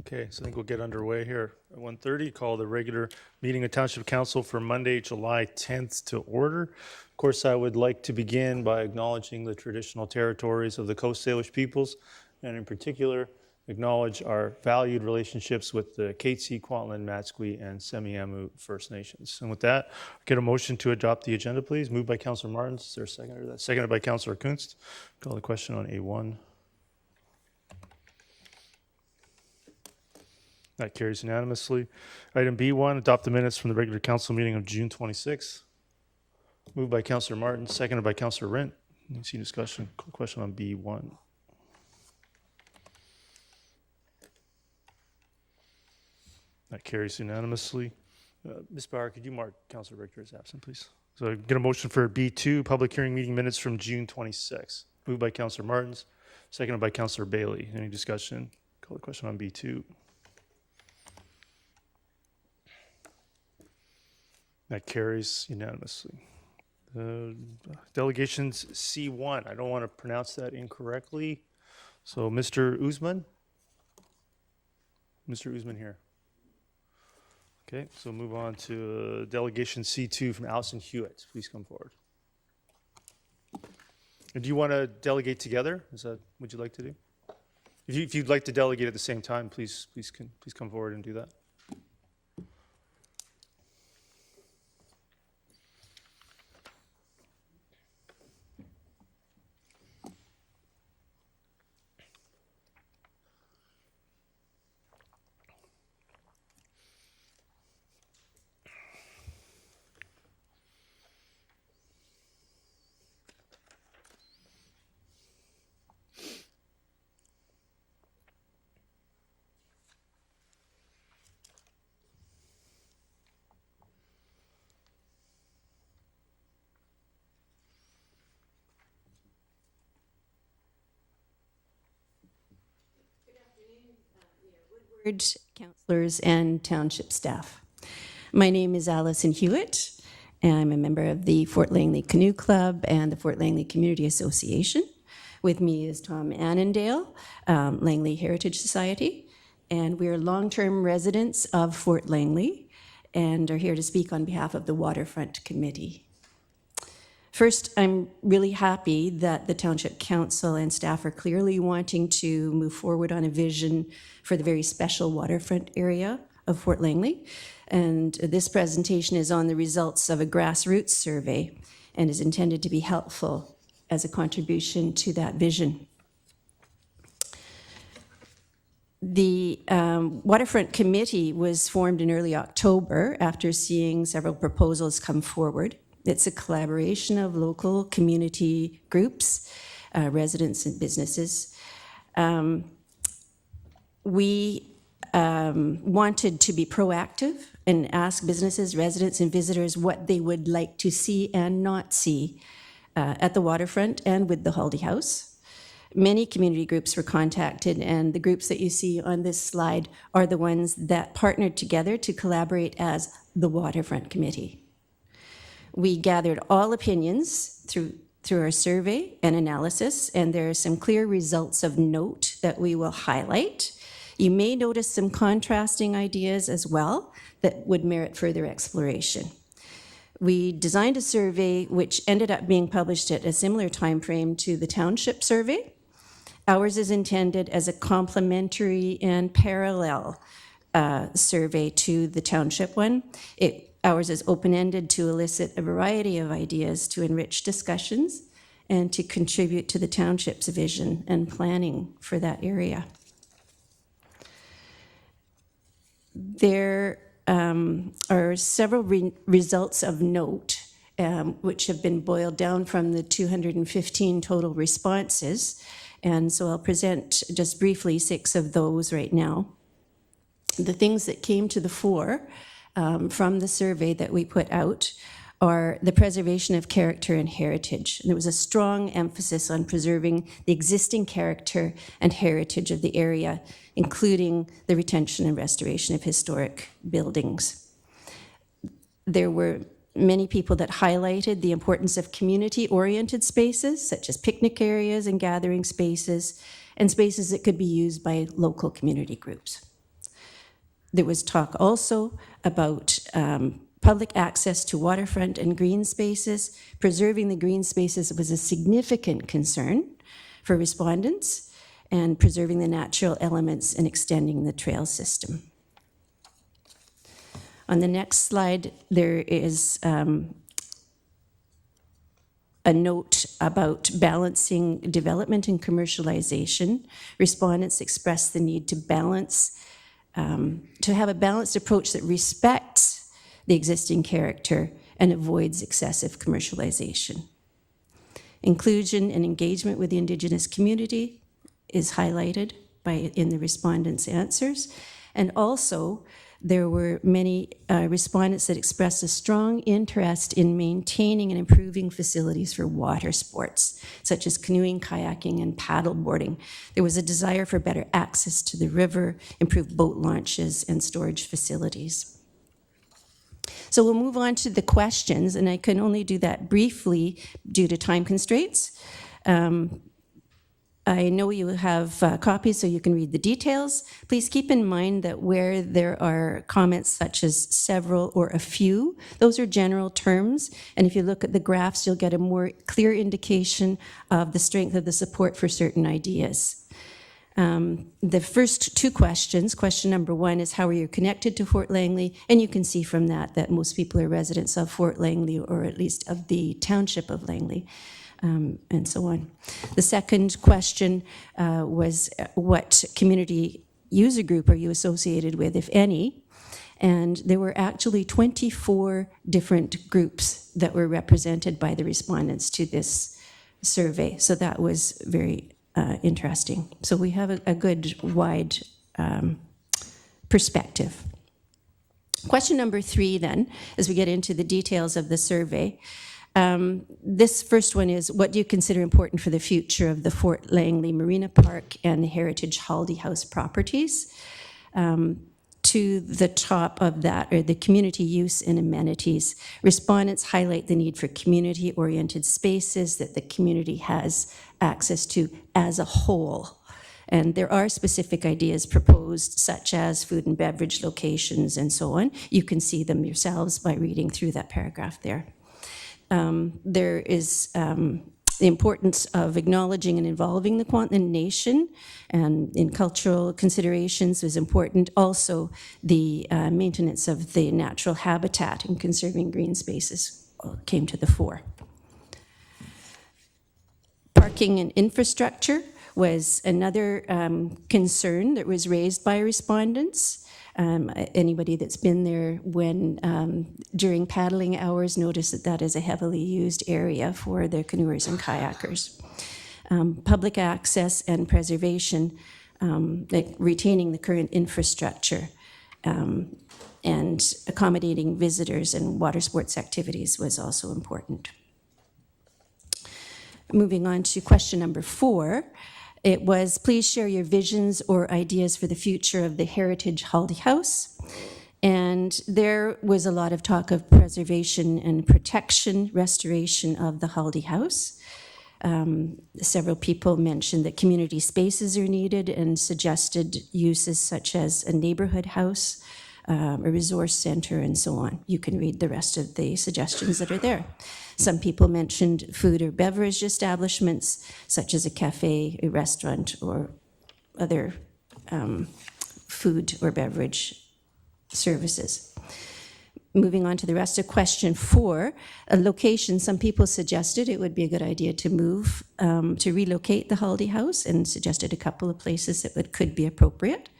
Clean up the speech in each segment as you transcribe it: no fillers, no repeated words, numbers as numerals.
Okay, so I think we'll get underway here. At 1:30, call the regular meeting of Township Council for Monday, July 10th to order. Of course, I would like to begin by acknowledging the traditional territories of the Coast Salish peoples, and in particular, acknowledge our valued relationships with the Katzie, Kwantlen, Matsqui, and Semiahmoo First Nations. And with that, get a motion to adopt the agenda, please. Moved by Councillor Martins. Is there a seconder to that? Seconded by Councillor Kunst. Call the question on A1. That carries unanimously. Item B1, adopt the minutes from the regular council meeting of June 26th. Moved by Councillor Martin, seconded by Councillor Rent. Any discussion? Question on B1. That carries unanimously. Ms. Bauer, could you mark Councillor Richter as absent, please? So get a motion for B2, public hearing meeting minutes from June 26th. Moved by Councillor Martins, seconded by Councillor Bailey. Any discussion? Call the question on B2. That carries unanimously. Delegations C1. I don't want to pronounce that incorrectly. So Mr. Usman? Mr. Usman here. Okay, so move on to delegation C2 from Allison Hewitt. Please come forward. And do you want to delegate together? Is that what you'd like to do? If you'd like to delegate at the same time, please come forward and do that. Councillors and township staff. My name is Allison Hewitt, and I'm a member of the Fort Langley Canoe Club and the Fort Langley Community Association. With me is Tom Annandale, Langley Heritage Society, and we're long-term residents of Fort Langley and are here to speak on behalf of the Waterfront Committee. First, I'm really happy that the Township Council and staff are clearly wanting to move forward on a vision for the very special waterfront area of Fort Langley. And this presentation is on the results of a grassroots survey and is intended to be helpful as a contribution to that vision. The Waterfront Committee was formed in early October after seeing several proposals come forward. It's a collaboration of local community groups, residents and businesses. We wanted to be proactive and ask businesses, residents, and visitors what they would like to see and not see at the waterfront and with the Haldy House. Many community groups were contacted, and the groups that you see on this slide are the ones that partnered together to collaborate as the Waterfront Committee. We gathered all opinions through our survey and analysis, and there are some clear results of note that we will highlight. You may notice some contrasting ideas as well that would merit further exploration. We designed a survey which ended up being published at a similar time frame to the township survey. Ours is intended as a complementary and parallel survey to the township one. Ours is open-ended to elicit a variety of ideas to enrich discussions and to contribute to the township's vision and planning for that area. There are several results of note which have been boiled down from the 215 total responses. And so I'll present just briefly 6 of those right now. The things that came to the fore from the survey that we put out are the preservation of character and heritage. And there was a strong emphasis on preserving the existing character and heritage of the area, including the retention and restoration of historic buildings. There were many people that highlighted the importance of community-oriented spaces, such as picnic areas and gathering spaces, and spaces that could be used by local community groups. There was talk also about public access to waterfront and green spaces. Preserving the green spaces was a significant concern for respondents, and preserving the natural elements and extending the trail system. On the next slide, there is a note about balancing development and commercialization. Respondents expressed the need to balance, to have a balanced approach that respects the existing character and avoids excessive commercialization. Inclusion and engagement with the Indigenous community is highlighted in the respondents' answers. And also, there were many respondents that expressed a strong interest in maintaining and improving facilities for water sports, such as canoeing, kayaking, and paddleboarding. There was a desire for better access to the river, improved boat launches, and storage facilities. So we'll move on to the questions, and I can only do that briefly due to time constraints. I know you have copies so you can read the details. Please keep in mind that where there are comments such as several or a few, those are general terms. And if you look at the graphs, you'll get a more clear indication of the strength of the support for certain ideas. The first two questions, question number one is how are you connected to Fort Langley? And you can see from that most people are residents of Fort Langley, or at least of the Township of Langley. And so on. The second question was what community user group are you associated with, if any? And there were actually 24 different groups that were represented by the respondents to this survey. So that was very interesting. So we have a good wide perspective. Question number 3 then, as we get into the details of the survey. This first one is, what do you consider important for the future of the Fort Langley Marina Park and the Heritage Haldy House properties? To the top of that are the community use and amenities. Respondents highlight the need for community-oriented spaces that the community has access to as a whole. And there are specific ideas proposed, such as food and beverage locations and so on. You can see them yourselves by reading through that paragraph there. There is the importance of acknowledging and involving the Kwantlen Nation, and in cultural considerations is important. Also, the maintenance of the natural habitat and conserving green spaces came to the fore. Parking and infrastructure was another concern that was raised by respondents. Anybody that's been there during paddling hours noticed that is a heavily used area for the canoers and kayakers. Public access and preservation, like retaining the current infrastructure and accommodating visitors and water sports activities was also important. Moving on to question number 4. It was, please share your visions or ideas for the future of the Heritage Haldy House. And there was a lot of talk of preservation and protection, restoration of the Haldy House. Several people mentioned that community spaces are needed and suggested uses such as a neighborhood house, a resource center, and so on. You can read the rest of the suggestions that are there. Some people mentioned food or beverage establishments, such as a cafe, a restaurant, or other food or beverage services. Moving on to the rest of question 4, a location. Some people suggested it would be a good idea to move, to relocate the Haldy House, and suggested a couple of places that could be appropriate.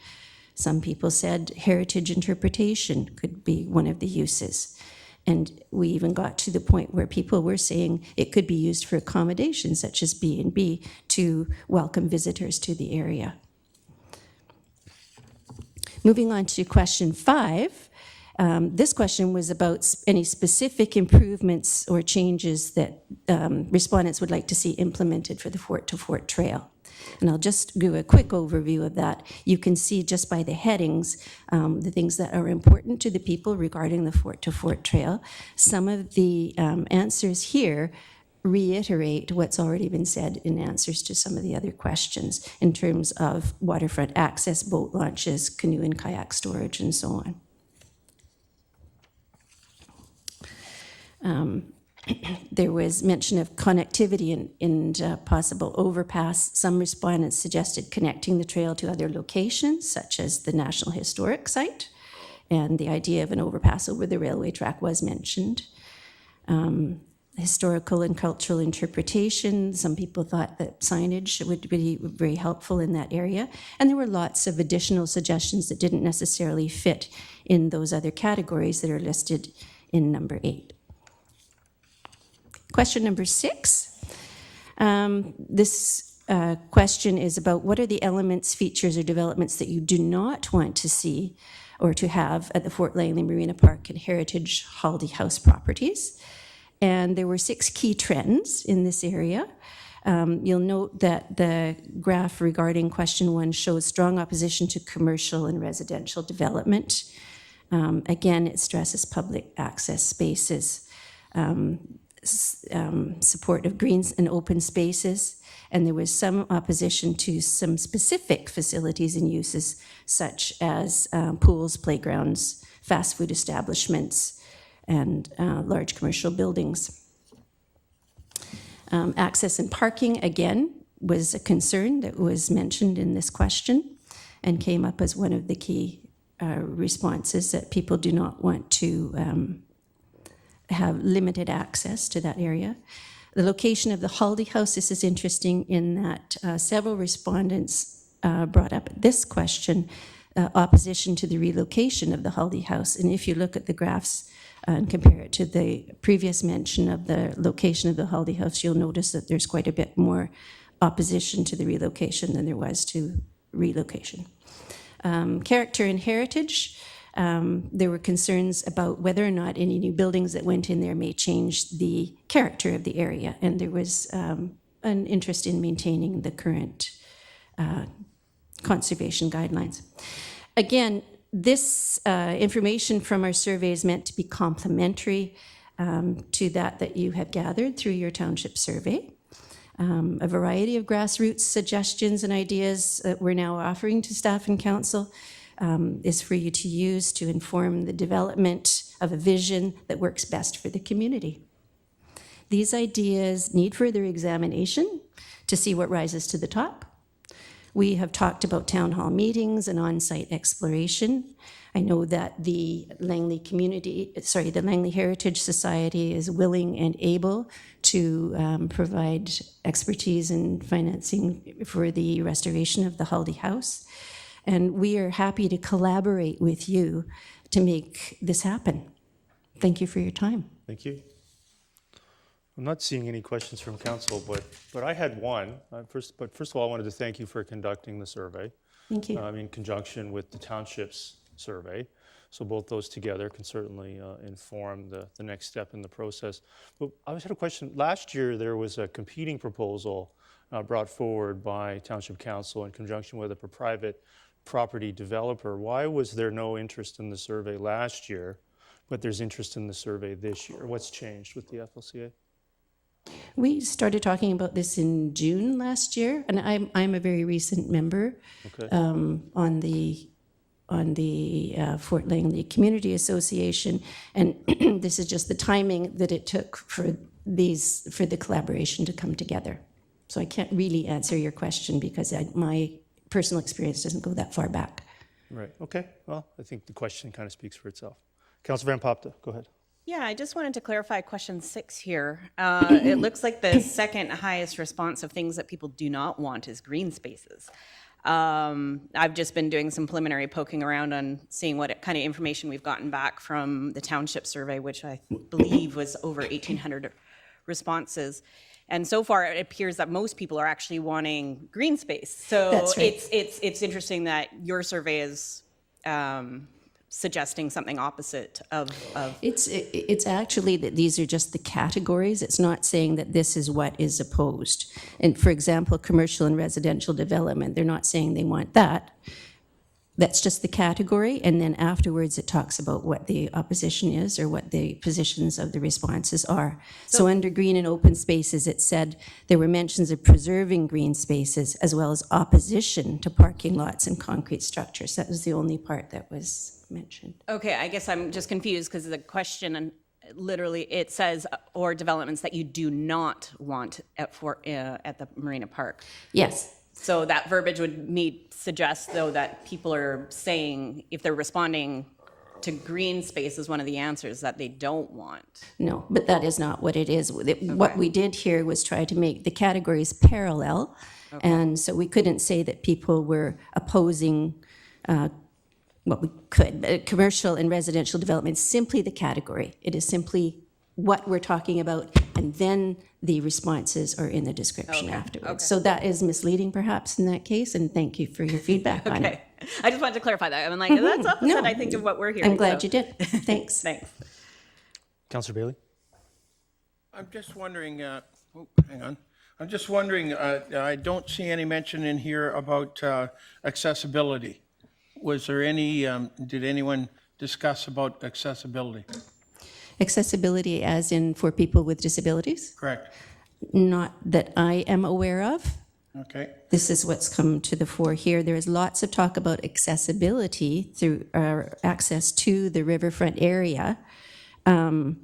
Some people said heritage interpretation could be one of the uses. And we even got to the point where people were saying it could be used for accommodation, such as B&B, to welcome visitors to the area. Moving on to question 5. This question was about any specific improvements or changes that respondents would like to see implemented for the Fort to Fort Trail. And I'll just do a quick overview of that. You can see just by the headings, the things that are important to the people regarding the Fort to Fort Trail. Some of the answers here reiterate what's already been said in answers to some of the other questions in terms of waterfront access, boat launches, canoe and kayak storage, and so on. There was mention of connectivity and possible overpass. Some respondents suggested connecting the trail to other locations, such as the National Historic Site, and the idea of an overpass over the railway track was mentioned. Historical and cultural interpretation. Some people thought that signage would be very helpful in that area. And there were lots of additional suggestions that didn't necessarily fit in those other categories that are listed in number 8. Question number 6. This question is about what are the elements, features, or developments that you do not want to see or to have at the Fort Langley Marina Park and Heritage Haldy House properties. And there were 6 key trends in this area. You'll note that the graph regarding question 1 shows strong opposition to commercial and residential development. Again, it stresses public access spaces. Support of greens and open spaces, and there was some opposition to some specific facilities and uses such as pools, playgrounds, fast food establishments, and large commercial buildings. Access and parking, again, was a concern that was mentioned in this question and came up as one of the key responses, that people do not want to have limited access to that area. The location of the Haldy House, this is interesting in that several respondents brought up this question, opposition to the relocation of the Haldy House. And if you look at the graphs and compare it to the previous mention of the location of the Haldy House, you'll notice that there's quite a bit more opposition to the relocation than there was to relocation. Character and heritage. There were concerns about whether or not any new buildings that went in there may change the character of the area, and there was an interest in maintaining the current conservation guidelines. Again, this information from our survey is meant to be complementary to that you have gathered through your township survey. A variety of grassroots suggestions and ideas that we're now offering to staff and council is for you to use to inform the development of a vision that works best for the community. These ideas need further examination to see what rises to the top. We have talked about town hall meetings and on-site exploration. I know that the Langley Heritage Society is willing and able to provide expertise and financing for the restoration of the Haldy House. And we are happy to collaborate with you to make this happen. Thank you for your time. Thank you. I'm not seeing any questions from council, but I had one. First of all, I wanted to thank you for conducting the survey. Thank you. In conjunction with the township's survey. So both those together can certainly inform the next step in the process. But I had a question. Last year, there was a competing proposal brought forward by Township Council in conjunction with a private property developer. Why was there no interest in the survey last year, but there's interest in the survey this year? What's changed with the FLCA? We started talking about this in June last year, and I'm a very recent member on the Fort Langley Community Association, and this is just the timing that it took for the collaboration to come together. So I can't really answer your question because my personal experience doesn't go that far back. Right. Okay. Well, I think the question kind of speaks for itself. Councilor Van Popta, go ahead. Yeah, I just wanted to clarify question 6 here. It looks like the second highest response of things that people do not want is green spaces. I've just been doing some preliminary poking around on seeing what kind of information we've gotten back from the township survey, which I believe was over 1,800 responses. And so far, it appears that most people are actually wanting green space. So That's right. it's interesting that your survey is suggesting something opposite of. It's actually that these are just the categories. It's not saying that this is what is opposed. And for example, commercial and residential development, they're not saying they want that. That's just the category, and then afterwards it talks about what the opposition is or what the positions of the responses are. So under green and open spaces, it said there were mentions of preserving green spaces as well as opposition to parking lots and concrete structures. That was the only part that was mentioned. Okay, I guess I'm just confused because the question, and literally it says, or developments that you do not want at the Marina Park. Yes. So that verbiage would suggest, though, that people are saying, if they're responding to green space as one of the answers, that they don't want. No, but that is not what it is. What we did here was try to make the categories parallel. And so we couldn't say that people were opposing what we could. Commercial and residential development is simply the category. It is simply what we're talking about, and then the responses are in the description afterwards. So that is misleading perhaps in that case, and thank you for your feedback on it. I just wanted to clarify that. I'm like, that's opposite, I think, of what we're hearing. I'm glad you did. Thanks. Thanks. Councillor Bailey? I'm just wondering, hang on. I'm just wondering, I don't see any mention in here about accessibility. Was there any, did anyone discuss about accessibility? Accessibility as in for people with disabilities? Correct. Not that I am aware of. Okay. This is what's come to the fore here. There is lots of talk about accessibility through access to the riverfront area, but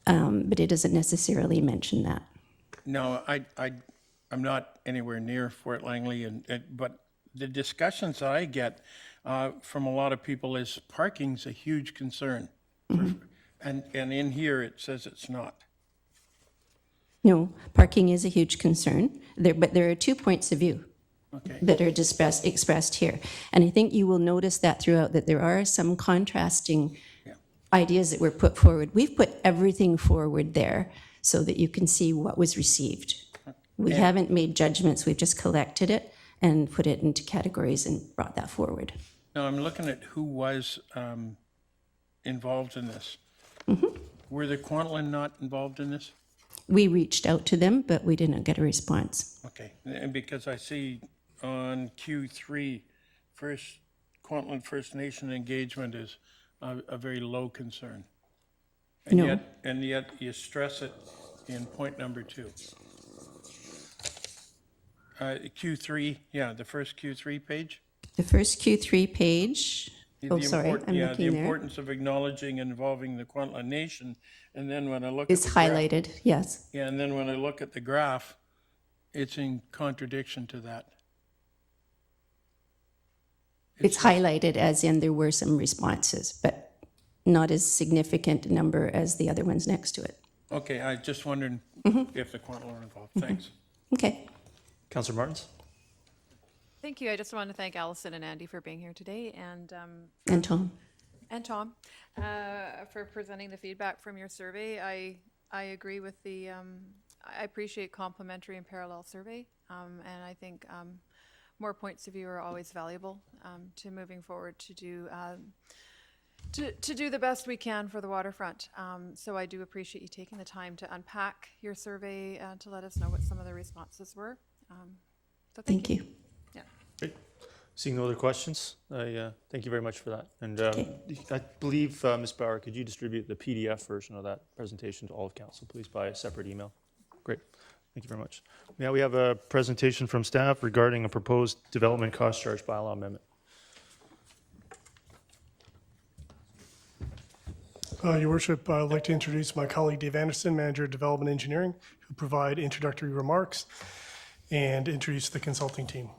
it doesn't necessarily mention that. No, I'm not anywhere near Fort Langley, but the discussions that I get from a lot of people is parking's a huge concern. And in here, it says it's not. No, parking is a huge concern, but there are 2 points of view that are expressed here. And I think you will notice that throughout, that there are some contrasting ideas that were put forward. We've put everything forward there so that you can see what was received. We haven't made judgments, we've just collected it and put it into categories and brought that forward. Now, I'm looking at who was involved in this. Were the Kwantlen not involved in this? We reached out to them, but we didn't get a response. Okay, and because I see on Q3, Kwantlen First Nation engagement is a very low concern. And yet you stress it in point number 2. Q3, the first Q3 page. The first Q3 page, I'm looking the there. importance of acknowledging and involving the Kwantlen Nation, and then when I look It's at the highlighted, yes. graph, and then when I look at the graph, it's in contradiction to that. It's highlighted as in there were some responses, but not as significant a number as the other ones next to it. Okay, I just wondered if the Kwantlen were involved. Thanks. Okay. Councillor Martins? Thank you. I just want to thank Allison and Andy for being here today, and Tom. For presenting the feedback from your survey. I agree with the. I appreciate complementary and parallel survey, and I think more points of view are always valuable to moving forward to do the best we can for the waterfront. So I do appreciate you taking the time to unpack your survey to let us know what some of the responses were. So Thank you. Yeah. Great. Seeing no other questions, I thank you very much for that. And I believe, Ms. Bauer, could you distribute the PDF version of that presentation to all of council, please, by a separate email? Great. Thank you very much. Now we have a presentation from staff regarding a proposed development cost charge bylaw amendment. Your Worship, I'd like to introduce my colleague Dave Anderson, Manager of Development Engineering, who provide introductory remarks, and introduce the consulting team.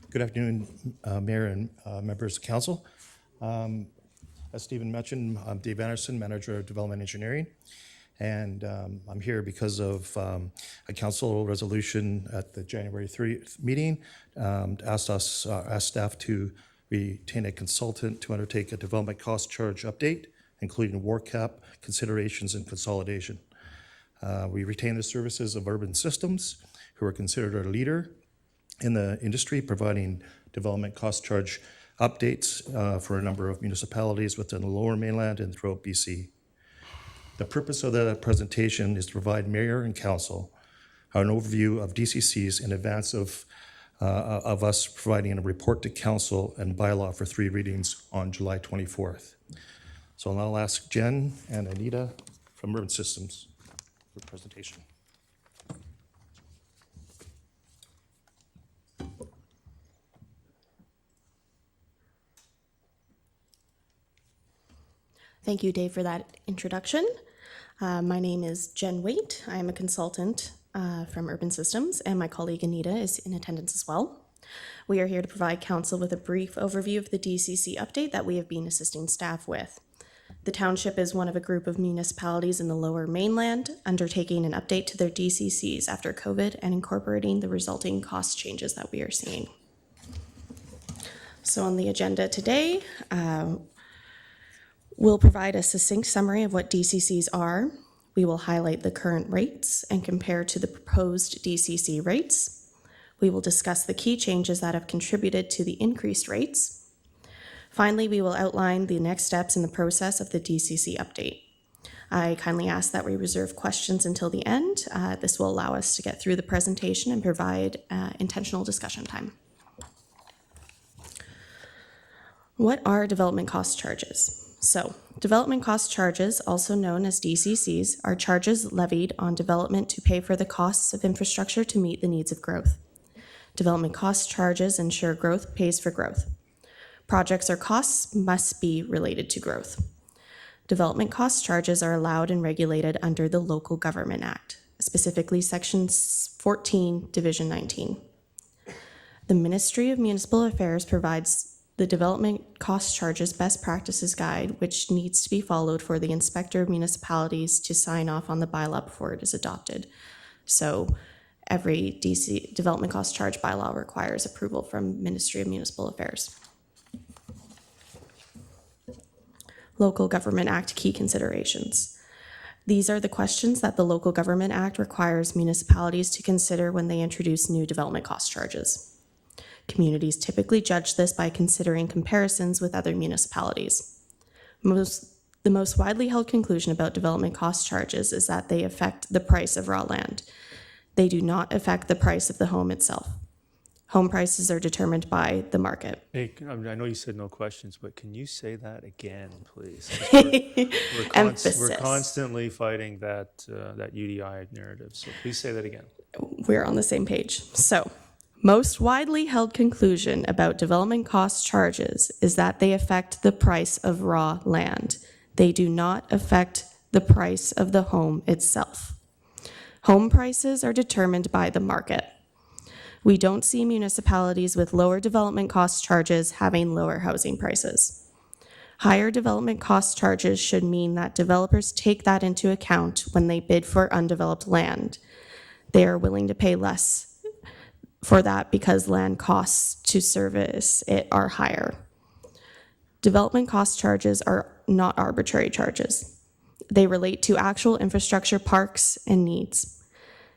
Good afternoon, Mayor and members of Council. As Stephen mentioned, I'm Dave Anderson, Manager of Development Engineering, and I'm here because of a council resolution at the January 3rd meeting asked staff to retain a consultant to undertake a development cost charge update, including work cap, considerations, and consolidation. We retain the services of Urban Systems, who are considered our leader in the industry, providing development cost charge updates for a number of municipalities within the Lower Mainland and throughout BC. The purpose of the presentation is to provide Mayor and Council an overview of DCCs in advance of us providing a report to council and bylaw for 3 readings on July 24th. So I'll now ask Jen and Anita from Urban Systems for presentation. Thank you, Dave, for that introduction. My name is Jen Waite. I am a consultant from Urban Systems, and my colleague Anita is in attendance as well. We are here to provide council with a brief overview of the DCC update that we have been assisting staff with. The township is one of a group of municipalities in the Lower Mainland undertaking an update to their DCCs after COVID and incorporating the resulting cost changes that we are seeing. So on the agenda today, we'll provide a succinct summary of what DCCs are. We will highlight the current rates and compare to the proposed DCC rates. We will discuss the key changes that have contributed to the increased rates. Finally, we will outline the next steps in the process of the DCC update. I kindly ask that we reserve questions until the end. This will allow us to get through the presentation and provide intentional discussion time. What are development cost charges? So, development cost charges, also known as DCCs, are charges levied on development to pay for the costs of infrastructure to meet the needs of growth. Development cost charges ensure growth pays for growth. Projects or costs must be related to growth. Development cost charges are allowed and regulated under the Local Government Act, specifically Section 14, Division 19. The Ministry of Municipal Affairs provides the Development Cost Charges Best Practices Guide, which needs to be followed for the Inspector of Municipalities to sign off on the bylaw before it is adopted. So every DC Development Cost Charge bylaw requires approval from Ministry of Municipal Affairs. Local Government Act key considerations. These are the questions that the Local Government Act requires municipalities to consider when they introduce new development cost charges. Communities typically judge this by considering comparisons with other municipalities. The most widely held conclusion about development cost charges is that they affect the price of raw land. They do not affect the price of the home itself. Home prices are determined by the market. Hey, I know you said no questions, but can you say that again, please? Emphasis. We're constantly fighting that UDI narrative, so please say that again. We're on the same page. So, most widely held conclusion about development cost charges is that they affect the price of raw land. They do not affect the price of the home itself. Home prices are determined by the market. We don't see municipalities with lower development cost charges having lower housing prices. Higher development cost charges should mean that developers take that into account when they bid for undeveloped land. They are willing to pay less for that because land costs to service it are higher. Development cost charges are not arbitrary charges. They relate to actual infrastructure, parks, and needs.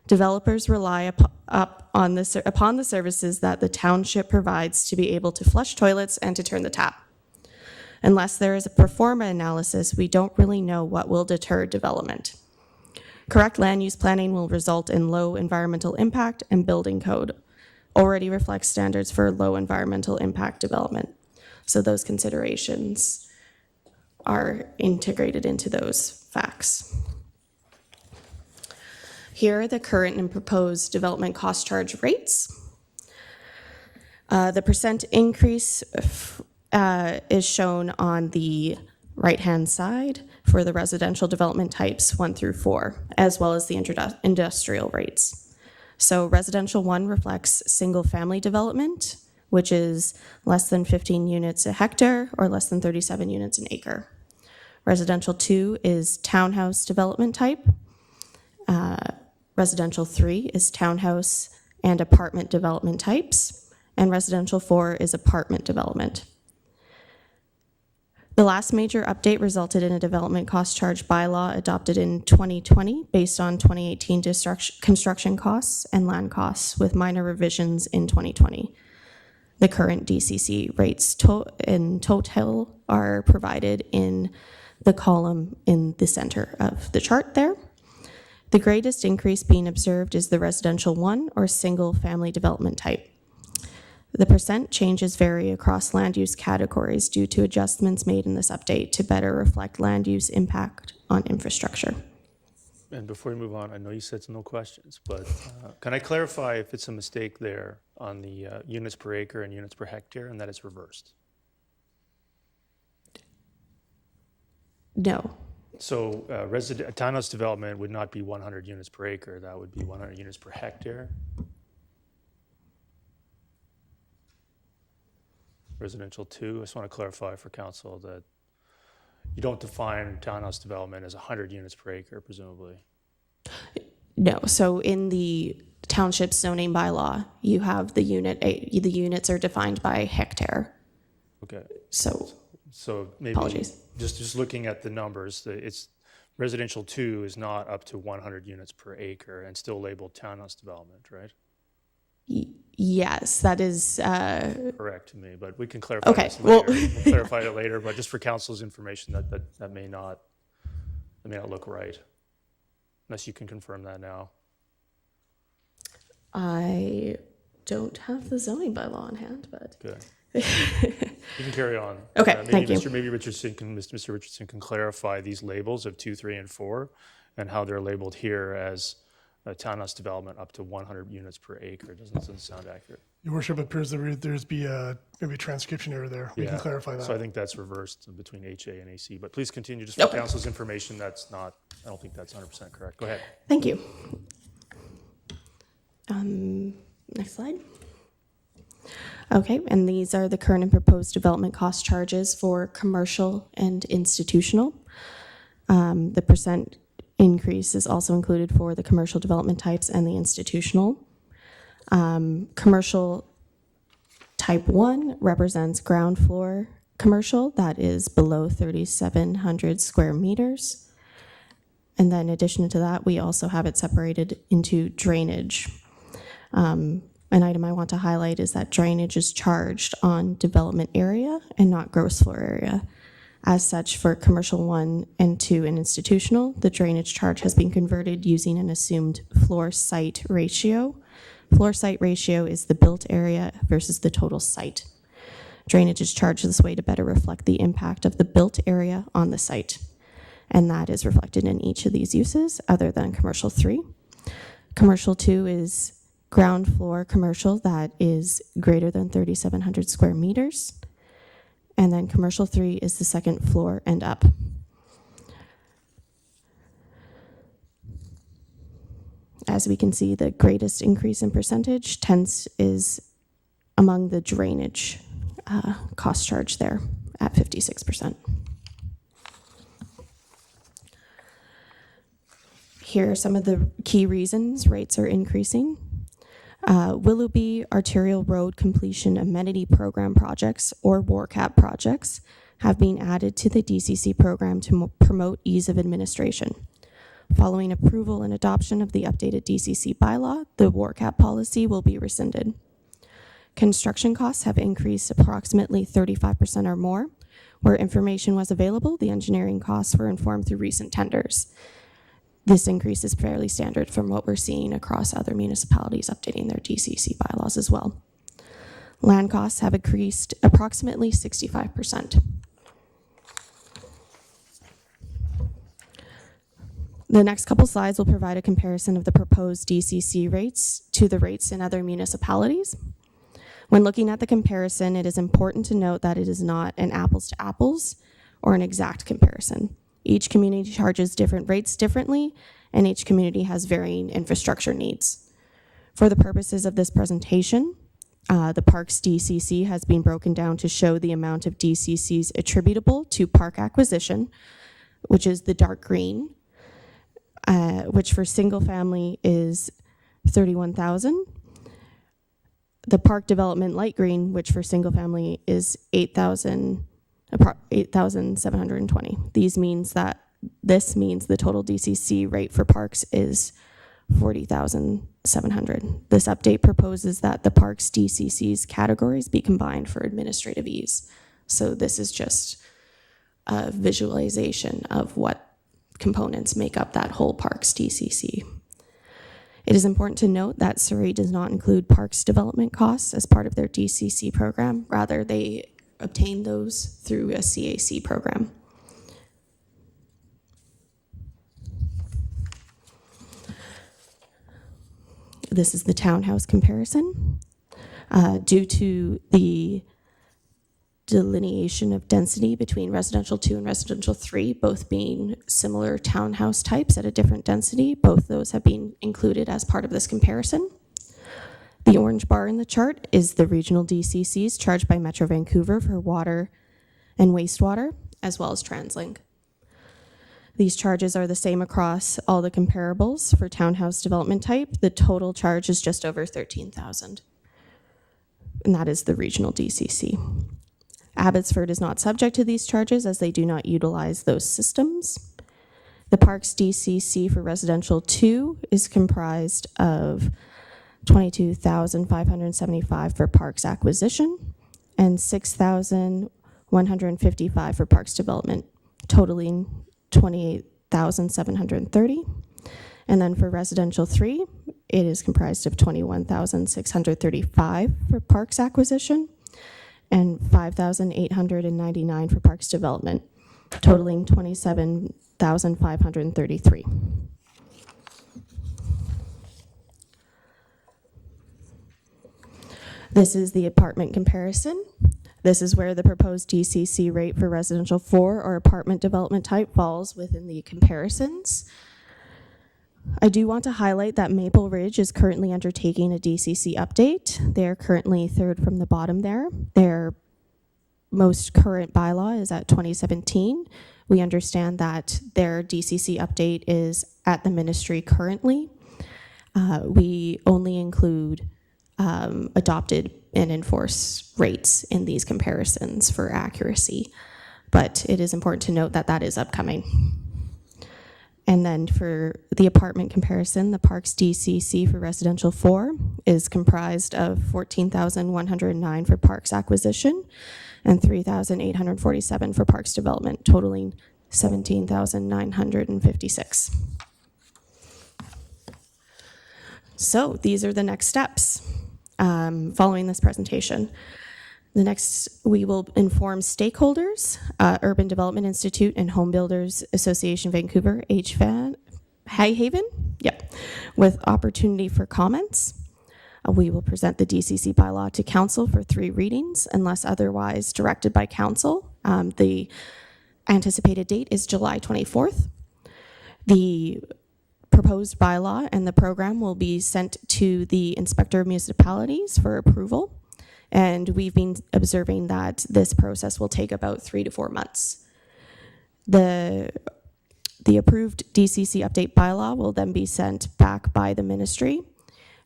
Developers rely upon the services that the township provides to be able to flush toilets and to turn the tap. Unless there is a pro forma analysis, we don't really know what will deter development. Correct land use planning will result in low environmental impact, and building code already reflects standards for low environmental impact development. So those considerations are integrated into those facts. Here are the current and proposed development cost charge rates. The percent increase is shown on the right-hand side for the residential development types 1 through 4, as well as the industrial rates. So residential 1 reflects single-family development, which is less than 15 units a hectare or less than 37 units an acre. Residential 2 is townhouse development type. Residential 3 is townhouse and apartment development types, and residential 4 is apartment development. The last major update resulted in a development cost charge bylaw adopted in 2020 based on 2018 construction costs and land costs, with minor revisions in 2020. The current DCC rates in total are provided in the column in the center of the chart there. The greatest increase being observed is the residential 1 or single-family development type. The percent changes vary across land use categories due to adjustments made in this update to better reflect land use impact on infrastructure. And before we move on, I know you said no questions, but can I clarify if it's a mistake there on the units per acre and units per hectare, and that it's reversed? No. So townhouse development would not be 100 units per acre, that would be 100 units per hectare. Residential 2, I just want to clarify for council that you don't define townhouse development as 100 units per acre, presumably. No. So in the township zoning bylaw, you have the units are defined by hectare. Okay. So Maybe apologies. just looking at the numbers, it's residential 2 is not up to 100 units per acre and still labeled townhouse development, right? Yes, that is. Correct to me, but we can clarify Okay, this later. well- We'll clarify it later, but just for council's information, that may not look right, unless you can confirm that now. I don't have the zoning bylaw on hand, but. Good. You can carry on. Okay, Maybe thank you. Mr. Richardson can clarify these labels of 2, 3, and 4 and how they're labeled here as a townhouse development up to 100 units per acre. Doesn't sound accurate. Your worship, it appears there's maybe a transcription error there. We can clarify that. So I think that's reversed between HA and AC, but please continue just for Okay. council's information. I don't think that's 100% correct. Go ahead. Thank you. Next slide. Okay, and these are the current and proposed development cost charges for commercial and institutional. The percent increase is also included for the commercial development types and the institutional. Commercial type 1 represents ground floor commercial that is below 3,700 square meters. And then in addition to that, we also have it separated into drainage. An item I want to highlight is that drainage is charged on development area and not gross floor area. As such, for commercial 1 and 2 and institutional, the drainage charge has been converted using an assumed floor site ratio. Floor site ratio is the built area versus the total site. Drainage is charged this way to better reflect the impact of the built area on the site. And that is reflected in each of these uses other than commercial 3. Commercial 2 is ground floor commercial that is greater than 3,700 square meters. And then commercial 3 is the second floor and up. As we can see, the greatest increase in percentage is among the drainage cost charge there at 56%. Here are some of the key reasons rates are increasing. Willoughby Arterial Road Completion Amenity Program projects, or WARCAP projects, have been added to the DCC program to promote ease of administration. Following approval and adoption of the updated DCC bylaw, the WARCAP policy will be rescinded. Construction costs have increased approximately 35% or more. Where information was available, the engineering costs were informed through recent tenders. This increase is fairly standard from what we're seeing across other municipalities updating their DCC bylaws as well. Land costs have increased approximately 65%. The next couple slides will provide a comparison of the proposed DCC rates to the rates in other municipalities. When looking at the comparison, it is important to note that it is not an apples to apples or an exact comparison. Each community charges different rates differently, and each community has varying infrastructure needs. For the purposes of this presentation, the Parks DCC has been broken down to show the amount of DCCs attributable to park acquisition, which is the dark green, which for single family is 31,000. The park development light green, which for single family is 8,720. This means the total DCC rate for parks is 40,700. This update proposes that the parks DCC's categories be combined for administrative ease. So this is just a visualization of what components make up that whole Parks DCC. It is important to note that Surrey does not include Parks development costs as part of their DCC program. Rather, they obtain those through a CAC program. This is the townhouse comparison. Due to the delineation of density between residential 2 and residential 3, both being similar townhouse types at a different density, both those have been included as part of this comparison. The orange bar in the chart is the regional DCCs charged by Metro Vancouver for water and wastewater, as well as TransLink. These charges are the same across all the comparables for townhouse development type. The total charge is just over $13,000, and that is the regional DCC. Abbotsford is not subject to these charges as they do not utilize those systems. The Parks DCC for residential 2 is comprised of $22,575 for Parks acquisition and $6,155 for Parks development, totaling $28,730. And then for residential 3, it is comprised of $21,635 for Parks acquisition and $5,899 for Parks development, totaling $27,533. This is the apartment comparison. This is where the proposed DCC rate for residential 4 or apartment development type falls within the comparisons. I do want to highlight that Maple Ridge is currently undertaking a DCC update. They're currently third from the bottom there. Their most current bylaw is at 2017. We understand that their DCC update is at the ministry currently. We only include adopted and enforced rates in these comparisons for accuracy, but it is important to note that that is upcoming. And then for the apartment comparison, the Parks DCC for residential 4 is comprised of $14,109 for Parks acquisition and $3,847 for Parks development, totaling $17,956. So these are the next steps following this presentation. The next, we will inform stakeholders, Urban Development Institute and Home Builders Association Vancouver, Haven, with opportunity for comments. We will present the DCC bylaw to council for 3 readings unless otherwise directed by council. The anticipated date is July 24th. The proposed bylaw and the program will be sent to the Inspector of Municipalities for approval. And we've been observing that this process will take about 3 to 4 months. The approved DCC update bylaw will then be sent back by the ministry,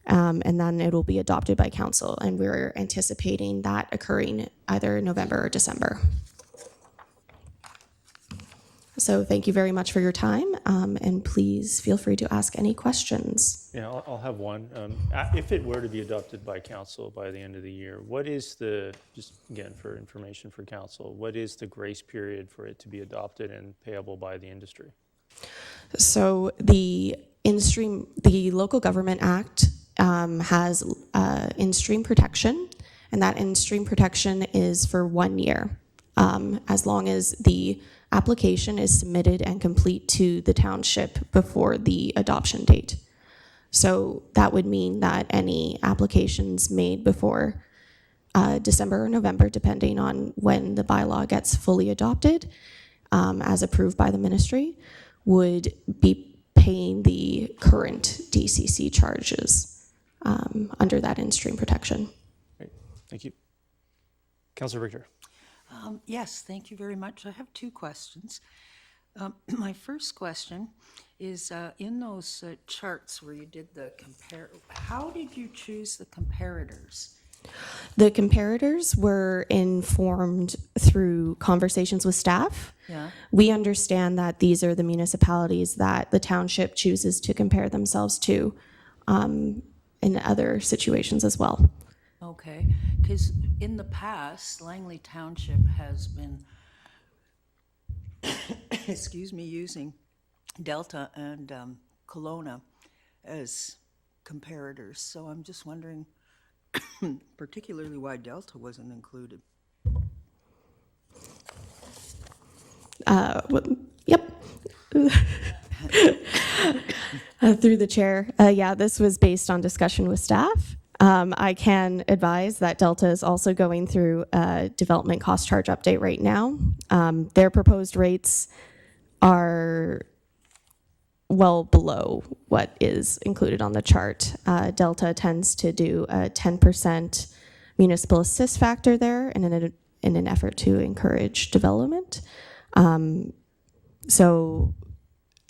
and then it will be adopted by council. And we're anticipating that occurring either November or December. So thank you very much for your time, and please feel free to ask any questions. Yeah, I'll have one. If it were to be adopted by council by the end of the year, what is the, just again for information for council, what is the grace period for it to be adopted and payable by the industry? So the Local Government Act has in-stream protection, and that in-stream protection is for 1 year, as long as the application is submitted and complete to the township before the adoption date. So that would mean that any applications made before December or November, depending on when the bylaw gets fully adopted, as approved by the ministry, would be paying the current DCC charges under that in-stream protection. Great, thank you. Councilor Richter. Yes, thank you very much. I have 2 questions. My first question is in those charts where you did the how did you choose the comparators? The comparators were informed through conversations with staff. Yeah. We understand that these are the municipalities that the township chooses to compare themselves to in other situations as well. Okay, because in the past, Langley Township has been, using Delta and Kelowna as comparators. So I'm just wondering particularly why Delta wasn't included. Yep. Through the chair, yeah, this was based on discussion with staff. I can advise that Delta is also going through a development cost charge update right now. Their proposed rates are well below what is included on the chart. Delta tends to do a 10% municipal assist factor there in an effort to encourage development. So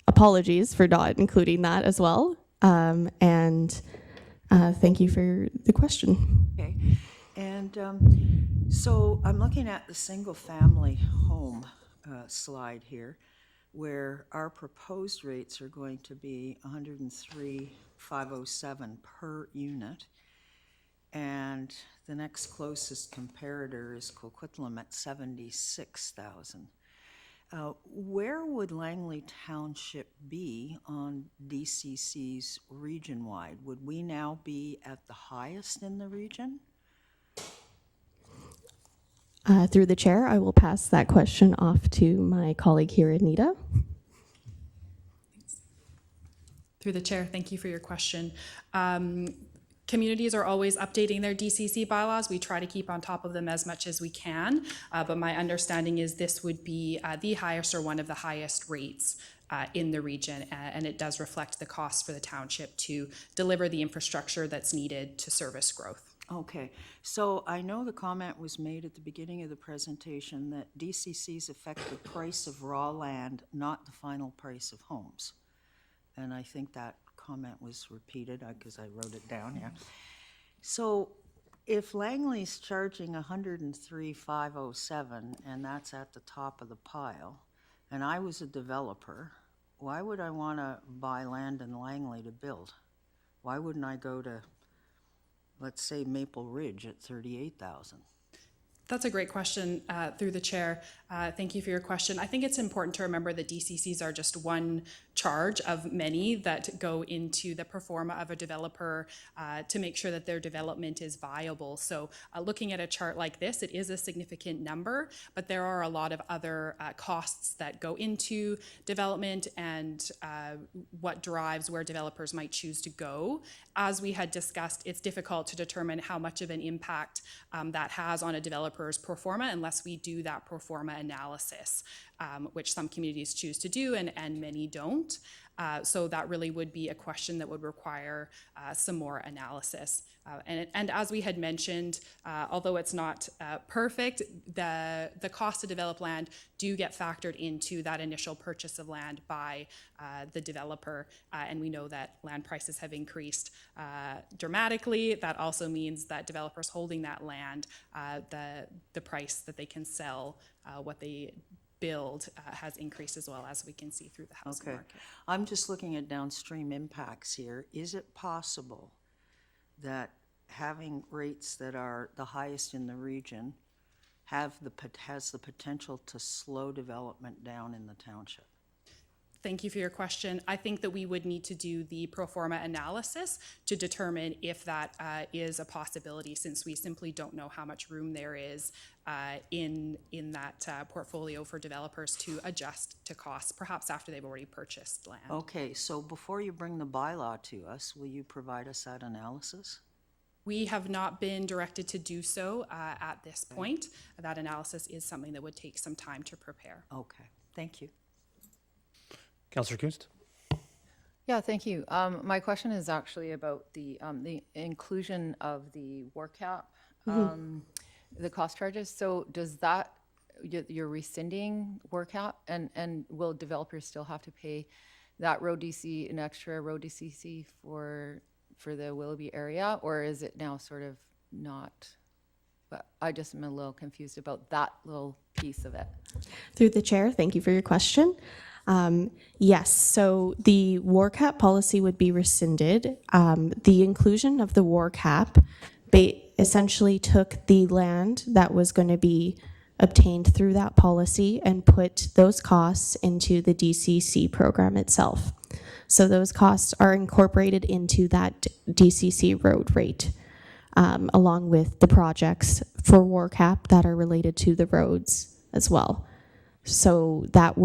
apologies for not including that as well. And thank you for the question. Okay. And so I'm looking at the single-family home slide here, where our proposed rates are going to be $103,507 per unit. And the next closest comparator is Coquitlam at $76,000. Where would Langley Township be on DCC's region-wide? Would we now be at the highest in the region? Through the chair, I will pass that question off to my colleague here, Anita. Through the chair, thank you for your question. Communities are always updating their DCC bylaws. We try to keep on top of them as much as we can, but my understanding is this would be the highest or one of the highest rates in the region, and it does reflect the cost for the township to deliver the infrastructure that's needed to service growth. Okay, so I know the comment was made at the beginning of the presentation that DCCs affect the price of raw land, not the final price of homes. And I think that comment was repeated because I wrote it down here. So if Langley's charging $103,507 and that's at the top of the pile, and I was a developer, why would I want to buy land in Langley to build? Why wouldn't I go to, let's say, Maple Ridge at $38,000? That's a great question, through the chair. Thank you for your question. I think it's important to remember that DCCs are just one charge of many that go into the pro forma of a developer to make sure that their development is viable. So looking at a chart like this, it is a significant number, but there are a lot of other costs that go into development and what drives where developers might choose to go. As we had discussed, it's difficult to determine how much of an impact that has on a developer's pro forma unless we do that pro forma analysis, which some communities choose to do and many don't. So that really would be a question that would require some more analysis. And as we had mentioned, although it's not perfect, the cost to develop land do get factored into that initial purchase of land by the developer. And we know that land prices have increased dramatically. That also means that developers holding that land, the price that they can sell what they build has increased as well, as we can see through the housing market. I'm just looking at downstream impacts here. Is it possible that having rates that are the highest in the region has the potential to slow development down in the township? Thank you for your question. I think that we would need to do the pro forma analysis to determine if that is a possibility, since we simply don't know how much room there is in that portfolio for developers to adjust to costs, perhaps after they've already purchased land. Okay, so before you bring the bylaw to us, will you provide us that analysis? We have not been directed to do so at this point. That analysis is something that would take some time to prepare. Okay, thank you. Councillor Kunst? Yeah, thank you. My question is actually about the inclusion of the war cap, the cost charges. So does that, you're rescinding war cap, and will developers still have to pay that road DC, an extra road DCC for the Willoughby area, or is it now sort of not? But I just am a little confused about that little piece of it. Through the chair, thank you for your question. Yes, so the war cap policy would be rescinded. The inclusion of the war cap essentially took the land that was going to be obtained through that policy and put those costs into the DCC program itself. So those costs are incorporated into that DCC road rate, along with the projects for WARCAP that are related to the roads as well. So that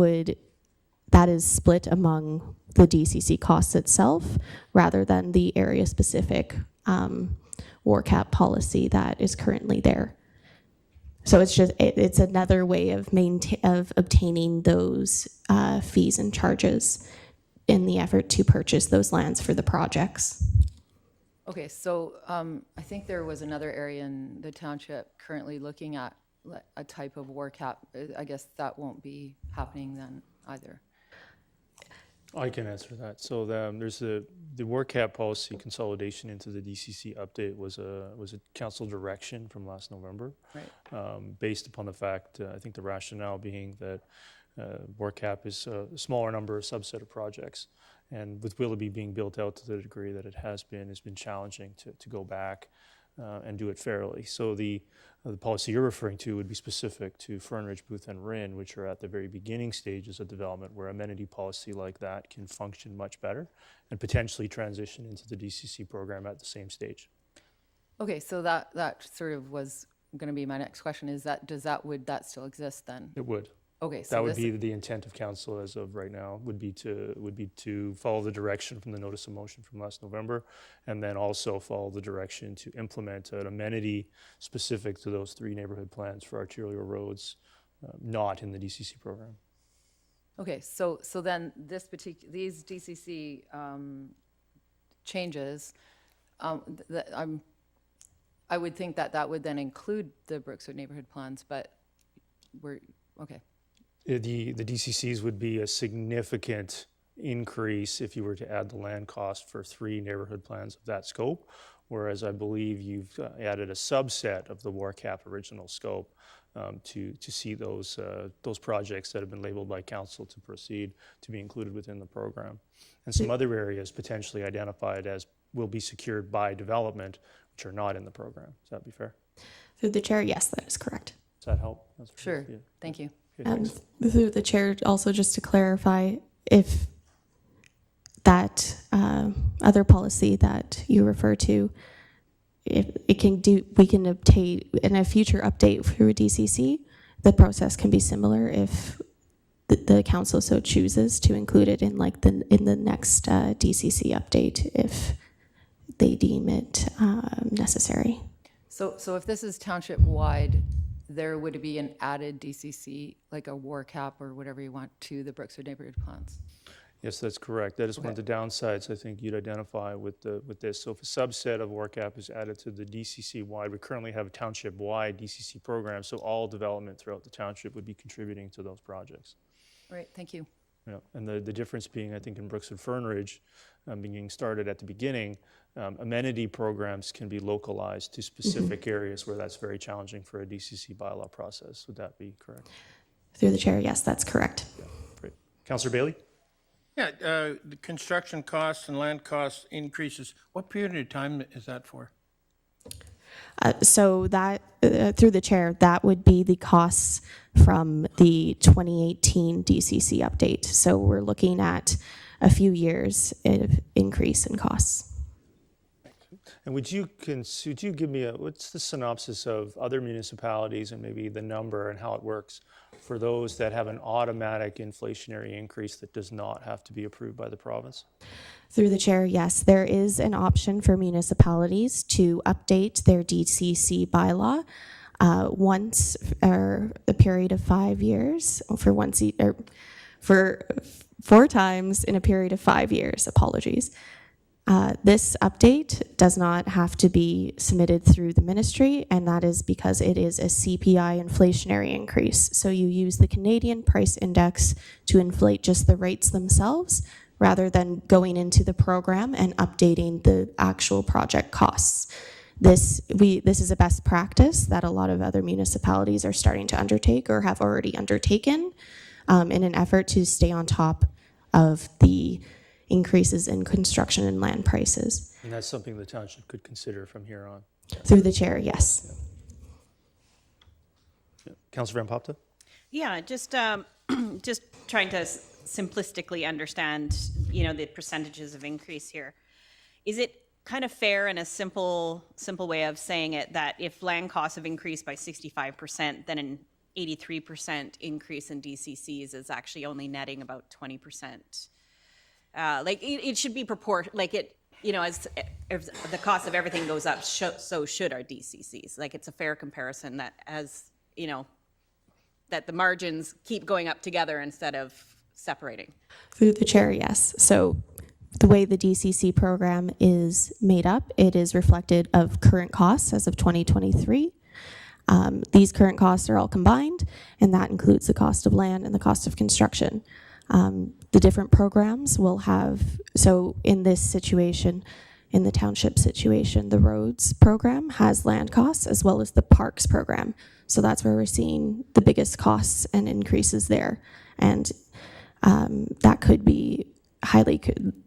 is split among the DCC costs itself rather than the area-specific WARCAP policy that is currently there. So it's another way of obtaining those fees and charges in the effort to purchase those lands for the projects. Okay, so I think there was another area in the township currently looking at a type of WARCAP. I guess that won't be happening then either. I can answer that. So there's the WARCAP policy consolidation into the DCC update was a council direction from last November, Right. based upon the fact, I think the rationale being that WARCAP is a smaller number, a subset of projects. And with Willoughby being built out to the degree that it has been challenging to go back and do it fairly. So the policy you're referring to would be specific to Fernridge, Booth, and Rynn, which are at the very beginning stages of development where amenity policy like that can function much better and potentially transition into the DCC program at the same stage. Okay, so that sort of was going to be my next question. Would that still exist then? It would. Okay, so That would be the intent of council as of right now, would be to follow the direction from the notice of motion from last November, and then also follow the direction to implement an amenity specific to those 3 neighborhood plans for arterial roads, not in the DCC program. Okay, so then these DCC changes, I would think that would then include the Brookswood neighborhood plans, but okay. The DCCs would be a significant increase if you were to add the land cost for 3 neighborhood plans of that scope, whereas I believe you've added a subset of the WARCAP original scope to see those projects that have been labeled by council to proceed to be included within the program. And some other areas potentially identified as will be secured by development, which are not in the program. Does that be fair? Through the chair, yes, that is correct. Does that help? Sure, thank you. Okay, thanks. Through the chair, also just to clarify, if that other policy that you refer to, if we can obtain in a future update through a DCC, the process can be similar if the council so chooses to include it in the next DCC update if they deem it necessary. So if this is township wide, there would be an added DCC, like a WARCAP or whatever you want, to the Brookswood neighborhood plans. Yes, that's correct. That is one of the downsides I think you'd identify with this. So if a subset of WARCAP is added to the DCC-wide, we currently have a township-wide DCC program, so all development throughout the township would be contributing to those projects. All right, thank you. Yeah, and the difference being, I think, in Brookswood Fernridge, being started at the beginning, amenity programs can be localized to specific areas where that's very challenging for a DCC bylaw process. Would that be correct? Through the chair, yes, that's correct. Yeah, great. Councillor Bailey? Yeah, the construction costs and land cost increases, what period of time is that for? So that, through the chair, that would be the costs from the 2018 DCC update. So we're looking at a few years of increase in costs. And would you give me what's the synopsis of other municipalities and maybe the number and how it works for those that have an automatic inflationary increase that does not have to be approved by the province? Through the chair, yes, there is an option for municipalities to update their DCC bylaw once or a period of 5 years, for 4 times in a period of 5 years. Apologies. This update does not have to be submitted through the ministry, and that is because it is a CPI inflationary increase. So you use the Canadian price index to inflate just the rates themselves, rather than going into the program and updating the actual project costs. This is a best practice that a lot of other municipalities are starting to undertake or have already undertaken in an effort to stay on top of the increases in construction and land prices. And that's something the township could consider from here on. Through the chair, yes. Yeah. Councilor Van Popta? Yeah, just just trying to simplistically understand, you know, the percentages of increase here. Is it kind of fair in a simple way of saying it that if land costs have increased by 65%, then an 83% increase in DCCs is actually only netting about 20%? Like it should be like it, you know, as the cost of everything goes up, so should our DCCs. Like it's a fair comparison that as, you know, that the margins keep going up together instead of separating. Through the chair, yes. So the way the DCC program is made up, it is reflected of current costs as of 2023. These current costs are all combined, and that includes the cost of land and the cost of construction. The different programs will have, so in this situation, in the township situation, the roads program has land costs as well as the parks program. So that's where we're seeing the biggest costs and increases there. And that could be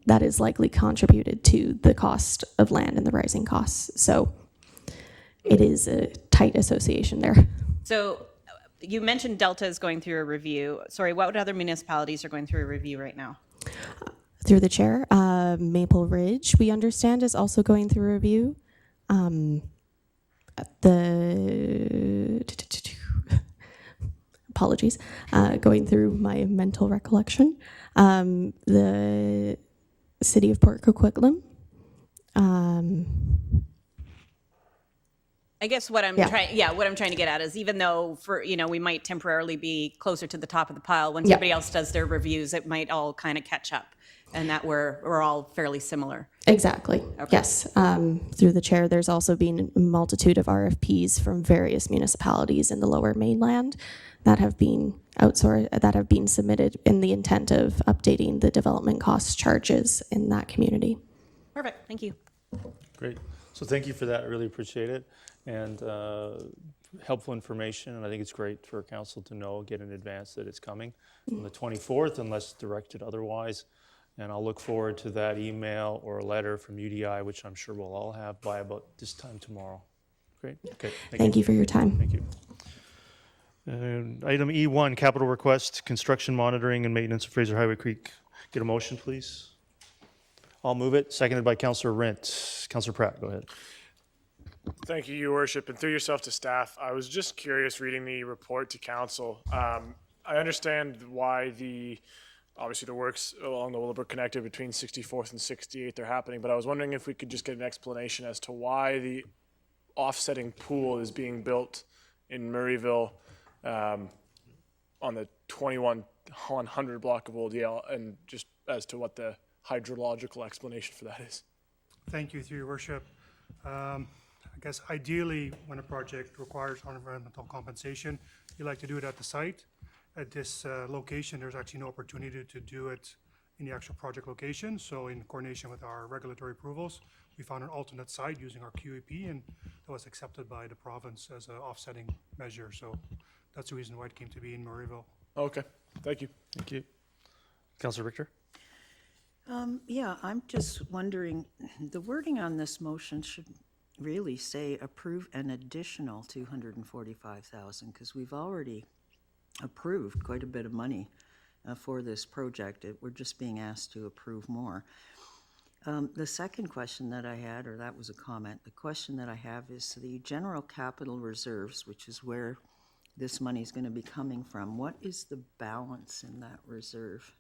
that is likely contributed to the cost of land and the rising costs. So it is a tight association there. So you mentioned Delta is going through a review. Sorry, what other municipalities are going through a review right now? Through the chair, Maple Ridge, we understand, is also going through a review. Apologies, going through my mental recollection. The city of Port Coquitlam. I guess what I'm trying to get at is even though we might temporarily be closer to the top of the pile, once everybody else does their reviews, it might all kind of catch up, and that we're all fairly similar. Exactly. Okay. Yes. Through the chair, there's also been a multitude of RFPs from various municipalities in the Lower Mainland that have been submitted in the intent of updating the development cost charges in that community. Perfect. Thank you. Great. So thank you for that. I really appreciate it. And helpful information. And I think it's great for council to know, get in advance that it's coming on the 24th, unless directed otherwise. And I'll look forward to that email or a letter from UDI, which I'm sure we'll all have by about this time tomorrow. Great. Okay. Thank you for your time. Thank you. Item E1, capital request, construction monitoring and maintenance of Fraser Highway Creek. Get a motion, please. I'll move it. Seconded by Councillor Rent. Councillor Pratt, go ahead. Thank you, Your Worship, and through yourself to staff. I was just curious reading the report to council. I understand why obviously the works along the Willowbrook connector between 64th and 68th are happening, but I was wondering if we could just get an explanation as to why the offsetting pool is being built in Murrayville on the 2100 block of Old Yale, and just as to what the hydrological explanation for that is. Thank you, through your worship. I guess ideally, when a project requires environmental compensation, you like to do it at the site. At this location, there's actually no opportunity to do it in the actual project location. So in coordination with our regulatory approvals, we found an alternate site using our QEP, and that was accepted by the province as an offsetting measure. So that's the reason why it came to be in Murrayville. Okay, thank you. Thank you. Councillor Richter? Yeah, I'm just wondering, the wording on this motion should really say approve an additional $245,000, because we've already approved quite a bit of money for this project. We're just being asked to approve more. The second question that I had, or that was a comment, the question that I have is the general capital reserves, which is where this money is going to be coming from. What is the balance in that reserve?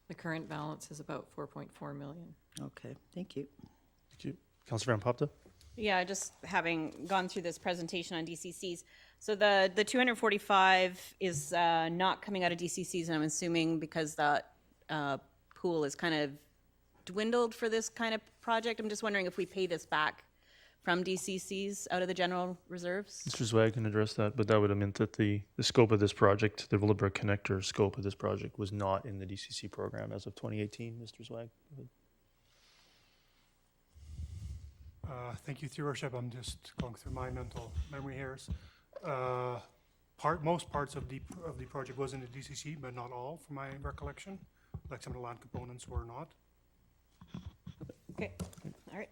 The current balance is about 4.4 million. Okay, thank you. Thank you. Councillor Van Popta? Yeah, just having gone through this presentation on DCCs. So the 245 is not coming out of DCCs, and I'm assuming because the pool is kind of dwindled for this kind of project. I'm just wondering if we pay this back from DCCs out of the general reserves? Mr. Zweig can address that, but that would have meant that the scope of this project, the Willowbrook connector scope of this project, was not in the DCC program as of 2018. Mr. Zweig? Thank you, through your worship. I'm just going through my mental memory here. Most parts of the project was in the DCC, but not all, from my recollection. Like some of the land components were not. Okay, all right.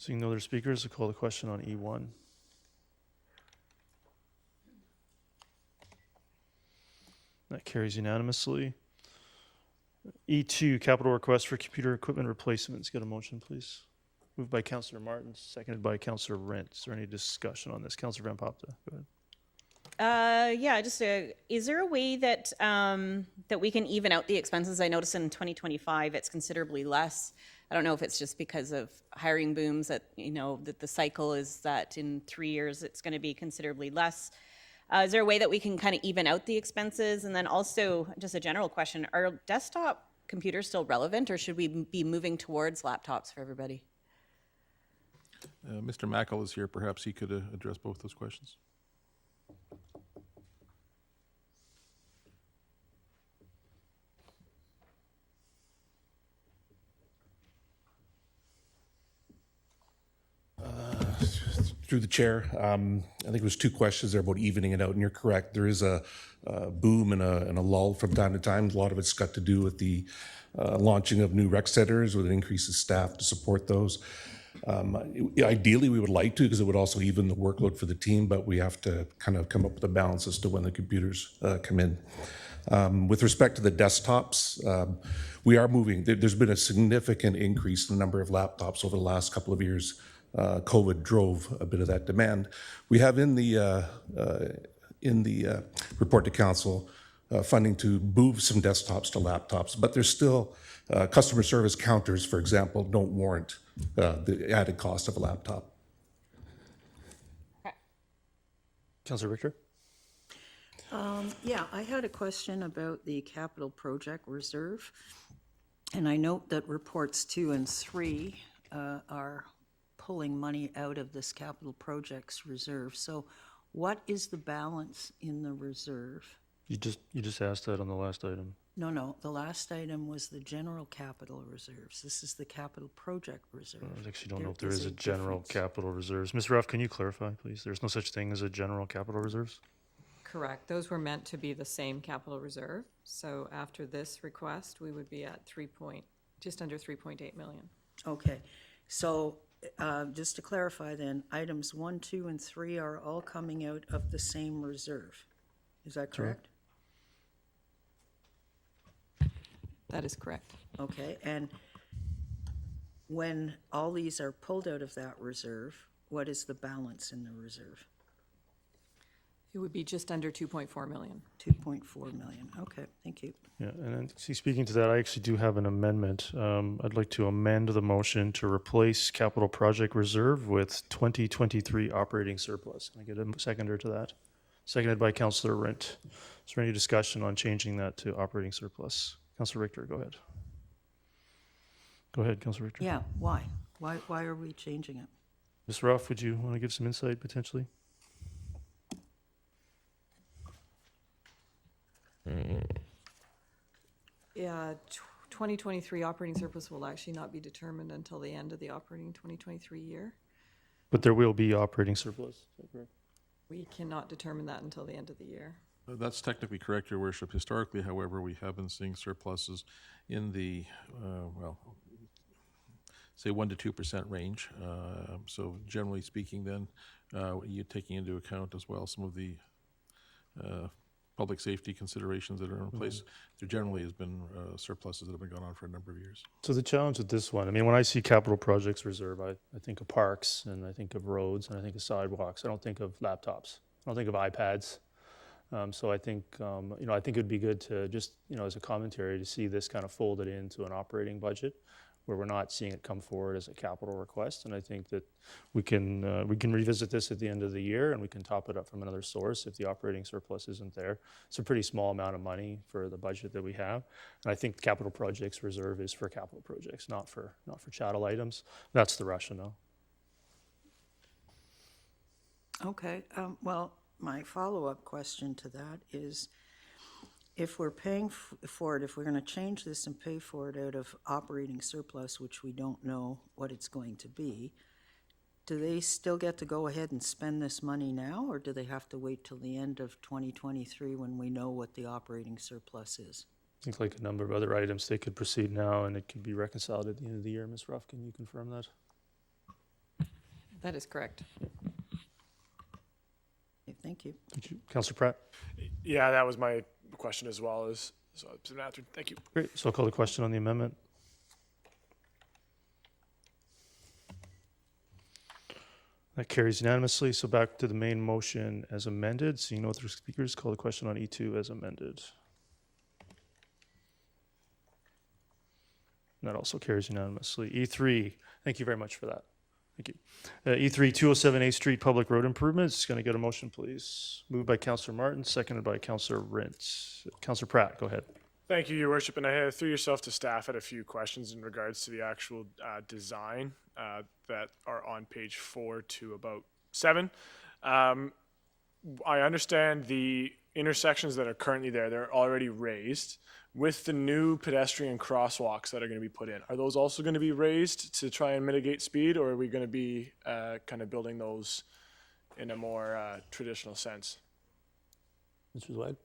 Seeing no other speakers, I'll call the question on E1. That carries unanimously. E2, capital request for computer equipment replacements. Get a motion, please. Moved by Councillor Martin, seconded by Councillor Rent. Is there any discussion on this? Councillor Van Popta, go ahead. Yeah, just is there a way that that we can even out the expenses? I noticed in 2025 it's considerably less. I don't know if it's just because of hiring booms that that the cycle is that in 3 years it's going to be considerably less. Is there a way that we can kind of even out the expenses? And then also just a general question: are desktop computers still relevant, or should we be moving towards laptops for everybody? Mr. Mackel is here. Perhaps he could address both those questions. Through the chair, I think it was two questions there about evening it out, and you're correct. There is a boom and a lull from time to time. A lot of it's got to do with the launching of new rec centers with an increase of staff to support those. Ideally, we would like to, because it would also even the workload for the team, but we have to kind of come up with a balance as to when the computers come in. With respect to the desktops, we are moving. There's been a significant increase in the number of laptops over the last couple of years. COVID drove a bit of that demand. We have in the report to council funding to move some desktops to laptops, but there's still customer service counters, for example, don't warrant the added cost of a laptop. Councillor Richter? Yeah, I had a question about the capital project reserve. And I note that reports 2 and 3 are pulling money out of this capital projects reserve. So what is the balance in the reserve? You just asked that on the last item. No, the last item was the general capital reserves. This is the capital project reserve. I actually don't know if there is a general capital reserves. Ms. Ruff, can you clarify, please? There's no such thing as a general capital reserves? Correct. Those were meant to be the same capital reserve. So after this request, we would be at just under 3.8 million. Okay, so just to clarify then, items 1, 2, and 3 are all coming out of the same reserve. Is that correct? That is correct. Okay, and when all these are pulled out of that reserve, what is the balance in the reserve? It would be just under 2.4 million. 2.4 million. Okay, thank you. Yeah, and then, speaking to that, I actually do have an amendment. I'd like to amend the motion to replace capital project reserve with 2023 operating surplus. Can I get a seconder to that? Seconded by Councillor Rent. Is there any discussion on changing that to operating surplus? Councillor Richter, go ahead. Go ahead, Councillor Richter. Yeah, why? Why are we changing it? Ms. Ruff, would you want to give some insight potentially? Yeah, 2023 operating surplus will actually not be determined until the end of the operating 2023 year. But there will be operating surplus, is that correct? We cannot determine that until the end of the year. That's technically correct, Your Worship. Historically, however, we have been seeing surpluses in the, say 1 to 2% range. So generally speaking then, you're taking into account as well some of the public safety considerations that are in place. There generally has been surpluses that have been going on for a number of years. So the challenge with this one, I mean, when I see capital projects reserve, I think of parks and I think of roads and I think of sidewalks. I don't think of laptops. I don't think of iPads. So I think, I think it would be good to just, as a commentary to see this kind of folded into an operating budget where we're not seeing it come forward as a capital request. And I think that we can revisit this at the end of the year and we can top it up from another source if the operating surplus isn't there. It's a pretty small amount of money for the budget that we have. And I think capital projects reserve is for capital projects, not for chattel items. That's the rationale. Okay, well, my follow-up question to that is, if we're paying for it, if we're going to change this and pay for it out of operating surplus, which we don't know what it's going to be, do they still get to go ahead and spend this money now, or do they have to wait till the end of 2023 when we know what the operating surplus is? I think like a number of other items, they could proceed now and it could be reconciled at the end of the year. Ms. Ruff, can you confirm that? That is correct. Okay, thank you. Thank you. Councillor Pratt? Yeah, that was my question as well. So it's been answered. Thank you. Great. So I'll call the question on the amendment. That carries unanimously. So back to the main motion as amended. Seeing no other speakers, call the question on E2 as amended. And that also carries unanimously. E3, thank you very much for that. Thank you. E3, 207 8th Street Public Road Improvements. Going to get a motion, please. Moved by Councillor Martin, seconded by Councillor Rintz. Councillor Pratt, go ahead. Thank you, Your Worship. And I through yourself to staff had a few questions in regards to the actual design that are on page 4 to about 7. I understand the intersections that are currently there, they're already raised. With the new pedestrian crosswalks that are going to be put in, are those also going to be raised to try and mitigate speed, or are we going to be kind of building those in a more traditional sense? Mr. Zweig?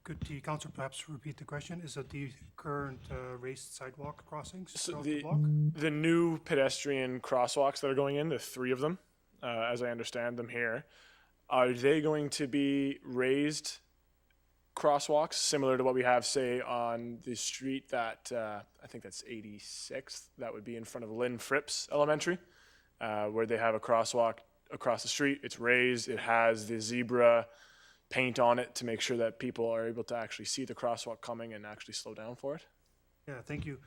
Could the council perhaps repeat the question? Is it the current raised sidewalk crossings So throughout the the, block? the new pedestrian crosswalks that are going in, the 3 of them, as I understand them here, are they going to be raised crosswalks similar to what we have, say, on the street that I think that's 86th, that would be in front of Lynn Phipps Elementary, where they have a crosswalk across the street. It's raised, it has the zebra paint on it to make sure that people are able to actually see the crosswalk coming and actually slow down for it. Yeah, thank you.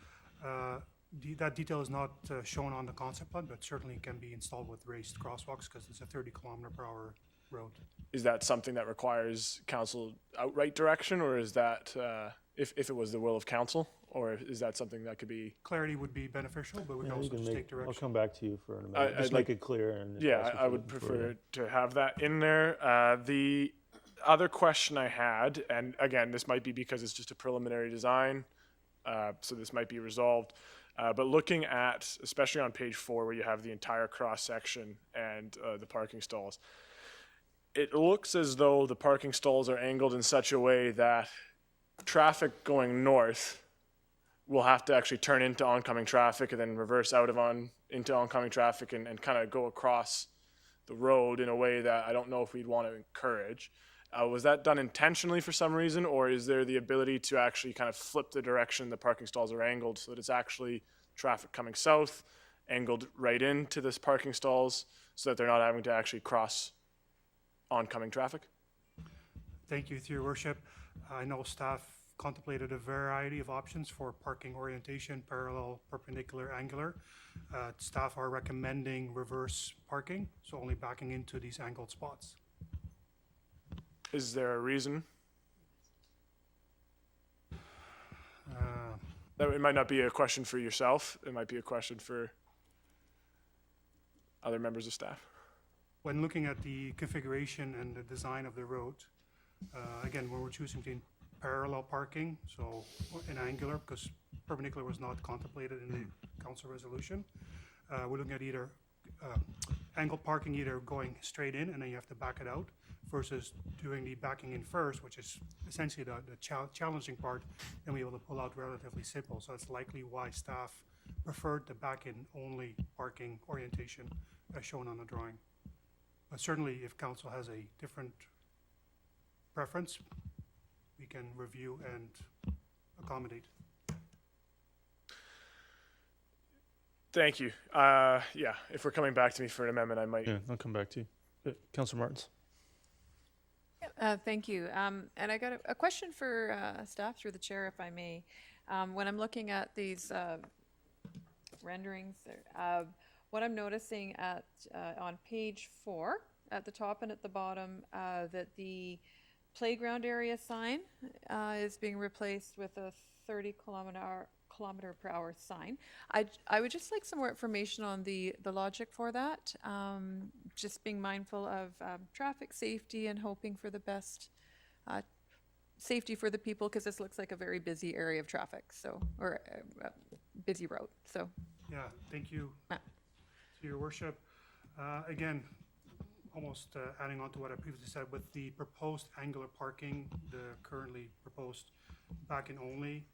That detail is not shown on the concept plan, but certainly can be installed with raised crosswalks because it's a 30-kilometer-per-hour road. Is that something that requires council outright direction, or is that if it was the will of council, or is that something that could be? Clarity would be beneficial, but we can also just take I'll direction. come back to you for an amendment. Just make it clear. And if Yeah, that's what I you're would looking for, prefer yeah. to have that in there. The other question I had, and again, this might be because it's just a preliminary design, so this might be resolved. But looking at, especially on page 4, where you have the entire cross section and the parking stalls, it looks as though the parking stalls are angled in such a way that traffic going north will have to actually turn into oncoming traffic and then reverse out of into oncoming traffic and kind of go across the road in a way that I don't know if we'd want to encourage. Was that done intentionally for some reason, or is there the ability to actually kind of flip the direction the parking stalls are angled so that it's actually traffic coming south, angled right into this parking stalls so that they're not having to actually cross oncoming traffic? Thank you, Your Worship. I know staff contemplated a variety of options for parking orientation, parallel, perpendicular, angular. Staff are recommending reverse parking, so only backing into these angled spots. Is there a reason? That it might not be a question for yourself. It might be a question for other members of staff. When looking at the configuration and the design of the road, again, when we're choosing between parallel parking, so in angular, because perpendicular was not contemplated in the council resolution, we're looking at either angled parking, either going straight in and then you have to back it out, versus doing the backing in first, which is essentially the challenging part, and we able to pull out relatively simple. So that's likely why staff preferred the back-in only parking orientation as shown on the drawing. But certainly, if council has a different preference, we can review and accommodate. Thank you. Yeah, if we're coming back to me for an amendment, I might. Yeah, I'll come back to you. Councillor Martins. Thank you. And I got a question for staff through the chair, if I may. When I'm looking at these renderings, what I'm noticing on page 4, at the top and at the bottom, that the playground area sign is being replaced with a 30-kilometer per hour sign. I would just like some more information on the logic for that. Just being mindful of traffic safety and hoping for the best safety for the people, because this looks like a very busy area of traffic, so, or busy road. So Yeah, thank you, to Your Worship. Again, almost adding on to what I previously said, with the proposed angular parking, the currently proposed back-in only,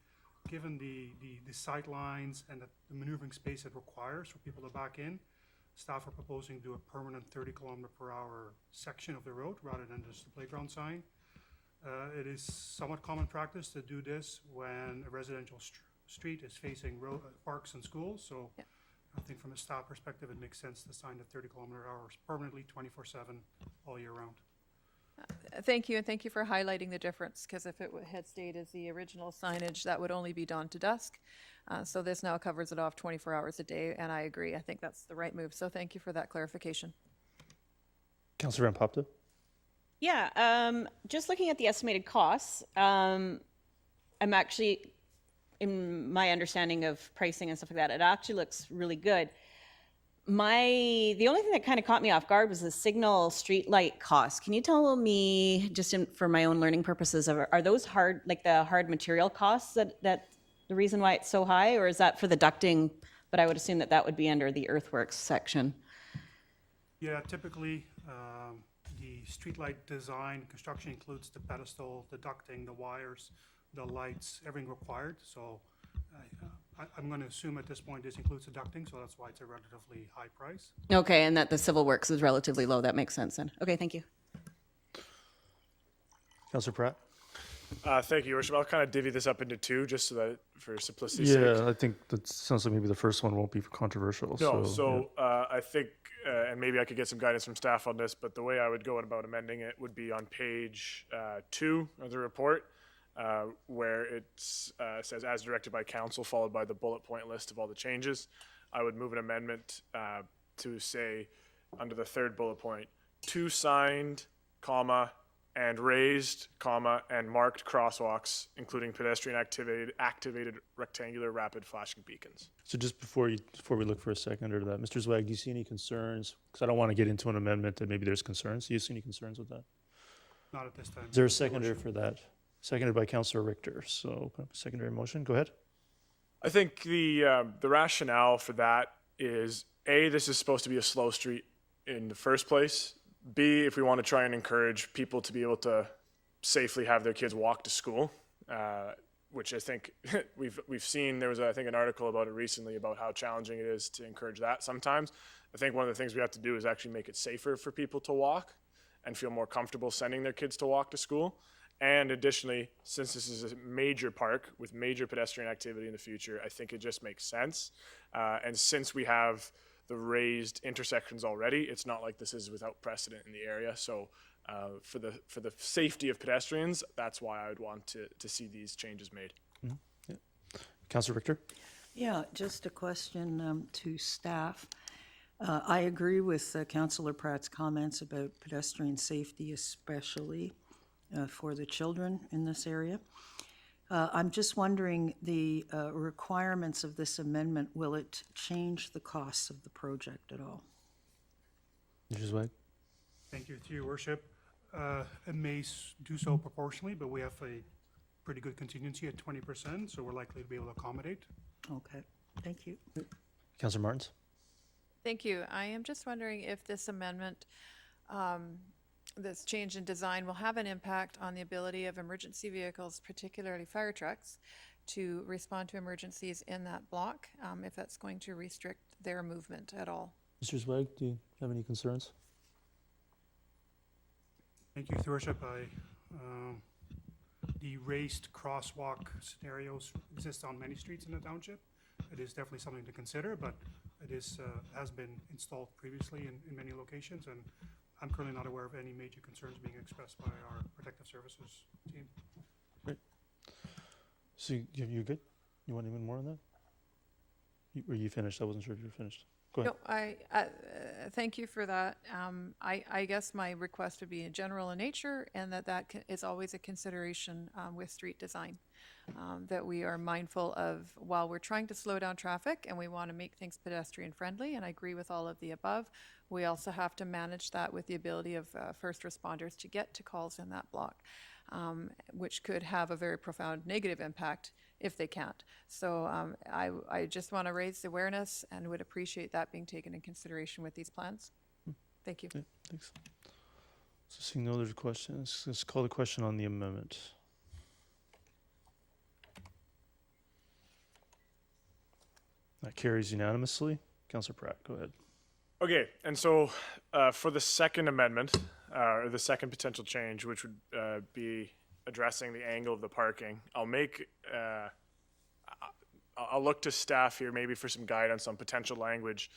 given the sight lines and the maneuvering space it requires for people to back in, staff are proposing to do a permanent 30-kilometer-per-hour section of the road rather than just the playground sign. It is somewhat common practice to do this when a residential street is facing parks and schools. So I think from a staff perspective, it makes sense to sign the 30-kilometer-hours permanently, 24/7, all year round. Thank you, and thank you for highlighting the difference, because if it had stayed as the original signage, that would only be dawn to dusk. So this now covers it off 24 hours a day, and I agree. I think that's the right move. So thank you for that clarification. Councillor Van Popte? Yeah, just looking at the estimated costs, I'm actually, in my understanding of pricing and stuff like that, it actually looks really good. The only thing that kind of caught me off guard was the signal street light costs. Can you tell me, just for my own learning purposes, are those hard, like the hard material costs that the reason why it's so high, or is that for the ducting? But I would assume that would be under the earthworks section. Yeah, typically the streetlight design construction includes the pedestal, the ducting, the wires, the lights, everything required. So I'm going to assume at this point this includes the ducting, so that's why it's a relatively high price. Okay, and that the civil works is relatively low. That makes sense then. Okay, thank you. Councillor Pratt? Thank you, Your Worship. I'll kind of divvy this up into two, just so that for simplicity's sake. Yeah, I think that sounds like maybe the first one won't be controversial. No, I think, and maybe I could get some guidance from staff on this, but the way I would go about amending it would be on page 2 of the report, where it says, as directed by council, followed by the bullet point list of all the changes. I would move an amendment to say, under the third bullet point, 2 signed, comma, and raised, comma, and marked crosswalks, including pedestrian activated rectangular rapid flashing beacons. So just before we look for a seconder to that, Mr. Zweig, do you see any concerns? Because I don't want to get into an amendment that maybe there's concerns. Do you see any concerns with that? Not at this time. Is there a seconder for that? Seconded by Councillor Richter. So secondary motion, go ahead. I think the rationale for that is, A, this is supposed to be a slow street in the first place. B, if we want to try and encourage people to be able to safely have their kids walk to school, which I think we've seen. There was, I think, an article about it recently about how challenging it is to encourage that sometimes. I think one of the things we have to do is actually make it safer for people to walk and feel more comfortable sending their kids to walk to school. And additionally, since this is a major park with major pedestrian activity in the future, I think it just makes sense. And since we have the raised intersections already, it's not like this is without precedent in the area. So for the safety of pedestrians, that's why I would want to see these changes made. Mm-hmm. Yeah. Councillor Richter? Yeah, just a question to staff. I agree with Councillor Pratt's comments about pedestrian safety, especially for the children in this area. I'm just wondering, the requirements of this amendment, will it change the costs of the project at all? Mr. Zweig? Thank you, to your worship. It may do so proportionally, but we have a pretty good contingency at 20%, so we're likely to be able to accommodate. Okay, thank you. Councillor Martins? Thank you. I am just wondering if this amendment, this change in design, will have an impact on the ability of emergency vehicles, particularly fire trucks, to respond to emergencies in that block, if that's going to restrict their movement at all. Mr. Zweig, do you have any concerns? Thank you, Your Worship. The raised crosswalk scenarios exist on many streets in the township. It is definitely something to consider, but it is has been installed previously in many locations, and I'm currently not aware of any major concerns being expressed by our protective services team. Great. So you good? You want even more on that? Were you finished? I wasn't sure if you were finished. Go ahead. No, I thank you for that. I guess my request would be general in nature, and that is always a consideration with street design. That we are mindful of, while we're trying to slow down traffic and we want to make things pedestrian friendly, and I agree with all of the above, we also have to manage that with the ability of first responders to get to calls in that block, which could have a very profound negative impact if they can't. So I just want to raise the awareness and would appreciate that being taken in consideration with these plans. Thank you. Yeah, thanks. So seeing no other questions, let's call the question on the amendment. That carries unanimously. Councillor Pratt, go ahead. Okay, and so for the second amendment, or the second potential change, which would be addressing the angle of the parking, I'll look to staff here maybe for some guidance on potential language.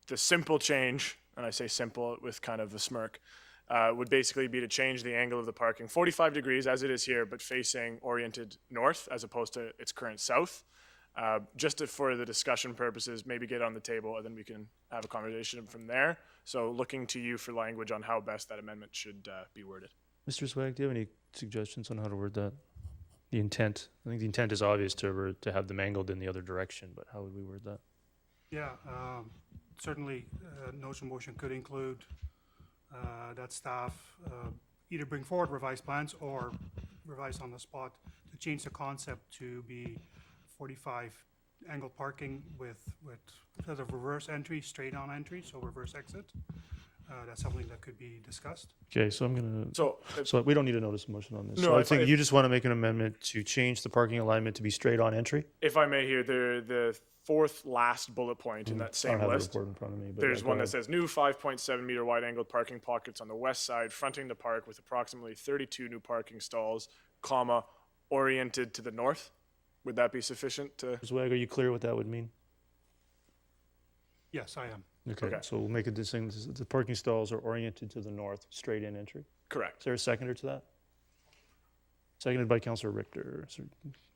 The simple change, and I say simple with kind of a smirk, would basically be to change the angle of the parking 45 degrees as it is here, but facing oriented north as opposed to its current south. For the discussion purposes, maybe get it on the table and then we can have a conversation from there. So looking to you for language on how best that amendment should be worded. Mr. Swag, do you have any suggestions on how to word that? The intent. I think the intent is obvious to have them angled in the other direction, but how would we word that? Yeah, certainly, notion motion could include that staff either bring forward revised plans or revise on the spot to change the concept to be 45 angle parking with instead of reverse entry, straight on entry, so reverse exit. That's something that could be discussed. Okay, so I'm gonna. So we don't need a notice of motion on this. No, So I think you just want to make an amendment to change the parking alignment to be straight on entry. If I may here, the fourth last bullet point in that I don't same have the list, report in front of me, but there's yeah, go one that ahead. says new 5.7 meter wide angled parking pockets on the west side fronting the park with approximately 32 new parking stalls, comma, oriented to the north. Would that be sufficient to? Mr. Swag, are you clear what that would mean? Yes, I am. Okay, so we'll make a distinction. The parking stalls are oriented to the north, straight in entry. Correct. Is there a seconder to that? Seconded by Councillor Richter. So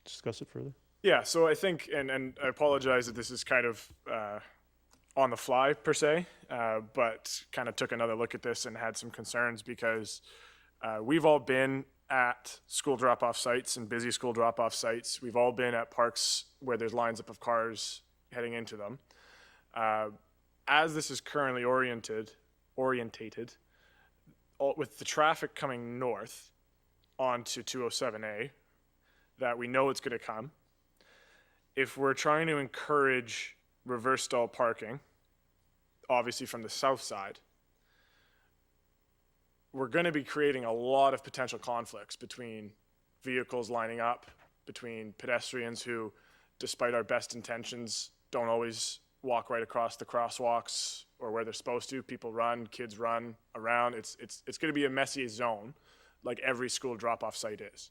discuss it further. Yeah, so I think, and I apologize that this is kind of on the fly per se, but kind of took another look at this and had some concerns because we've all been at school drop-off sites and busy school drop-off sites. We've all been at parks where there's lines up of cars heading into them. As this is currently orientated, with the traffic coming north onto 207A, that we know it's going to come, if we're trying to encourage reverse stall parking, obviously from the south side, we're going to be creating a lot of potential conflicts between vehicles lining up, between pedestrians who, despite our best intentions, don't always walk right across the crosswalks or where they're supposed to. People run, kids run around. It's going to be a messy zone like every school drop-off site is.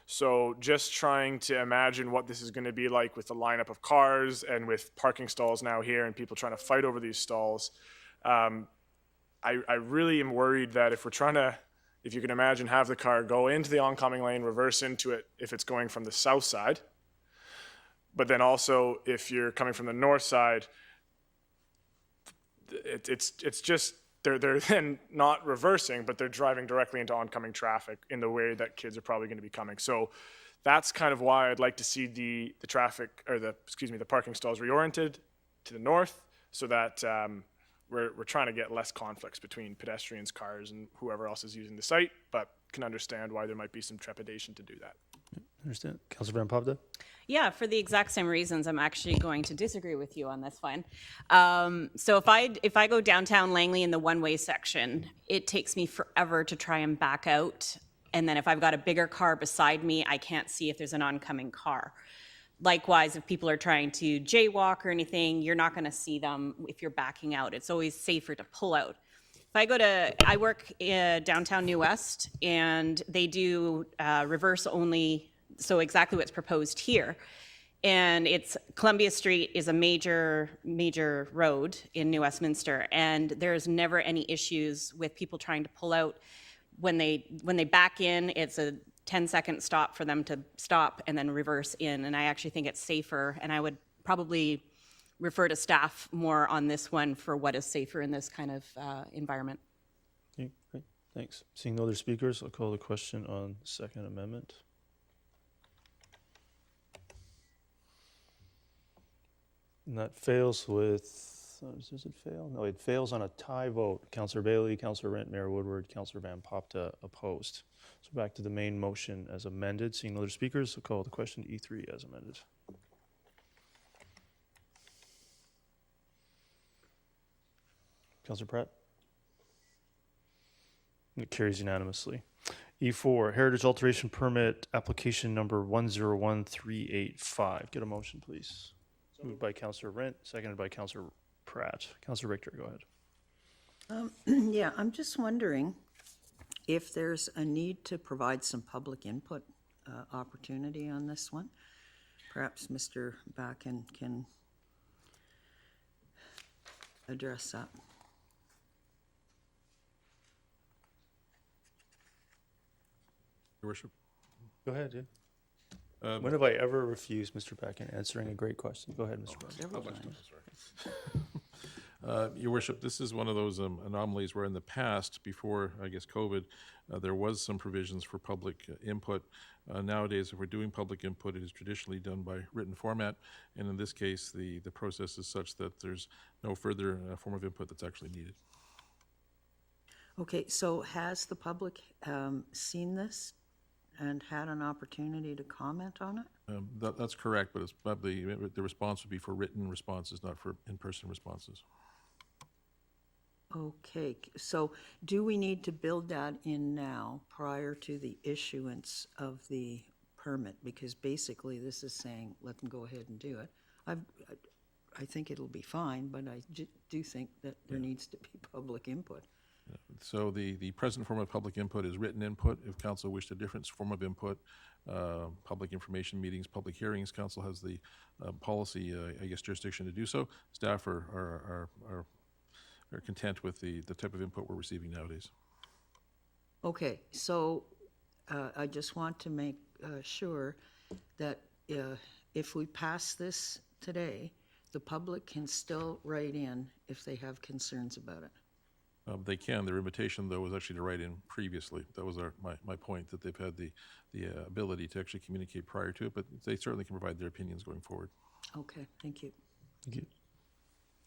So just trying to imagine what this is going to be like with the lineup of cars and with parking stalls now here and people trying to fight over these stalls. I really am worried that if you can imagine, have the car go into the oncoming lane, reverse into it if it's going from the south side, but then also if you're coming from the north side, it's just they're then not reversing, but they're driving directly into oncoming traffic in the way that kids are probably going to be coming. So that's kind of why I'd like to see the parking stalls reoriented to the north so that we're trying to get less conflicts between pedestrians, cars, and whoever else is using the site, but can understand why there might be some trepidation to do that. Understand. Councillor Van Popda? Yeah, for the exact same reasons, I'm actually going to disagree with you on this one. So if I go downtown Langley in the one-way section, it takes me forever to try and back out. And then if I've got a bigger car beside me, I can't see if there's an oncoming car. Likewise, if people are trying to jaywalk or anything, you're not going to see them if you're backing out. It's always safer to pull out. I work in downtown New West, and they do reverse only, so exactly what's proposed here. And Columbia Street is a major road in New Westminster, and there's never any issues with people trying to pull out. When they back in, it's a 10-second stop for them to stop and then reverse in, and I actually think it's safer, and I would probably refer to staff more on this one for what is safer in this kind of environment. Okay, great. Thanks. Seeing no other speakers, I'll call the question on the Second Amendment. And that fails with, does it fail? No, it fails on a tie vote. Councillor Bailey, Councillor Rent, Mayor Woodward, Councillor Van Popta opposed. So back to the main motion as amended. Seeing no other speakers, I'll call the question to E3 as amended. Councillor Pratt? It carries unanimously. E4, Heritage Alteration Permit, application number 101385. Get a motion, please. Moved by Councillor Rent, seconded by Councillor Pratt. Councillor Richter, go ahead. Yeah, I'm just wondering if there's a need to provide some public input opportunity on this one. Perhaps Mr. Backen can address that. Your worship. Go ahead, yeah. When have I ever refused Mr. Backen answering a great question? Go ahead, Mr. Backen. Your worship, this is one of those anomalies where in the past, before, I guess, COVID, there was some provisions for public input. Nowadays, if we're doing public input, it is traditionally done by written format, and in this case, the process is such that there's no further form of input that's actually needed. Okay, so has the public seen this and had an opportunity to comment on it? That's correct, but it's probably, the response would be for written responses, not for in-person responses. Okay, so do we need to build that in now prior to the issuance of the permit? Because basically this is saying, let them go ahead and do it. I think it'll be fine, but I do think that there needs to be public input. So the present form of public input is written input. If council wished a different form of input, public information meetings, public hearings, council has the policy, I guess, jurisdiction to do so. Staff are content with the type of input we're receiving nowadays. Okay, so I just want to make sure that if we pass this today, the public can still write in if they have concerns about it. They can. Their invitation, though, was actually to write in previously. That was my point, that they've had the ability to actually communicate prior to it, but they certainly can provide their opinions going forward. Okay, thank you. Thank you.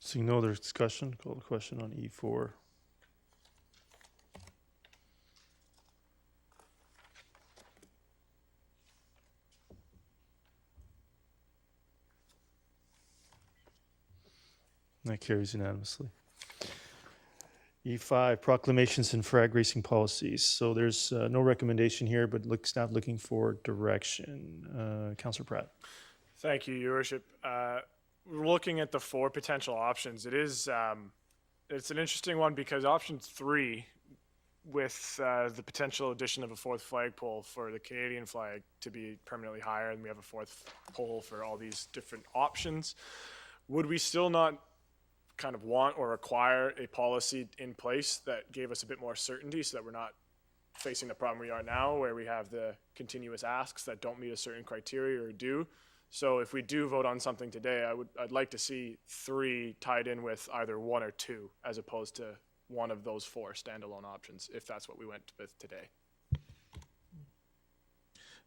Seeing no other discussion, call the question on E4. That carries unanimously. E5, proclamations and flag racing policies. So there's no recommendation here, but staff looking for direction. Councillor Pratt. Thank you, Your Worship. We're looking at the 4 potential options. It is, it's an interesting one because option 3, with the potential addition of a 4th flagpole for the Canadian flag to be permanently higher, and we have a 4th pole for all these different options, would we still not kind of want or require a policy in place that gave us a bit more certainty so that we're not facing the problem we are now where we have the continuous asks that don't meet a certain criteria or do? So if we do vote on something today, I'd like to see 3 tied in with either 1 or 2 as opposed to one of those 4 standalone options, if that's what we went with today.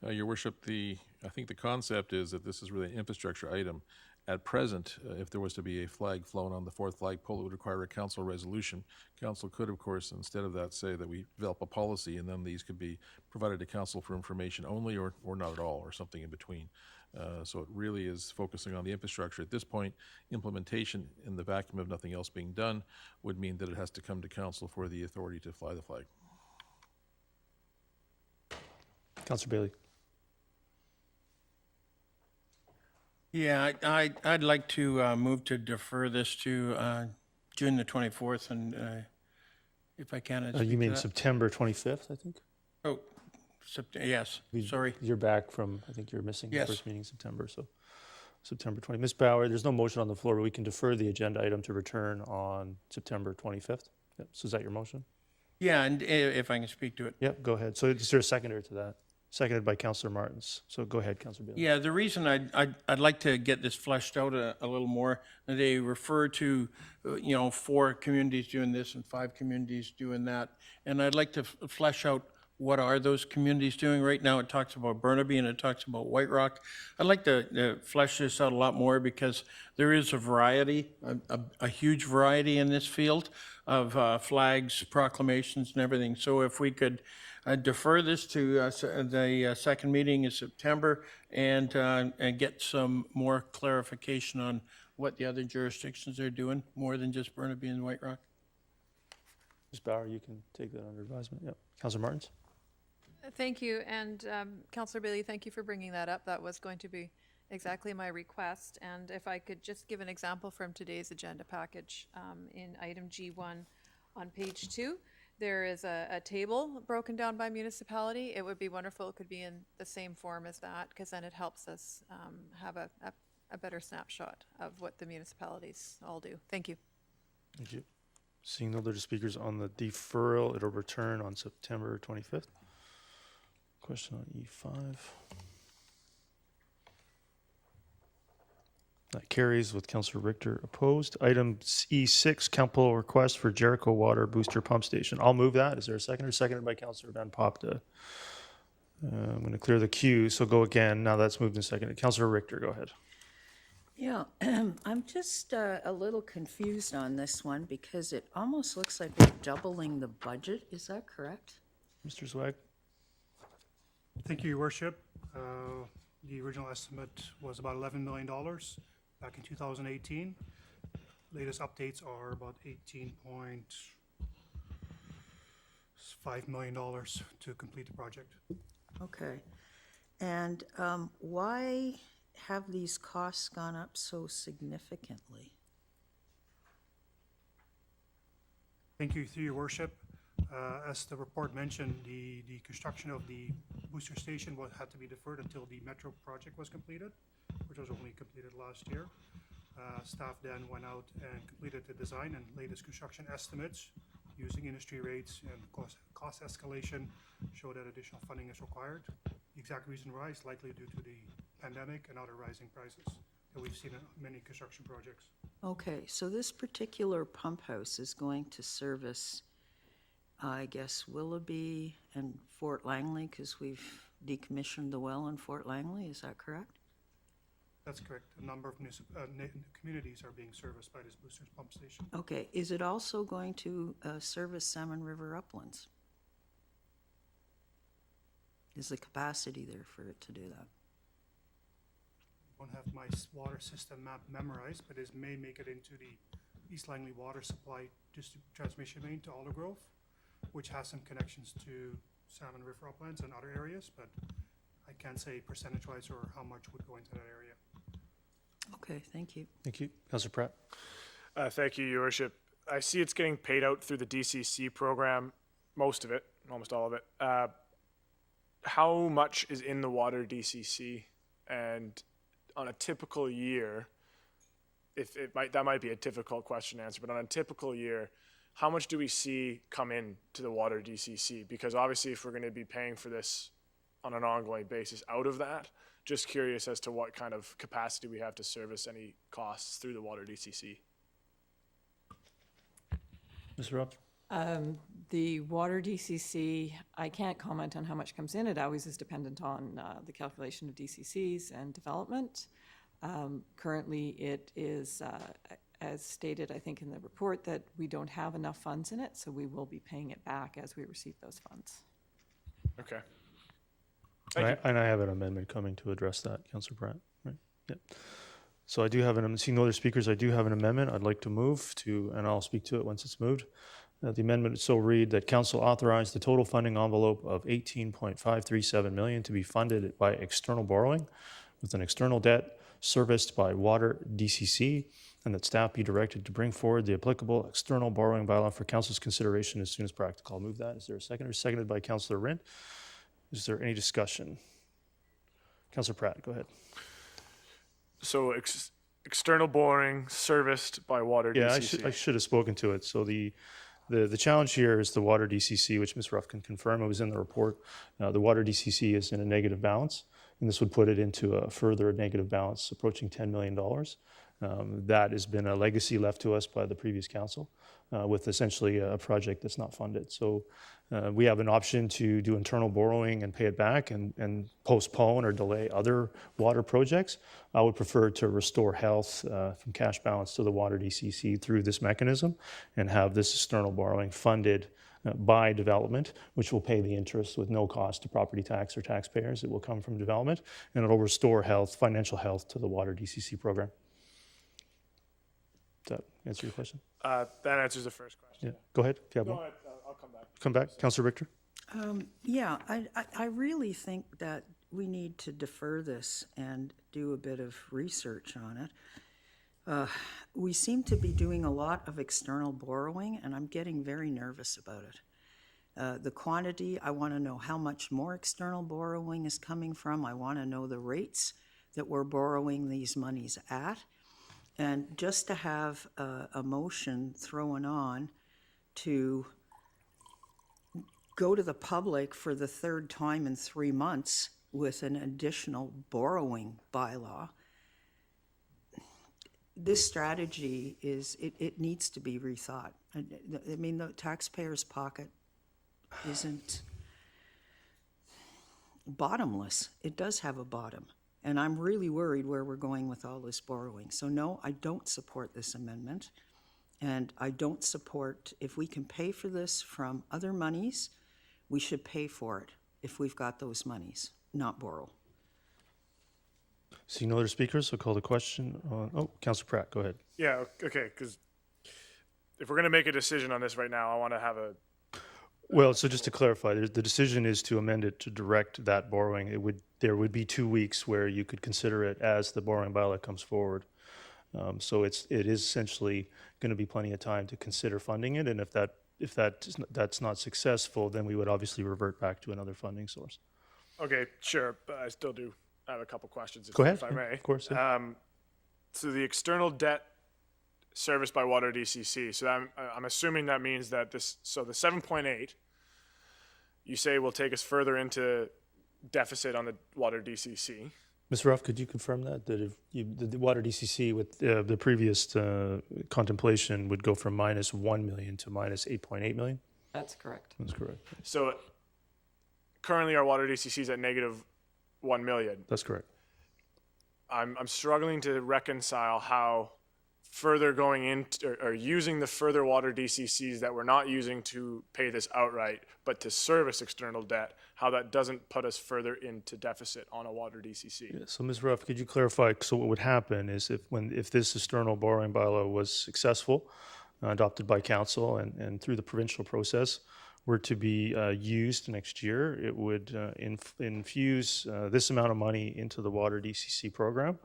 Your Worship, I think the concept is that this is really an infrastructure item. At present, if there was to be a flag flown on the 4th flagpole, it would require a council resolution. Council could, of course, instead of that, say that we develop a policy and then these could be provided to council for information only or not at all or something in between. So it really is focusing on the infrastructure. At this point, implementation in the vacuum of nothing else being done would mean that it has to come to council for the authority to fly the flag. Councillor Bailey. Yeah, I'd like to move to defer this to June the 24th, and if I can. I'd You speak mean to that. September 25th, I think? Oh, yes, sorry. You're back from, I think you're missing the Yes. first meeting in September, so September 20. Ms. Bauer, there's no motion on the floor, but we can defer the agenda item to return on September 25th. Yep. So is that your motion? Yeah, and if I can speak to it. Yep, go ahead. So is there a seconder to that? Seconded by Councillor Martins. So go ahead, Councillor Bailey. Yeah, the reason I'd like to get this fleshed out a little more, they refer to, 4 communities doing this and 5 communities doing that. And I'd like to flesh out what are those communities doing. Right now it talks about Burnaby and it talks about White Rock. I'd like to flesh this out a lot more because there is a variety, a huge variety in this field of flags, proclamations and everything. So if we could defer this to the second meeting in September and get some more clarification on what the other jurisdictions are doing, more than just Burnaby and White Rock. Ms. Bauer, you can take that under advisement. Yep. Councillor Martins? Thank you, and Councillor Bailey, thank you for bringing that up. That was going to be exactly my request. And if I could just give an example from today's agenda package, in item G1 on page 2, there is a table broken down by municipality. It would be wonderful. It could be in the same form as that, because then it helps us have a better snapshot of what the municipalities all do. Thank you. Thank you. Seeing no other speakers on the deferral, it'll return on September 25th. Question on E5. That carries with Councillor Richter opposed. Item E6, council request for Jericho Water Booster Pump Station. I'll move that. Is there a second? Or seconded by Councillor Van Popta? I'm going to clear the queue, so go again. Now that's moved and seconded. Councillor Richter, go ahead. Yeah, I'm just a little confused on this one because it almost looks like we're doubling the budget. Is that correct? Mr. Swag? Thank you, Your Worship. The original estimate was about $11 million back in 2018. Latest updates are about $18.5 million to complete the project. Okay. And why have these costs gone up so significantly? Thank you, through Your Worship. As the report mentioned, the construction of the booster station had to be deferred until the Metro project was completed, which was only completed last year. Staff then went out and completed the design and latest construction estimates using industry rates, and cost escalation showed that additional funding is required. The exact reason why is likely due to the pandemic and other rising prices that we've seen in many construction projects. Okay, so this particular pump house is going to service, I guess, Willoughby and Fort Langley, because we've decommissioned the well in Fort Langley. Is that correct? That's correct. A number of communities are being serviced by this booster pump station. Okay, is it also going to service Salmon River uplands? Is the capacity there for it to do that? I don't have my water system map memorized, but it may make it into the East Langley water supply transmission main to Aldergrove, which has some connections to Salmon River uplands and other areas, but I can't say percentage-wise or how much would go into that area. Okay, thank you. Thank you. Councillor Pratt? Thank you, Your Worship. I see it's getting paid out through the DCC program, most of it, almost all of it. How much is in the water DCC? And on a typical year, that might be a difficult question to answer, but on a typical year, how much do we see come in to the water DCC? Because obviously if we're going to be paying for this on an ongoing basis out of that, just curious as to what kind of capacity we have to service any costs through the water DCC. Mr. Rob? The water DCC, I can't comment on how much comes in. It always is dependent on the calculation of DCCs and development. Currently, it is, as stated, I think in the report, that we don't have enough funds in it, so we will be paying it back as we receive those funds. Okay. And I have an amendment coming to address that, Councillor Pratt, right? Yep. So I do have seeing no other speakers, I do have an amendment I'd like to move to, and I'll speak to it once it's moved. The amendment so read that council authorize the total funding envelope of $18.537 million to be funded by external borrowing with an external debt serviced by water DCC, and that staff be directed to bring forward the applicable external borrowing bylaw for council's consideration as soon as practical. I'll move that. Is there a second? Or seconded by Councillor Rint? Is there any discussion? Councillor Pratt, go ahead. So external borrowing serviced by water DCC. Yeah, I should have spoken to it. So the challenge here is the water DCC, which Ms. Ruff can confirm. It was in the report. The water DCC is in a negative balance, and this would put it into a further negative balance approaching $10 million. That has been a legacy left to us by the previous council with essentially a project that's not funded. So we have an option to do internal borrowing and pay it back and postpone or delay other water projects. I would prefer to restore health from cash balance to the water DCC through this mechanism and have this external borrowing funded by development, which will pay the interest with no cost to property tax or taxpayers. It will come from development, and it'll restore health, financial health to the water DCC program. Does that answer your question? That answers the first question. Yeah. Go ahead. If you have Go one. ahead. I'll come back. Come back. Councillor Richter? Yeah, I really think that we need to defer this and do a bit of research on it. We seem to be doing a lot of external borrowing, and I'm getting very nervous about it. The quantity, I want to know how much more external borrowing is coming from. I want to know the rates that we're borrowing these monies at. And just to have a motion thrown on to go to the public for the third time in 3 months with an additional borrowing bylaw, this strategy it needs to be rethought. I mean, the taxpayer's pocket isn't bottomless. It does have a bottom. And I'm really worried where we're going with all this borrowing. So no, I don't support this amendment. And I don't support, if we can pay for this from other monies, we should pay for it if we've got those monies, not borrow. Seeing no other speakers, I'll call the question on, Councillor Pratt, go ahead. Yeah, okay, because if we're going to make a decision on this right now, I want to have a... Well, so just to clarify, the decision is to amend it to direct that borrowing. There would be 2 weeks where you could consider it as the borrowing bylaw comes forward. So it is essentially going to be plenty of time to consider funding it, and if that's not successful, then we would obviously revert back to another funding source. Okay, sure, but I still do have a couple questions, Go ahead. if I may. Of course. Yeah. So the external debt serviced by Water DCC, so I'm assuming that means that the 7.8, you say will take us further into deficit on the Water DCC. Ms. Ruff, could you confirm that the Water DCC with the previous contemplation would go from -1 million to -8.8 million? That's correct. That's correct. So currently our Water DCC is at -1 million. That's correct. I'm struggling to reconcile how further going into or using the further Water DCCs that we're not using to pay this outright, but to service external debt, how that doesn't put us further into deficit on a Water DCC. Yeah, so Ms. Ruff, could you clarify? So what would happen is if this external borrowing bylaw was successful, adopted by council and through the provincial process, were to be used next year, it would infuse this amount of money into the Water DCC program.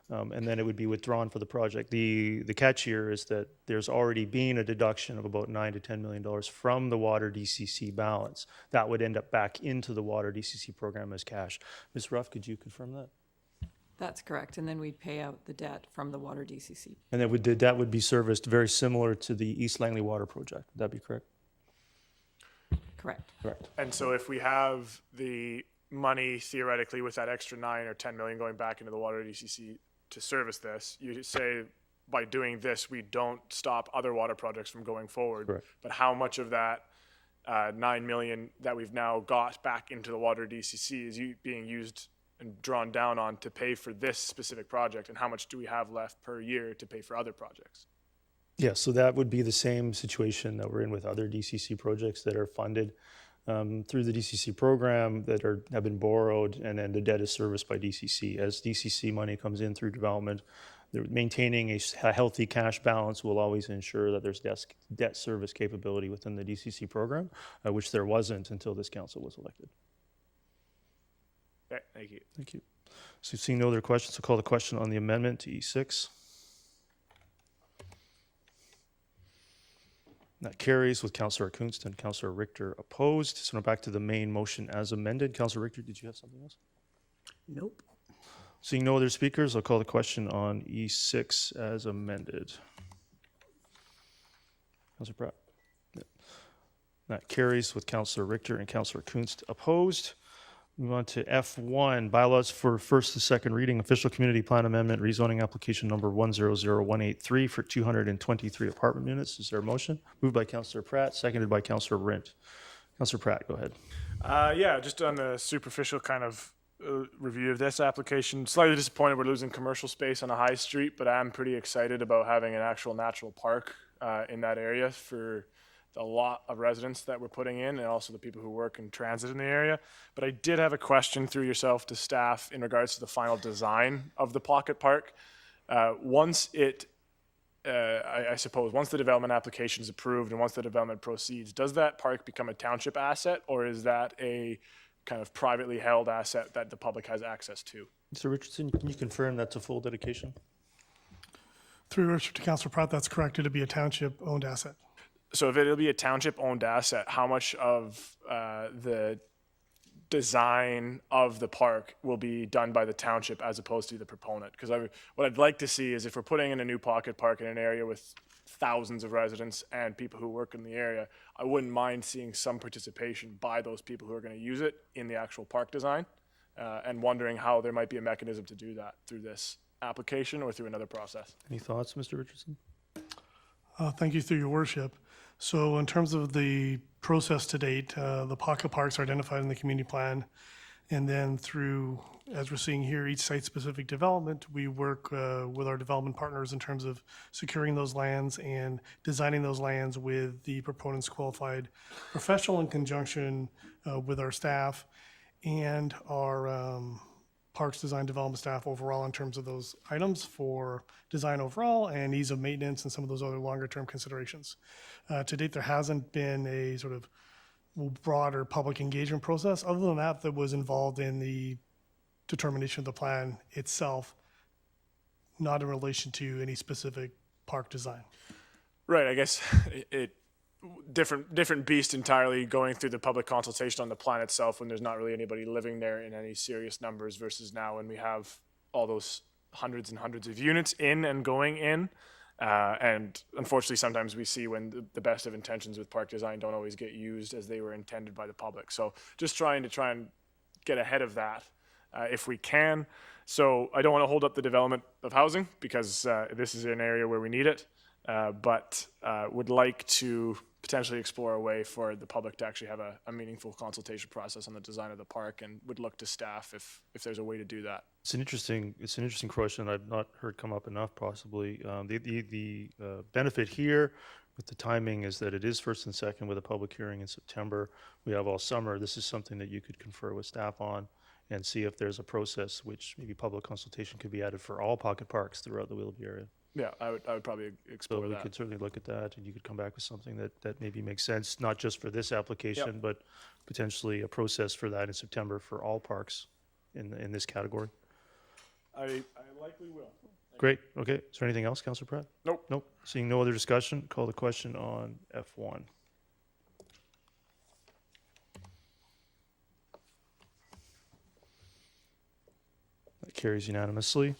And then it would be withdrawn for the project. The catch here is that there's already been a deduction of about $9 to $10 million from the Water DCC balance. That would end up back into the Water DCC program as cash. Ms. Ruff, could you confirm that? That's correct. And then we'd pay out the debt from the Water DCC. And that would be serviced very similar to the East Langley Water Project. Would that be correct? Correct. Correct. And so if we have the money theoretically with that extra 9 or 10 million going back into the Water DCC to service this, you say by doing this, we don't stop other water projects from going forward. Correct. But how much of that 9 million that we've now got back into the Water DCC is being used and drawn down on to pay for this specific project? And how much do we have left per year to pay for other projects? Yeah, so that would be the same situation that we're in with other DCC projects that are funded through the DCC program that have been borrowed, and then the debt is serviced by DCC. As DCC money comes in through development, maintaining a healthy cash balance will always ensure that there's debt service capability within the DCC program, which there wasn't until this council was elected. Okay, thank you. Thank you. So seeing no other questions, I'll call the question on the amendment to E6. That carries with Councillor Kunst and Councillor Richter opposed. So now back to the main motion as amended. Councillor Richter, did you have something else? Nope. Seeing no other speakers, I'll call the question on E6 as amended. Councillor Pratt. Yeah. That carries with Councillor Richter and Councillor Kunst opposed. Move on to F1, bylaws for first and second reading, official community plan amendment, rezoning application number 100183 for 223 apartment units. Is there a motion? Moved by Councillor Pratt, seconded by Councillor Rint. Councillor Pratt, go ahead. Yeah, just on the superficial kind of review of this application, slightly disappointed we're losing commercial space on a high street, but I'm pretty excited about having an actual natural park in that area for a lot of residents that we're putting in, and also the people who work and transit in the area. But I did have a question through yourself to staff in regards to the final design of the pocket park. Once I suppose once the development application is approved and once the development proceeds, does that park become a township asset, or is that a kind of privately held asset that the public has access to. Mr. Richardson, can you confirm that's a full dedication? Through your worship to Councillor Pratt, that's correct. It'll be a township-owned asset. So if it'll be a township-owned asset, how much of the design of the park will be done by the township as opposed to the proponent? Because what I'd like to see is if we're putting in a new pocket park in an area with thousands of residents and people who work in the area, I wouldn't mind seeing some participation by those people who are going to use it in the actual park design, and wondering how there might be a mechanism to do that through this application or through another process. Any thoughts, Mr. Richardson? Thank you, through your worship. So in terms of the process to date, the pocket parks are identified in the community plan. And then through, as we're seeing here, each site-specific development, we work with our development partners in terms of securing those lands and designing those lands with the proponent's qualified professional in conjunction with our staff and our parks design development staff overall in terms of those items for design overall and ease of maintenance and some of those other longer term considerations. To date, there hasn't been a sort of broader public engagement process other than that was involved in the determination of the plan itself, not in relation to any specific park design. Right, I guess it different beast entirely going through the public consultation on the plan itself when there's not really anybody living there in any serious numbers versus now when we have all those hundreds and hundreds of units in and going in. And unfortunately, sometimes we see when the best of intentions with park design don't always get used as they were intended by the public. So just trying and get ahead of that if we can. So I don't want to hold up the development of housing because this is an area where we need it, but would like to potentially explore a way for the public to actually have a meaningful consultation process on the design of the park, and would look to staff if there's a way to do that. It's an interesting question I've not heard come up enough possibly. The benefit here with the timing is that it is first and second with a public hearing in September. We have all summer. This is something that you could confer with staff on and see if there's a process which maybe public consultation could be added for all pocket parks throughout the Willoughby area. Yeah, I would probably explore So we that. could certainly look at that, and you could come back with something that maybe makes sense, not just for this application, but potentially a process for that in September for all parks in this category. I likely will. Great. Okay. Is there anything else, Councillor Pratt? Nope. Nope. Seeing no other discussion, call the question on F1. That carries unanimously.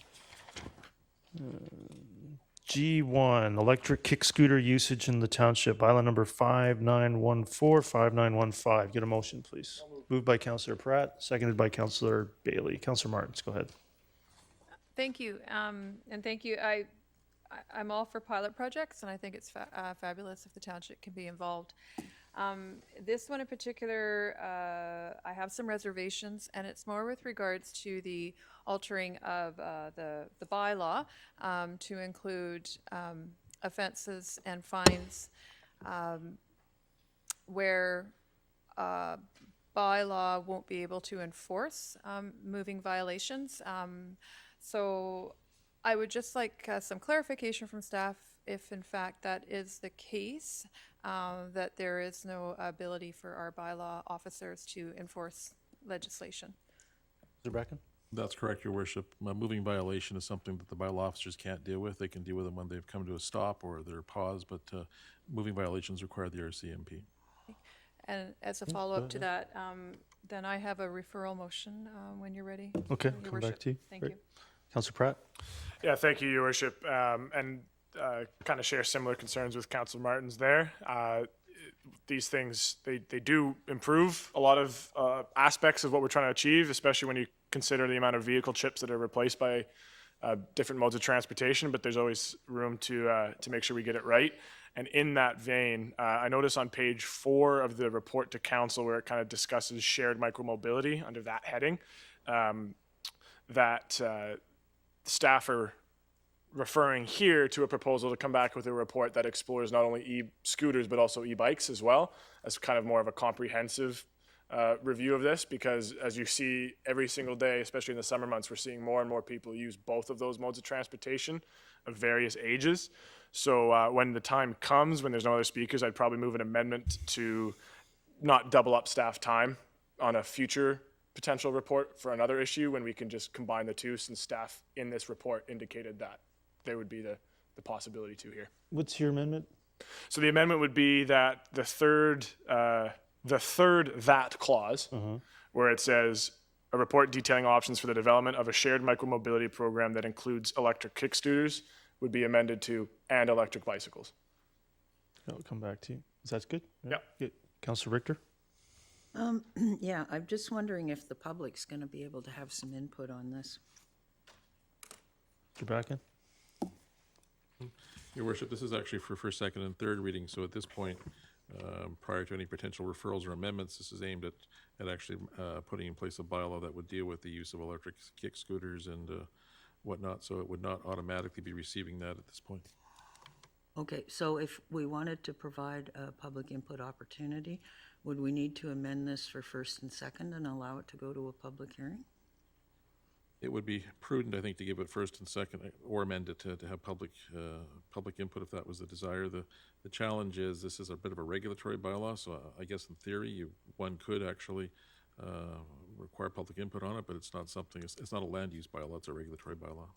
G1, electric kick scooter usage in the township, bylaw number 5914, 5915. Get a motion, please. Moved by Councillor Pratt, seconded by Councillor Bailey. Councillor Martins, go ahead. Thank you, and thank you. I'm all for pilot projects, and I think it's fabulous if the township can be involved. This one in particular, I have some reservations, and it's more with regards to the altering of the bylaw to include offenses and fines where bylaw won't be able to enforce moving violations. So I would just like some clarification from staff if in fact that is the case, that there is no ability for our bylaw officers to enforce legislation. Mr. Bracken? That's correct, Your Worship. A moving violation is something that the bylaw officers can't deal with. They can deal with them when they've come to a stop or they're paused, but moving violations require the RCMP. And as a follow-up to that, then I have a referral motion when you're ready. Okay, Your come back Worship. to you. Thank Great. you. Councillor Pratt? Yeah, thank you, Your Worship. And kind of share similar concerns with Councillor Martins there. These things, they do improve a lot of aspects of what we're trying to achieve, especially when you consider the amount of vehicle chips that are replaced by different modes of transportation, but there's always room to make sure we get it right. And in that vein, I notice on page 4 of the report to council where it kind of discusses shared micromobility under that heading, that staff are referring here to a proposal to come back with a report that explores not only e-scooters but also e-bikes as well, as kind of more of a comprehensive review of this, because as you see every single day, especially in the summer months, we're seeing more and more people use both of those modes of transportation of various ages. So when the time comes, when there's no other speakers, I'd probably move an amendment to not double up staff time on a future potential report for another issue when we can just combine the two, since staff in this report indicated that there would be the possibility to here. What's your amendment? So the amendment would be that the third that clause, where it says a report detailing options for the development of a shared micromobility program that includes electric kick scooters, would be amended to and electric bicycles. I'll come back to you. Is that good? Yeah. Good. Councillor Richter? Yeah, I'm just wondering if the public's going to be able to have some input on this. You're back in? Your worship, this is actually for first, second, and third reading, so at this point, prior to any potential referrals or amendments, this is aimed at actually putting in place a bylaw that would deal with the use of electric kick scooters and whatnot, so it would not automatically be receiving that at this point. Okay, so if we wanted to provide a public input opportunity, would we need to amend this for first and second and allow it to go to a public hearing? It would be prudent, I think, to give it first and second, or amend it to have public input if that was the desire. The challenge is this is a bit of a regulatory bylaw, so I guess in theory one could actually require public input on it, but it's not something. It's not a land use bylaw; it's a regulatory bylaw.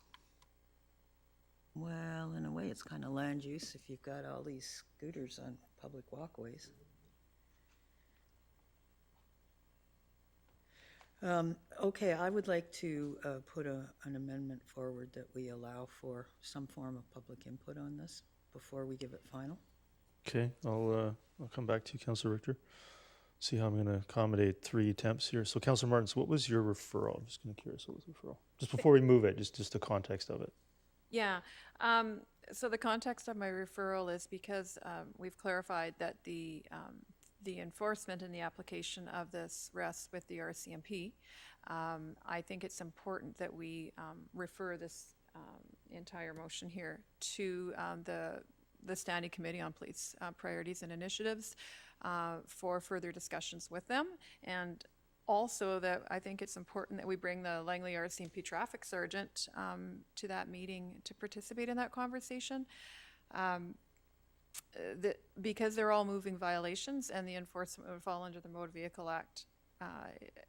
Well, in a way, it's kind of land use if you've got all these scooters on public walkways. Okay, I would like to put an amendment forward that we allow for some form of public input on this before we give it final. Okay, I'll come back to you, Councillor Richter. See how I'm going to accommodate 3 attempts here. So, Councillor Martins, what was your referral? I'm just kind of curious, what was the referral? Just before we move it, just the context of it. Yeah. So the context of my referral is because we've clarified that the enforcement and the application of this rests with the RCMP. I think it's important that we refer this entire motion here to the Standing Committee on Police Priorities and Initiatives for further discussions with them. And also that I think it's important that we bring the Langley RCMP traffic sergeant to that meeting to participate in that conversation. Because they're all moving violations and the enforcement would fall under the Motor Vehicle Act,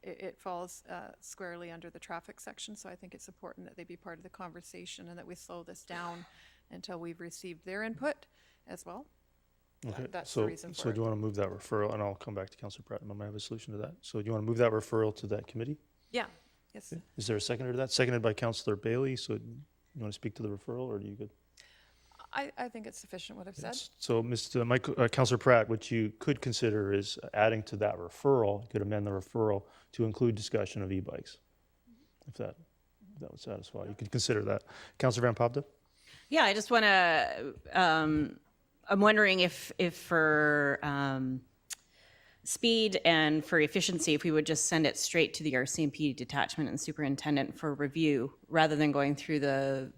it falls squarely under the traffic section. So I think it's important that they be part of the conversation and that we slow this down until we've received their input as well. Okay, That's so, the reason for so it. do you want to move that referral? And I'll come back to Councillor Pratt. I might have a solution to that. So do you want to move that referral to that committee? Yeah, yes. Okay. Is there a seconder to that? Seconded by Councillor Bailey. So you want to speak to the referral, or are you good? I think it's sufficient what I've said. Yes. So, Councillor Pratt, what you could consider is adding to that referral. You could amend the referral to include discussion of e-bikes, if that would satisfy. You could consider that. Councillor Van Popda? Yeah, I just want to, I'm wondering if for speed and for efficiency, if we would just send it straight to the RCMP detachment and superintendent for review rather than going through the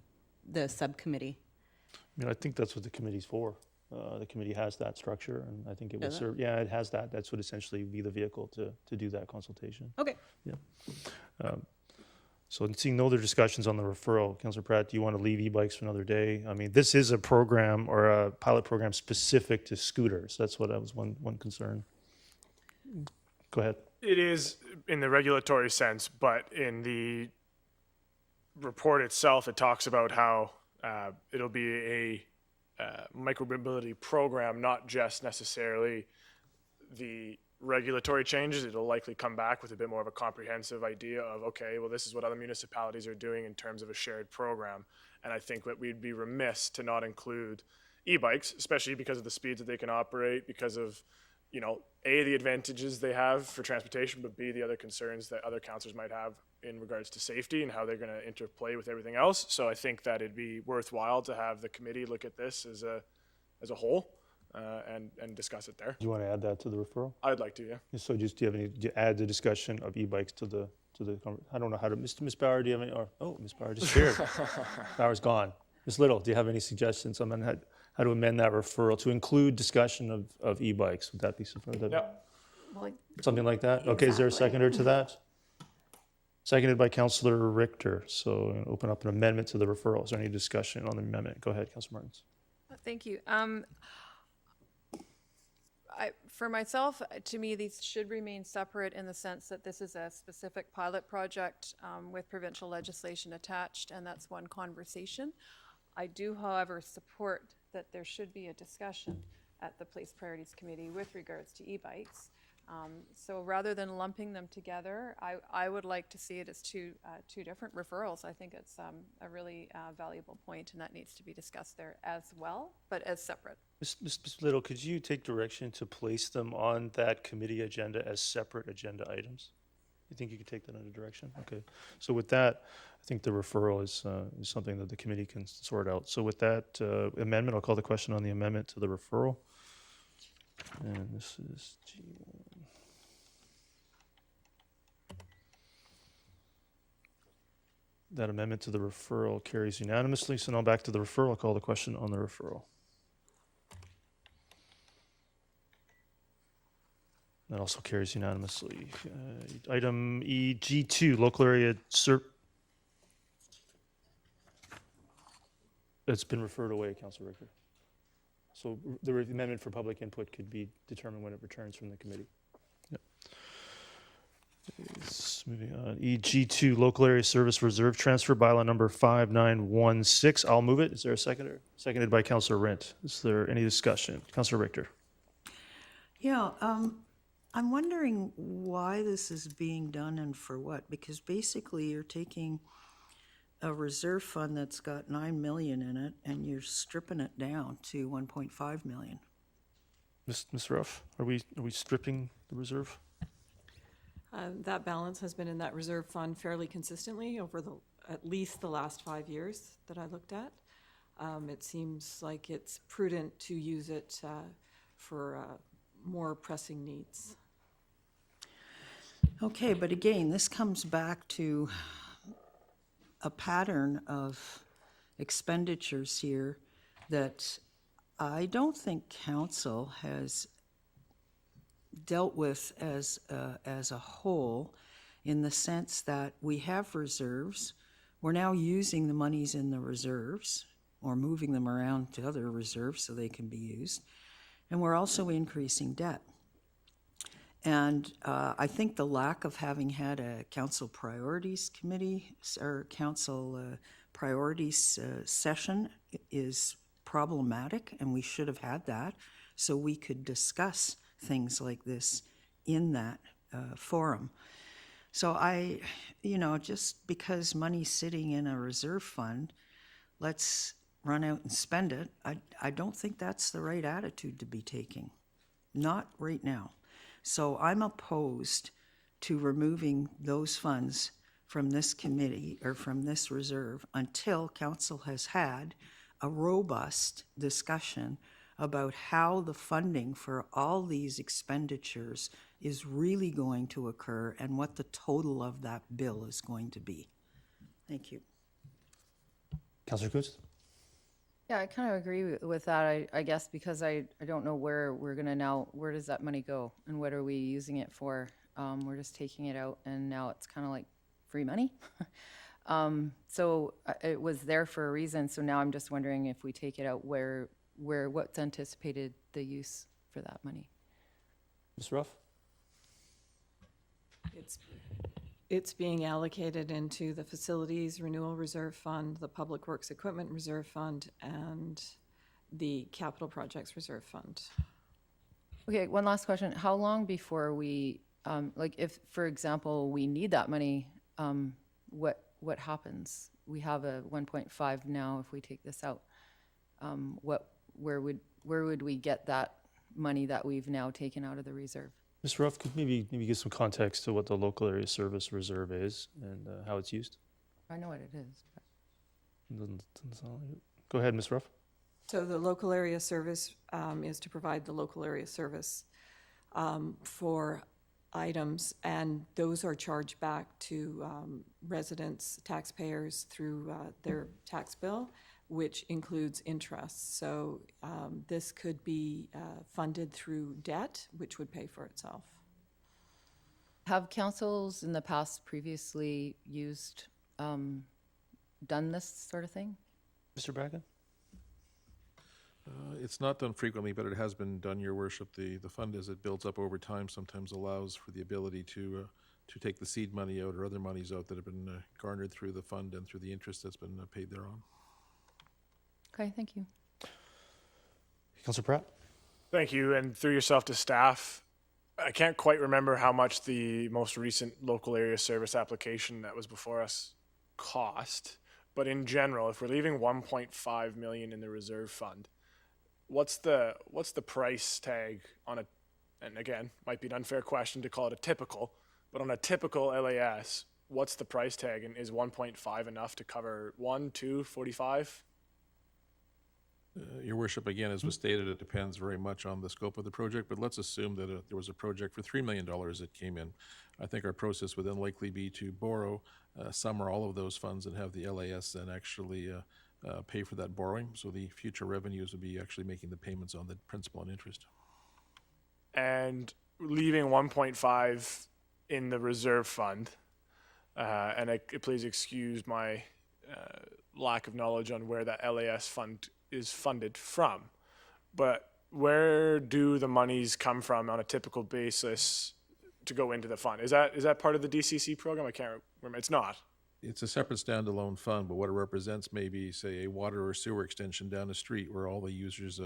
subcommittee. I mean, I think that's what the committee's for. The committee has that structure, and I think it will Does it? serve. Yeah, it has that. That's would essentially be the vehicle to do that consultation. Okay. Yeah. So seeing no other discussions on the referral, Councillor Pratt, do you want to leave e-bikes for another day? I mean, this is a program or a pilot program specific to scooters. That's what was one concern. Go ahead. It is in the regulatory sense, but in the report itself, it talks about how it'll be a micromobility program, not just necessarily the regulatory changes. It'll likely come back with a bit more of a comprehensive idea of, okay, well, this is what other municipalities are doing in terms of a shared program. And I think that we'd be remiss to not include e-bikes, especially because of the speeds that they can operate, because of, A, the advantages they have for transportation, but B, the other concerns that other councillors might have in regards to safety and how they're going to interplay with everything else. So I think that it'd be worthwhile to have the committee look at this as a whole and discuss it there. Do you want to add that to the referral? I'd like to, yeah. So do you add the discussion of e-bikes to the I don't know how to, Ms. Bauer, do you have any, Ms. Bauer disappeared. Bauer's gone. Ms. Little, do you have any suggestions on how to amend that referral to include discussion of e-bikes? Would that be sufficient? Yeah. Something like that? Okay, is there a seconder to that? Seconded by Councillor Richter. So open up an amendment to the referral. Is there any discussion on the amendment? Go ahead, Councillor Martins. Thank you. for myself, to me, these should remain separate in the sense that this is a specific pilot project with provincial legislation attached, and that's one conversation. I do, however, support that there should be a discussion at the Place Priorities Committee with regards to e-bikes. So rather than lumping them together, I would like to see it as two different referrals. I think it's a really valuable point, and that needs to be discussed there as well, but as separate. Ms. Little, could you take direction to place them on that committee agenda as separate agenda items? You think you could take that under direction? Okay. So with that, I think the referral is something that the committee can sort out. So with that amendment, I'll call the question on the amendment to the referral. And this is G1. That amendment to the referral carries unanimously. So now back to the referral. I'll call the question on the referral. That also carries unanimously. Item E, G2, local area It's been referred away, Councilor Richter. So the amendment for public input could be determined when it returns from the committee. Yep. Moving on. EG2, local area service reserve transfer, bylaw number 5916. I'll move it. Is there a seconder? Seconded by Councilor Rent. Is there any discussion? Councilor Richter. Yeah, I'm wondering why this is being done and for what, because basically you're taking a reserve fund that's got 9 million in it and you're stripping it down to 1.5 million. Ms. Ruff, are we stripping the reserve? That balance has been in that reserve fund fairly consistently over at least the last 5 years that I looked at. It seems like it's prudent to use it for more pressing needs. Okay, but again, this comes back to a pattern of expenditures here that I don't think council has dealt with as a whole, in the sense that we have reserves. We're now using the monies in the reserves or moving them around to other reserves so they can be used. And we're also increasing debt. And I think the lack of having had a council priorities committee or council priorities session is problematic, and we should have had that so we could discuss things like this in that forum. So just because money's sitting in a reserve fund, let's run out and spend it. I don't think that's the right attitude to be taking. Not right now. So I'm opposed to removing those funds from this committee or from this reserve until council has had a robust discussion about how the funding for all these expenditures is really going to occur and what the total of that bill is going to be. Thank you. Councilor Coates? Yeah, I kind of agree with that, I guess, because I don't know where we're going to now, where does that money go and what are we using it for? We're just taking it out and now it's kind of like free money. So it was there for a reason. So now I'm just wondering if we take it out, what's anticipated the use for that money? Ms. Ruff? It's being allocated into the Facilities Renewal Reserve Fund, the Public Works Equipment Reserve Fund, and the Capital Projects Reserve Fund. Okay, one last question. How long before we, if, for example, we need that money, what happens? We have a 1.5 now if we take this out. Where would we get that money that we've now taken out of the reserve? Ms. Ruff, could maybe give some context to what the local area service reserve is and how it's used? I know what it is. Doesn't sound like it. Go ahead, Ms. Ruff. So the local area service is to provide the local area service for items, and those are charged back to residents, taxpayers through their tax bill, which includes interest. So this could be funded through debt, which would pay for itself. Have councils in the past previously done this sort of thing? Mr. Bracken? It's not done frequently, but it has been done, Your Worship. The fund, as it builds up over time, sometimes allows for the ability to take the seed money out or other monies out that have been garnered through the fund and through the interest that's been paid thereon. Okay, thank you. Councillor Pratt? Thank you, and through yourself to staff. I can't quite remember how much the most recent local area service application that was before us cost, but in general, if we're leaving 1.5 million in the reserve fund, what's the price tag on a, and again, might be an unfair question to call it a typical, but on a typical LAS, what's the price tag, and is 1.5 enough to cover 1, 2, 45? Your Worship, again, as was stated, it depends very much on the scope of the project, but let's assume that there was a project for $3 million that came in. I think our process would then likely be to borrow some or all of those funds and have the LAS then actually pay for that borrowing. So the future revenues would be actually making the payments on the principal and interest. And leaving 1.5 in the reserve fund, and please excuse my lack of knowledge on where that LAS fund is funded from, but where do the monies come from on a typical basis to go into the fund? Is that part of the DCC program? I can't remember. It's not. It's a separate standalone fund, but what it represents may be, say, a water or sewer extension down the street where all the users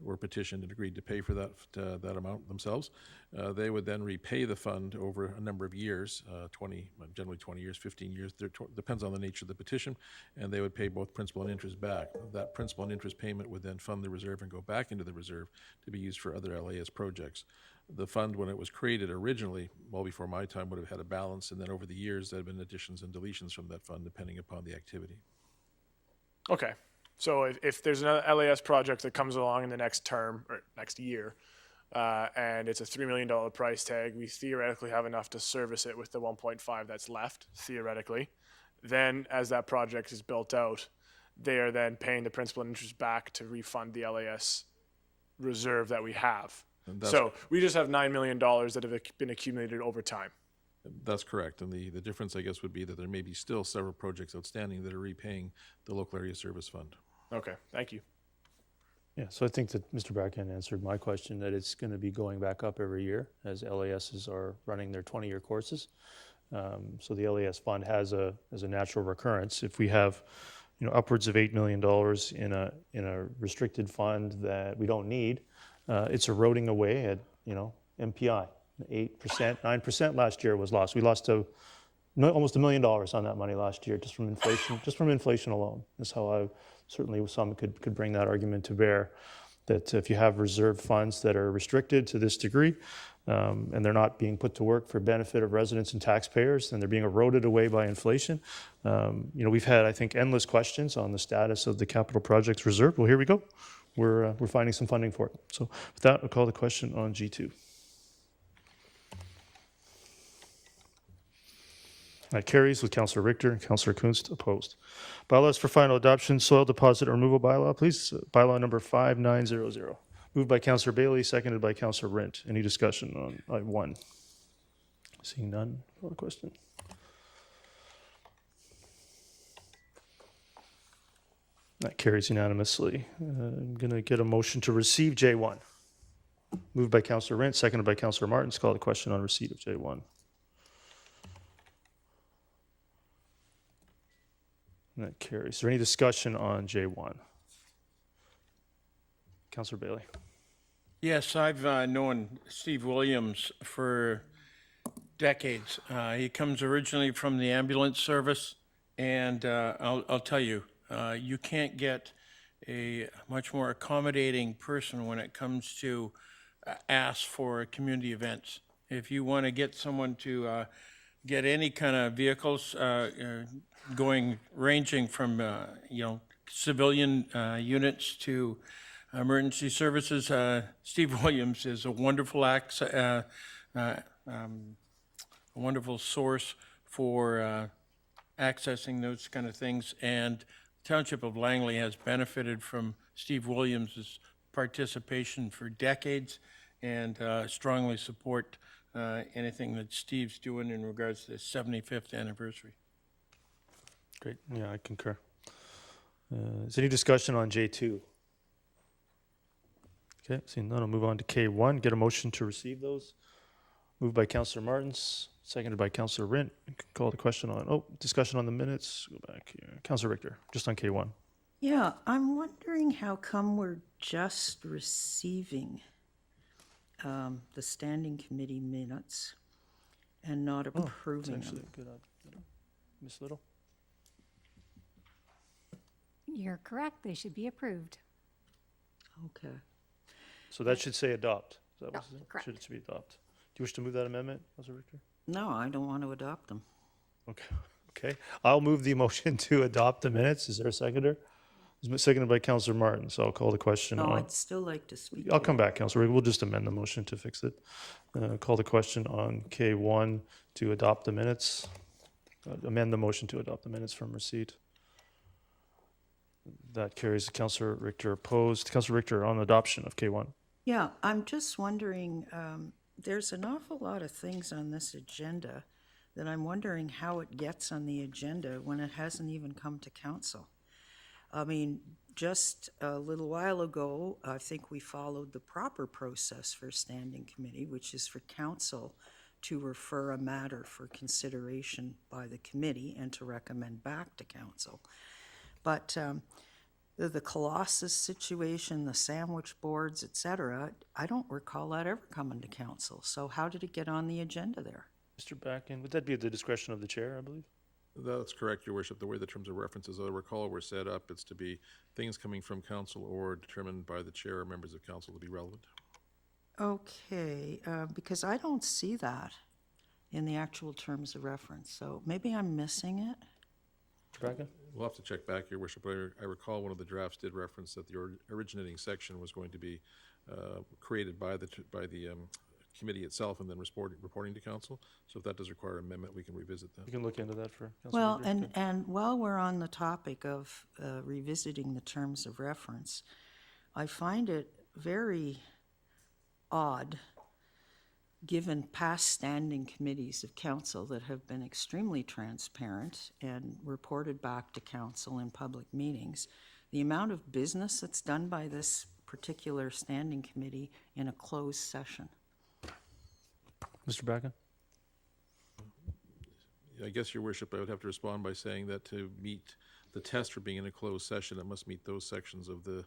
were petitioned and agreed to pay for that amount themselves. They would then repay the fund over a number of years, generally 20 years, 15 years, depends on the nature of the petition, and they would pay both principal and interest back. That principal and interest payment would then fund the reserve and go back into the reserve to be used for other LAS projects. The fund, when it was created originally, well before my time, would have had a balance, and then over the years there have been additions and deletions from that fund depending upon the activity. Okay. So if there's an LAS project that comes along in the next term or next year, and it's a $3 million price tag, we theoretically have enough to service it with the 1.5 that's left, theoretically. Then as that project is built out, they are then paying the principal and interest back to refund the LAS reserve that we have. So we just have $9 million that have been accumulated over time. That's correct. And the difference, I guess, would be that there may be still several projects outstanding that are repaying the local area service fund. Okay, thank you. Yeah, so I think that Mr. Bracken answered my question, that it's going to be going back up every year as LASs are running their 20-year courses. So the LAS fund has as a natural recurrence. If we have, upwards of $8 million in a restricted fund that we don't need, it's eroding away at, MPI. 8%, 9% last year was lost. We lost almost $1 million on that money last year just from inflation alone. That's how certainly some could bring that argument to bear, that if you have reserve funds that are restricted to this degree, and they're not being put to work for benefit of residents and taxpayers, and they're being eroded away by inflation. We've had, I think, endless questions on the status of the capital projects reserve. Well, here we go. We're finding some funding for it. So with that, I'll call the question on G2. That carries with Councillor Richter and Councillor Kunst opposed. Bylaws for final adoption, soil deposit removal bylaw, please. Bylaw number 5900. Moved by Councillor Bailey, seconded by Councillor Rint. Any discussion on item 1? Seeing none, call the question. That carries unanimously. I'm going to get a motion to receive J1. Moved by Councillor Rint, seconded by Councillor Martins. Call the question on receipt of J1. That carries. Is there any discussion on J1? Councillor Bailey. Yes, I've known Steve Williams for decades. He comes originally from the ambulance service, and I'll tell you, you can't get a much more accommodating person when it comes to ask for community events. If you want to get someone to get any kind of vehicles ranging from civilian units to emergency services, Steve Williams is a wonderful wonderful source for accessing those kind of things, and the Township of Langley has benefited from Steve Williams' participation for decades, and strongly support anything that Steve's doing in regards to the 75th anniversary. Great. Yeah, I concur. Is there any discussion on J2? Okay, seeing none, I'll move on to K1. Get a motion to receive those. Moved by Councillor Martins, seconded by Councillor Rint. You can call the question on, discussion on the minutes. Go back here. Councillor Richter, just on K1. Yeah, I'm wondering how come we're just receiving the standing committee minutes and not approving Actually, them. good. Ms. Little? You're correct. They should be approved. Okay. So that should say adopt. Is that what No, it correct. should be adopt. Do you wish to move that amendment, Councillor Richter? No, I don't want to adopt them. Okay. I'll move the motion to adopt the minutes. Is there a seconder? It's seconded by Councillor Martin, so I'll call the question No, on. I'd still like to speak. I'll come back, Councillor Richter. We'll just amend the motion to fix it. Call the question on K1 to adopt the minutes. Amend the motion to adopt the minutes from receipt. That carries. Councillor Richter opposed. Councillor Richter on adoption of K1. Yeah, I'm just wondering, there's an awful lot of things on this agenda that I'm wondering how it gets on the agenda when it hasn't even come to council. I mean, just a little while ago, I think we followed the proper process for standing committee, which is for council to refer a matter for consideration by the committee and to recommend back to council. But the Colossus situation, the sandwich boards, et cetera, I don't recall that ever coming to council. So how did it get on the agenda there? Mr. Backen, would that be at the discretion of the chair, I believe? That's correct, Your Worship. The way the terms of references, I recall, were set up, it's to be things coming from council or determined by the chair or members of council to be relevant. Okay, because I don't see that in the actual terms of reference, so maybe I'm missing it. Mr. Backen? We'll have to check back, Your Worship. I recall one of the drafts did reference that the originating section was going to be created by the committee itself and then reporting to council. So if that does require amendment, we can revisit that. You can look into that for Councillor Well, Richter. and while we're on the topic of revisiting the terms of reference, I find it very odd, given past standing committees of council that have been extremely transparent and reported back to council in public meetings, the amount of business that's done by this particular standing committee in a closed session. Mr. Backen? I guess, Your Worship, I would have to respond by saying that to meet the test for being in a closed session, it must meet those sections of the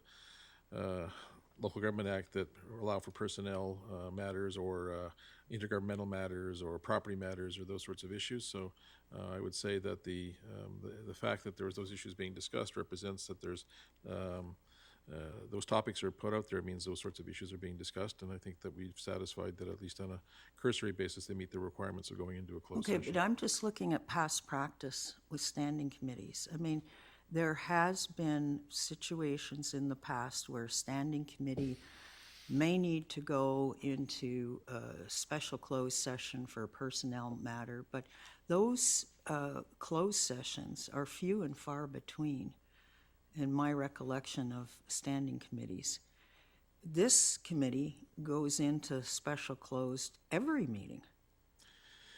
Local Government Act that allow for personnel matters or intergovernmental matters or property matters or those sorts of issues. So I would say that the fact that there was those issues being discussed represents that there's those topics are put out there. It means those sorts of issues are being discussed, and I think that we've satisfied that at least on a cursory basis they meet the requirements of going into a closed Okay, session. but I'm just looking at past practice with standing committees. I mean, there has been situations in the past where standing committee may need to go into a special closed session for a personnel matter, but those closed sessions are few and far between in my recollection of standing committees. This committee goes into special closed every meeting.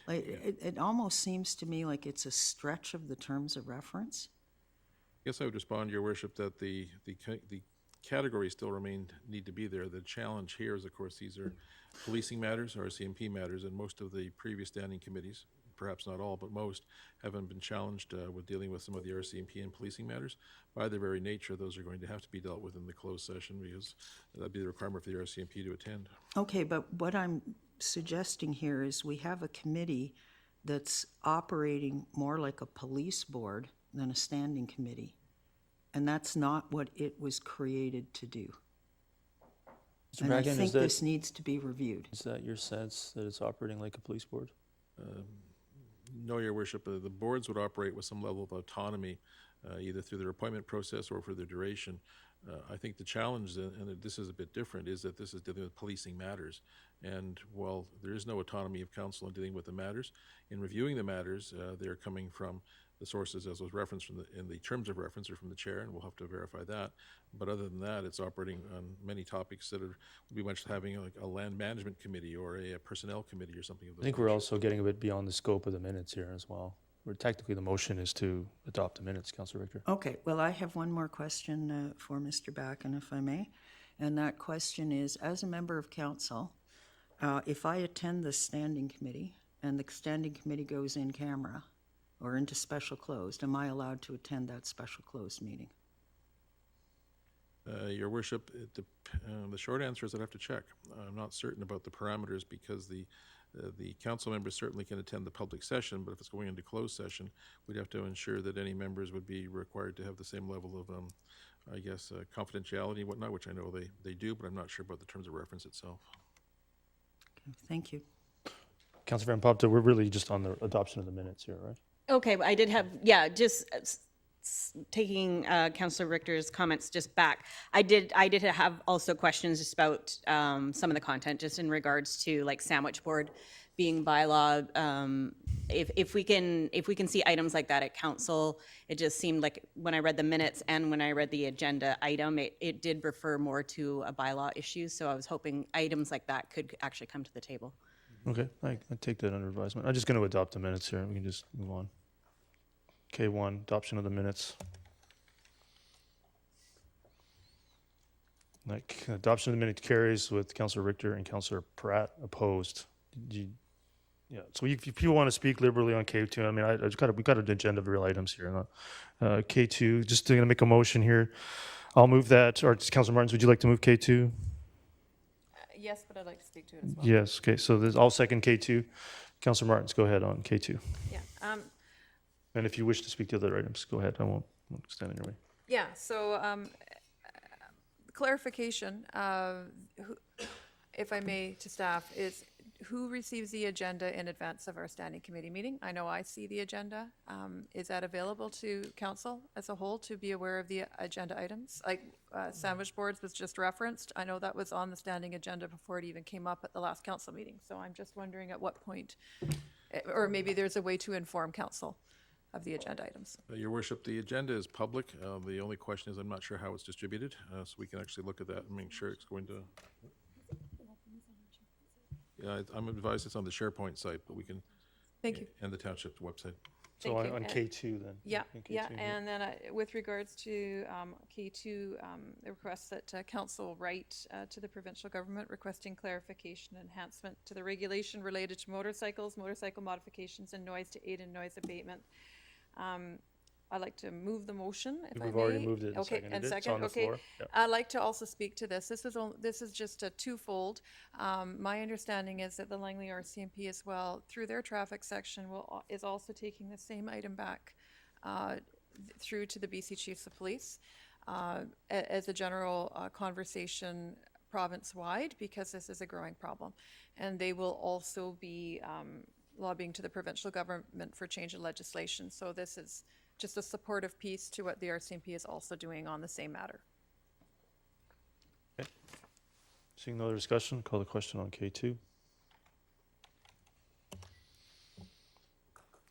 Like, it almost seems to me like it's a stretch of the terms of reference. I guess I would respond, Your Worship, that the categories still need to be there. The challenge here is, of course, these are policing matters, RCMP matters, and most of the previous standing committees, perhaps not all, but most, haven't been challenged with dealing with some of the RCMP and policing matters. By their very nature, those are going to have to be dealt with in the closed session because that'd be the requirement for the RCMP to attend. Okay, but what I'm suggesting here is we have a committee that's operating more like a police board than a standing committee. And that's not what it was created to do. Mr. And I Backen, think this needs to be reviewed. Is that your sense that it's operating like a police board? No, Your Worship. The boards would operate with some level of autonomy, either through their appointment process or for their duration. I think the challenge, and this is a bit different, is that this is dealing with policing matters. And while there is no autonomy of council in dealing with the matters, in reviewing the matters, they're coming from the sources as was referenced in the terms of reference or from the chair, and we'll have to verify that. But other than that, it's operating on many topics that would be much having like a land management committee or a personnel committee or something of those I think we're also getting a bit beyond the scope of the minutes here as well. Where technically the motion is to adopt the minutes, Councillor Richter. Okay, well, I have one more question for Mr. Backen, if I may. And that question is, as a member of council, if I attend the standing committee and the standing committee goes in camera or into special closed, am I allowed to attend that special closed meeting? Your worship, the short answer is I'd have to check. I'm not certain about the parameters because the council members certainly can attend the public session, but if it's going into closed session, we'd have to ensure that any members would be required to have the same level of, I guess, confidentiality and whatnot, which I know they do, but I'm not sure about the terms of reference itself. Okay, thank you. Councilor Van Popta, we're really just on the adoption of the minutes here, right? Okay, but I did have, just taking Councillor Richter's comments just back. I did have also questions just about some of the content, just in regards to like sandwich board being bylaw. If we can see items like that at council, it just seemed like when I read the minutes and when I read the agenda item, it did refer more to a bylaw issue. So I was hoping items like that could actually come to the table. Okay, I take that under advisement. I'm just going to adopt the minutes here. We can just move on. K1, adoption of the minutes. Like, adoption of the minutes carries with Councillor Richter and Councillor Pratt opposed. So if people want to speak liberally on K2, I mean, we got an agenda of real items here. K2, just going to make a motion here. I'll move that. Or Councillor Martins, would you like to move K2? Yes, but I'd like to speak to it as well. Yes. Okay. So I'll second K2. Councillor Martins, go ahead on K2. Yeah. And if you wish to speak to other items, go ahead. I won't stand in your way. Yeah, so clarification, if I may, to staff, is who receives the agenda in advance of our standing committee meeting? I know I see the agenda. Is that available to council as a whole to be aware of the agenda items? Like sandwich boards was just referenced. I know that was on the standing agenda before it even came up at the last council meeting. So I'm just wondering at what point, or maybe there's a way to inform council of the agenda items. Your worship, the agenda is public. The only question is I'm not sure how it's distributed, so we can actually look at that and make sure it's going to... Yeah, I'm advised it's on the SharePoint site, but we can... Thank you. And the township website. So on K2 then? Yeah, K2, and then with regards to K2, the request that council write to the provincial government requesting clarification and enhancement to the regulation related to motorcycles, motorcycle modifications, and noise to aid in noise abatement. I'd like to move the motion, if I may. We've already moved it and okay, seconded and it. second, It's on the okay. floor. Yep. I'd like to also speak to this. This is just a twofold. My understanding is that the Langley RCMP as well, through their traffic section, is also taking the same item back through to the BC Chiefs of Police as a general conversation province-wide, because this is a growing problem. And they will also be lobbying to the provincial government for change in legislation. So this is just a supportive piece to what the RCMP is also doing on the same matter. Okay. Seeing no other discussion, call the question on K2.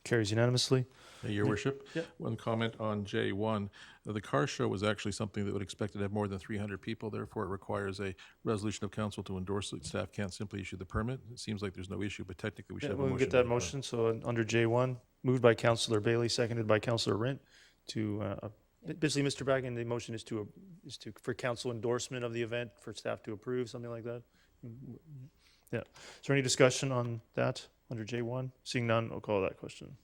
Carries unanimously. Your worship, Yep. one comment on J1. The car show was actually something that would expect to have more than 300 people. Therefore, it requires a resolution of council to endorse it. Staff can't simply issue the permit. It seems like there's no issue, but technically we should have a We'll motion. get that motion. So under J1, moved by Councillor Bailey, seconded by Councillor Rent to basically, Mr. Bagan, the motion is for council endorsement of the event for staff to approve, something like that. Yeah. Is there any discussion on that under J1? Seeing none, I'll call that question.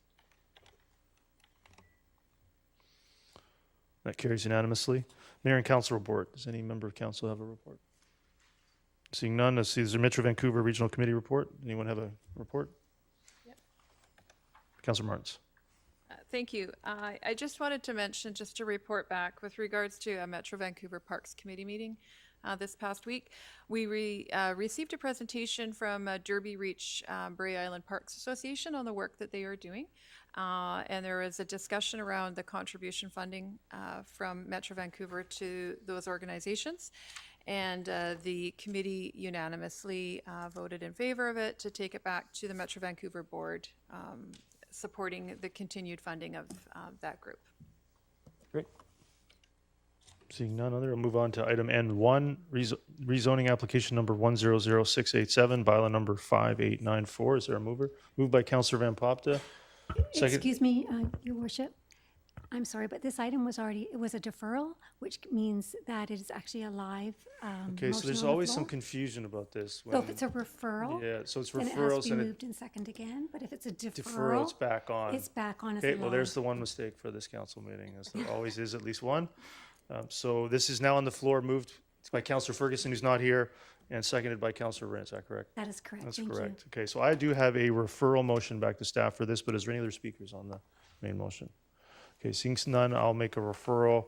That carries unanimously. Mayor and council report. Does any member of council have a report? Seeing none, let's see. There's a Metro Vancouver Regional Committee report. Anyone have a report? Yep. Councillor Martins. Thank you. I just wanted to mention, just to report back with regards to a Metro Vancouver Parks Committee meeting this past week. We received a presentation from Derby Reach Bray Island Parks Association on the work that they are doing. And there was a discussion around the contribution funding from Metro Vancouver to those organizations. And the committee unanimously voted in favor of it to take it back to the Metro Vancouver board, supporting the continued funding of that group. Great. Seeing none other, we'll move on to item N1, rezoning application number 100687, bylaw number 5894. Is there a mover? Moved by Councillor Van Popta. Second. Excuse me, Your Worship. I'm sorry, but this item was already, it was a deferral, which means that it is actually a live Okay, so motion there's on the always some floor. confusion about this. So if when- it's a referral, Yeah, so it's then it has referrals to be and moved and second again, but if it's a deferral, it's back on. it's back on as a Okay, well, there's live. the one mistake for this council meeting, as there always is at least one. So this is now on the floor, moved by Councillor Ferguson, who's not here, and seconded by Councillor Wren. Is that correct? That is correct. That's Thank you. correct. Okay, so I do have a referral motion back to staff for this, but is there any other speakers on the main motion? Okay, seeing none, I'll make a referral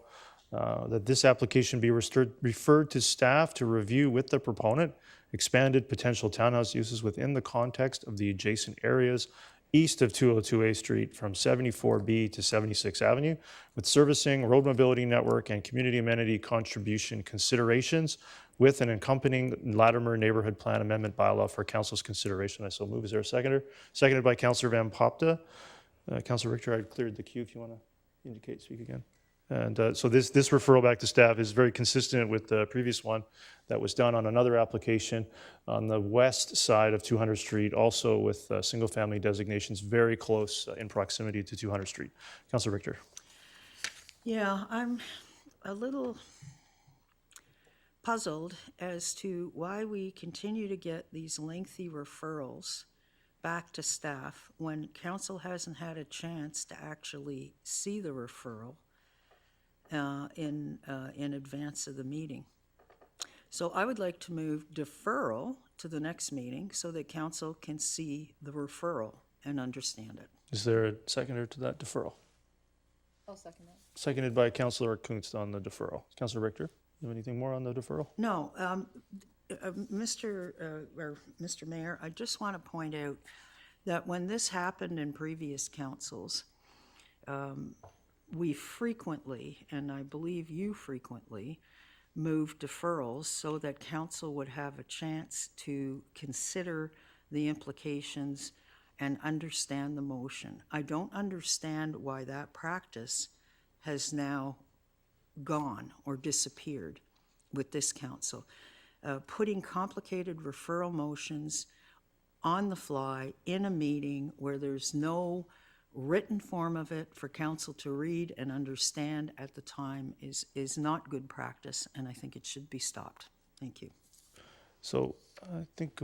that this application be referred to staff to review with the proponent expanded potential townhouse uses within the context of the adjacent areas east of 202A Street from 74B to 76 Avenue with servicing, road mobility network, and community amenity contribution considerations with an accompanying Latimer Neighborhood Plan Amendment bylaw for council's consideration. I so move. Is there a seconder? Seconded by Councillor Van Popta. Councillor Richter, I cleared the queue if you want to indicate, speak again. And so this referral back to staff is very consistent with the previous one that was done on another application on the west side of 200 Street, also with single-family designations very close in proximity to 200 Street. Councillor Richter. Yeah, I'm a little puzzled as to why we continue to get these lengthy referrals back to staff when council hasn't had a chance to actually see the referral in advance of the meeting. So I would like to move deferral to the next meeting so that council can see the referral and understand it. Is there a seconder to that deferral? I'll second that. Seconded by Councillor Kunst on the deferral. Councillor Richter, you have anything more on the deferral? No, Mr. Mayor, I just want to point out that when this happened in previous councils, we frequently, and I believe you frequently, moved deferrals so that council would have a chance to consider the implications and understand the motion. I don't understand why that practice has now gone or disappeared with this council. Putting complicated referral motions on the fly in a meeting where there's no written form of it for council to read and understand at the time is not good practice, and I think it should be stopped. Thank you. So I think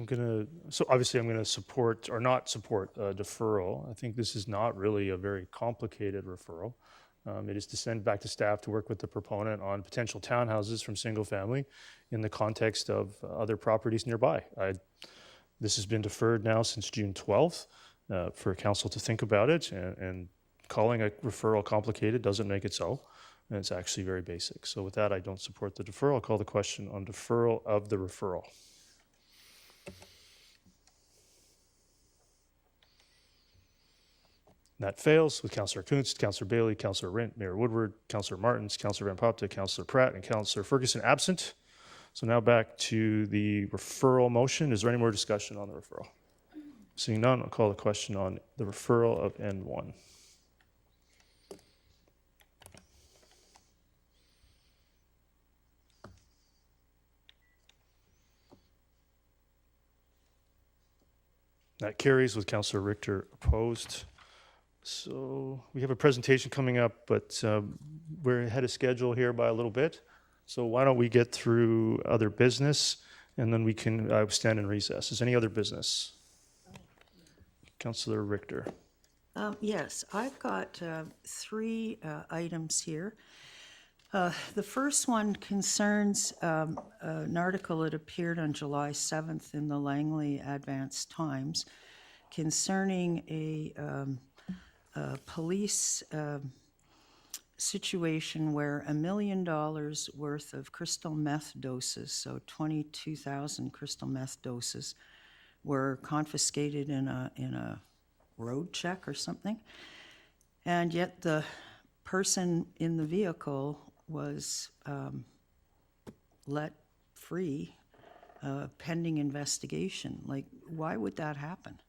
so obviously I'm gonna support or not support deferral. I think this is not really a very complicated referral. It is to send back to staff to work with the proponent on potential townhouses from single family in the context of other properties nearby. This has been deferred now since June 12th for council to think about it, and calling a referral complicated doesn't make it so. And it's actually very basic. So with that, I don't support the deferral. I'll call the question on deferral of the referral. That fails with Councillor Kunst, Councillor Bailey, Councillor Rint, Mayor Woodward, Councillor Martins, Councillor Van Popta, Councillor Pratt, and Councillor Ferguson absent. So now back to the referral motion. Is there any more discussion on the referral? Seeing none, I'll call the question on the referral of N1. That carries with Councillor Richter opposed. So we have a presentation coming up, but we're ahead of schedule here by a little bit. So why don't we get through other business, and then we can stand in recess. Is any other business? Councillor Richter. Yes, I've got three items here. The first one concerns an article that appeared on July 7th in the Langley Advance Times concerning a police situation where $1 million worth of crystal meth doses, so 22,000 crystal meth doses, were confiscated in a road check or something, and yet the person in the vehicle was let free pending investigation. Like, why would that happen?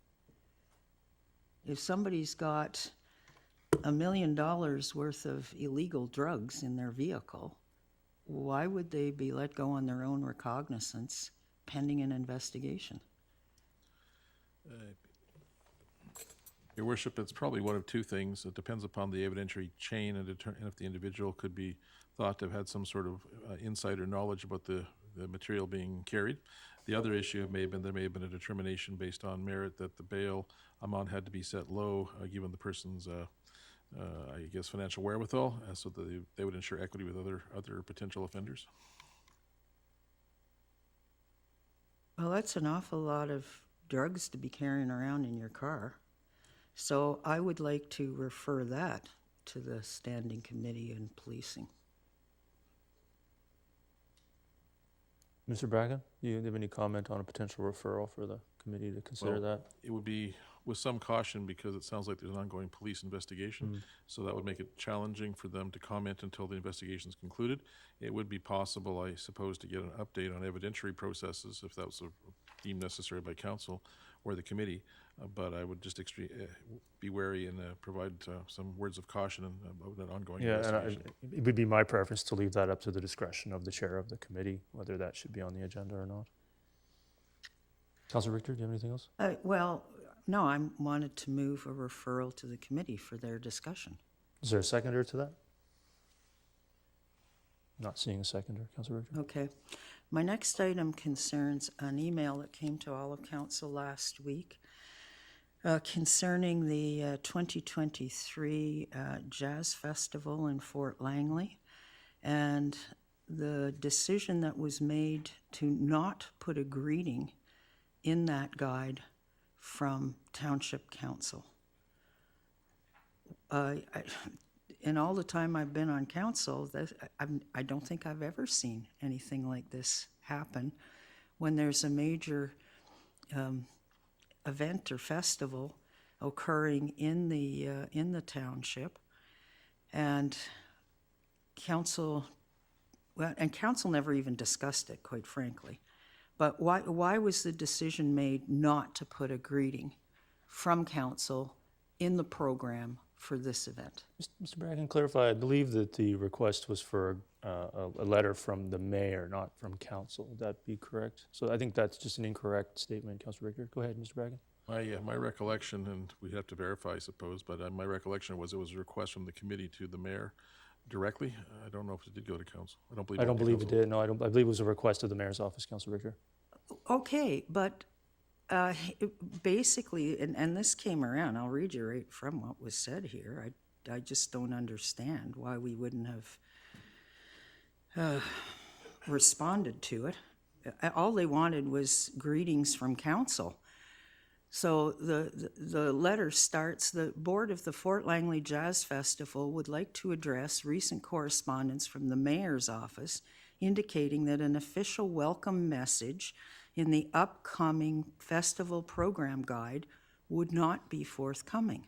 If somebody's got $1 million worth of illegal drugs in their vehicle, why would they be let go on their own recognizance pending an investigation? Your Worship, it's probably one of two things. It depends upon the evidentiary chain and if the individual could be thought to have had some sort of insight or knowledge about the material being carried. The other issue there may have been a determination based on merit that the bail amount had to be set low, given the person's, I guess, financial wherewithal, so that they would ensure equity with other potential offenders. Well, that's an awful lot of drugs to be carrying around in your car. So I would like to refer that to the Standing Committee on Policing. Mr. Bracken, do you have any comment on a potential referral for the committee to consider that? It would be with some caution because it sounds like there's an ongoing police investigation. So that would make it challenging for them to comment until the investigation is concluded. It would be possible, I suppose, to get an update on evidentiary processes if that was deemed necessary by council or the committee. But I would just be wary and provide some words of caution about that ongoing investigation. And it would be my preference to leave that up to the discretion of the chair of the committee, whether that should be on the agenda or not. Councilor Richter, do you have anything else? Well, no, I wanted to move a referral to the committee for their discussion. Is there a seconder to that? Not seeing a seconder, Councilor Richter. Okay. My next item concerns an email that came to all of council last week concerning the 2023 Jazz Festival in Fort Langley and the decision that was made to not put a greeting in that guide from Township Council. In all the time I've been on council, I don't think I've ever seen anything like this happen when there's a major event or festival occurring in the township, and council never even discussed it, quite frankly. But why was the decision made not to put a greeting from council in the program for this event? Mr. Bracken, clarify, I believe that the request was for a letter from the mayor, not from council. Would that be correct? So I think that's just an incorrect statement, Councilor Richter. Go ahead, Mr. Bracken. My recollection, and we'd have to verify, I suppose, but my recollection was it was a request from the committee to the mayor directly. I don't know if it did go to council. I don't believe it did. No, I believe it was a request of the mayor's office, Councilor Richter. Okay, but basically, and this came around, I'll read you right from what was said here. I just don't understand why we wouldn't have responded to it. All they wanted was greetings from council. So the letter starts, the board of the Fort Langley Jazz Festival would like to address recent correspondence from the mayor's office indicating that an official welcome message in the upcoming festival program guide would not be forthcoming.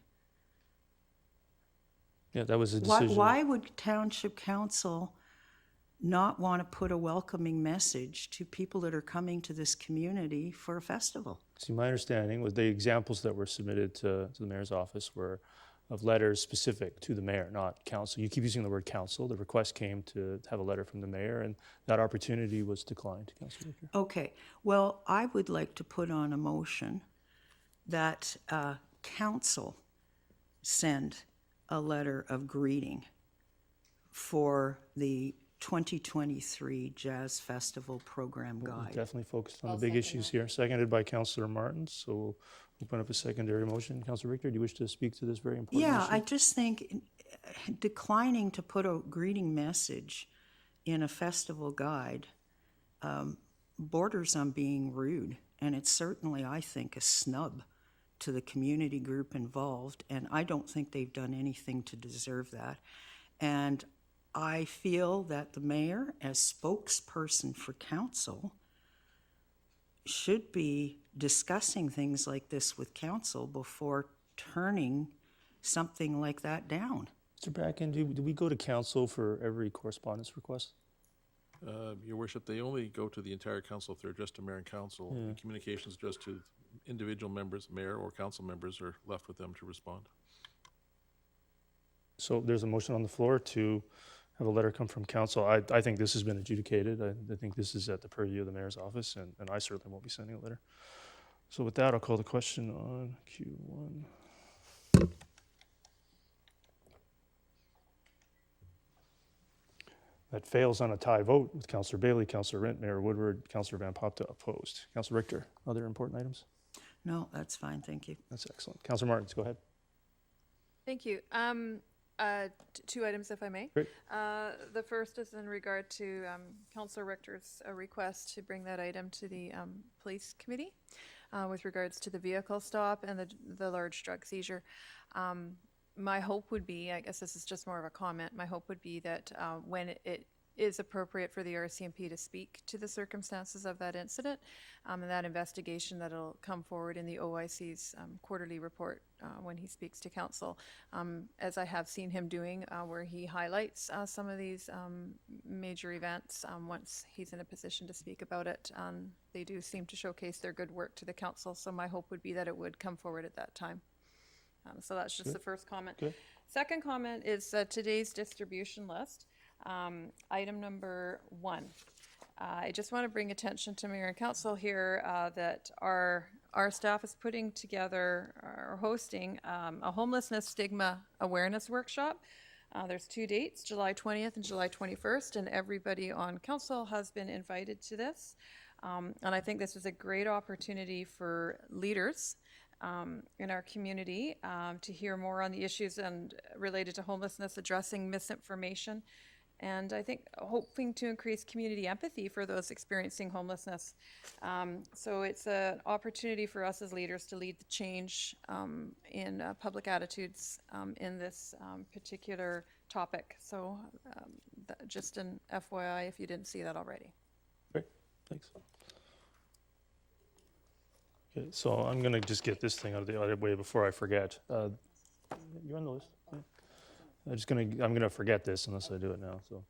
Yeah, that was a decision. Why would Township Council not want to put a welcoming message to people that are coming to this community for a festival? See, my understanding was the examples that were submitted to the mayor's office were of letters specific to the mayor, not council. You keep using the word council. The request came to have a letter from the mayor, and that opportunity was declined, Councilor Richter. Okay. Well, I would like to put on a motion that council send a letter of greeting for the 2023 Jazz Festival Program We're Guide. definitely focused on the big issues here. Seconded by Councilor Martins, so we'll open up a secondary motion. Councilor Richter, do you wish to speak to this very important issue? Yeah, I just think declining to put a greeting message in a festival guide borders on being rude, and it's certainly, I think, a snub to the community group involved, and I don't think they've done anything to deserve that. And I feel that the mayor, as spokesperson for council, should be discussing things like this with council before turning something like that down. Mr. Bracken, do we go to council for every correspondence request? Your Worship, they only go to the entire council if they're addressed to mayor and council. Yeah. Communications addressed to individual members, mayor or council members, are left with them to respond. So there's a motion on the floor to have a letter come from council. I think this has been adjudicated. I think this is at the purview of the mayor's office, and I certainly won't be sending a letter. So with that, I'll call the question on Q1. That fails on a tie vote with Councillor Bailey, Councillor Rent, Mayor Woodward, Councillor Van Popta opposed. Councillor Richter, other important items? No, that's fine, thank you. That's excellent. Councillor Martins, go ahead. Thank you. Two items, if I may. Great. The first is in regard to Councillor Richter's request to bring that item to the police committee with regards to the vehicle stop and the large drug seizure. My hope would be, I guess this is just more of a comment, my hope would be that when it is appropriate for the RCMP to speak to the circumstances of that incident and that investigation, that'll come forward in the OIC's quarterly report when he speaks to council, as I have seen him doing, where he highlights some of these major events. Once he's in a position to speak about it, they do seem to showcase their good work to the council, so my hope would be that it would come forward at that time. So that's just the first comment. Good. Second comment is today's distribution list. Item number 1. I just want to bring attention to Mayor and Council here that our staff is putting together or hosting a homelessness stigma awareness workshop. There's 2 dates, July 20th and July 21st, and everybody on council has been invited to this. And I think this is a great opportunity for leaders in our community to hear more on the issues and related to homelessness, addressing misinformation, and I think hoping to increase community empathy for those experiencing homelessness. So it's an opportunity for us as leaders to lead the change in public attitudes in this particular topic. So just an FYI if you didn't see that already. Great, thanks. Okay, so I'm going to just get this thing out of the other way before I forget. You on the list? Yeah. I'm going to forget this unless I do it now. So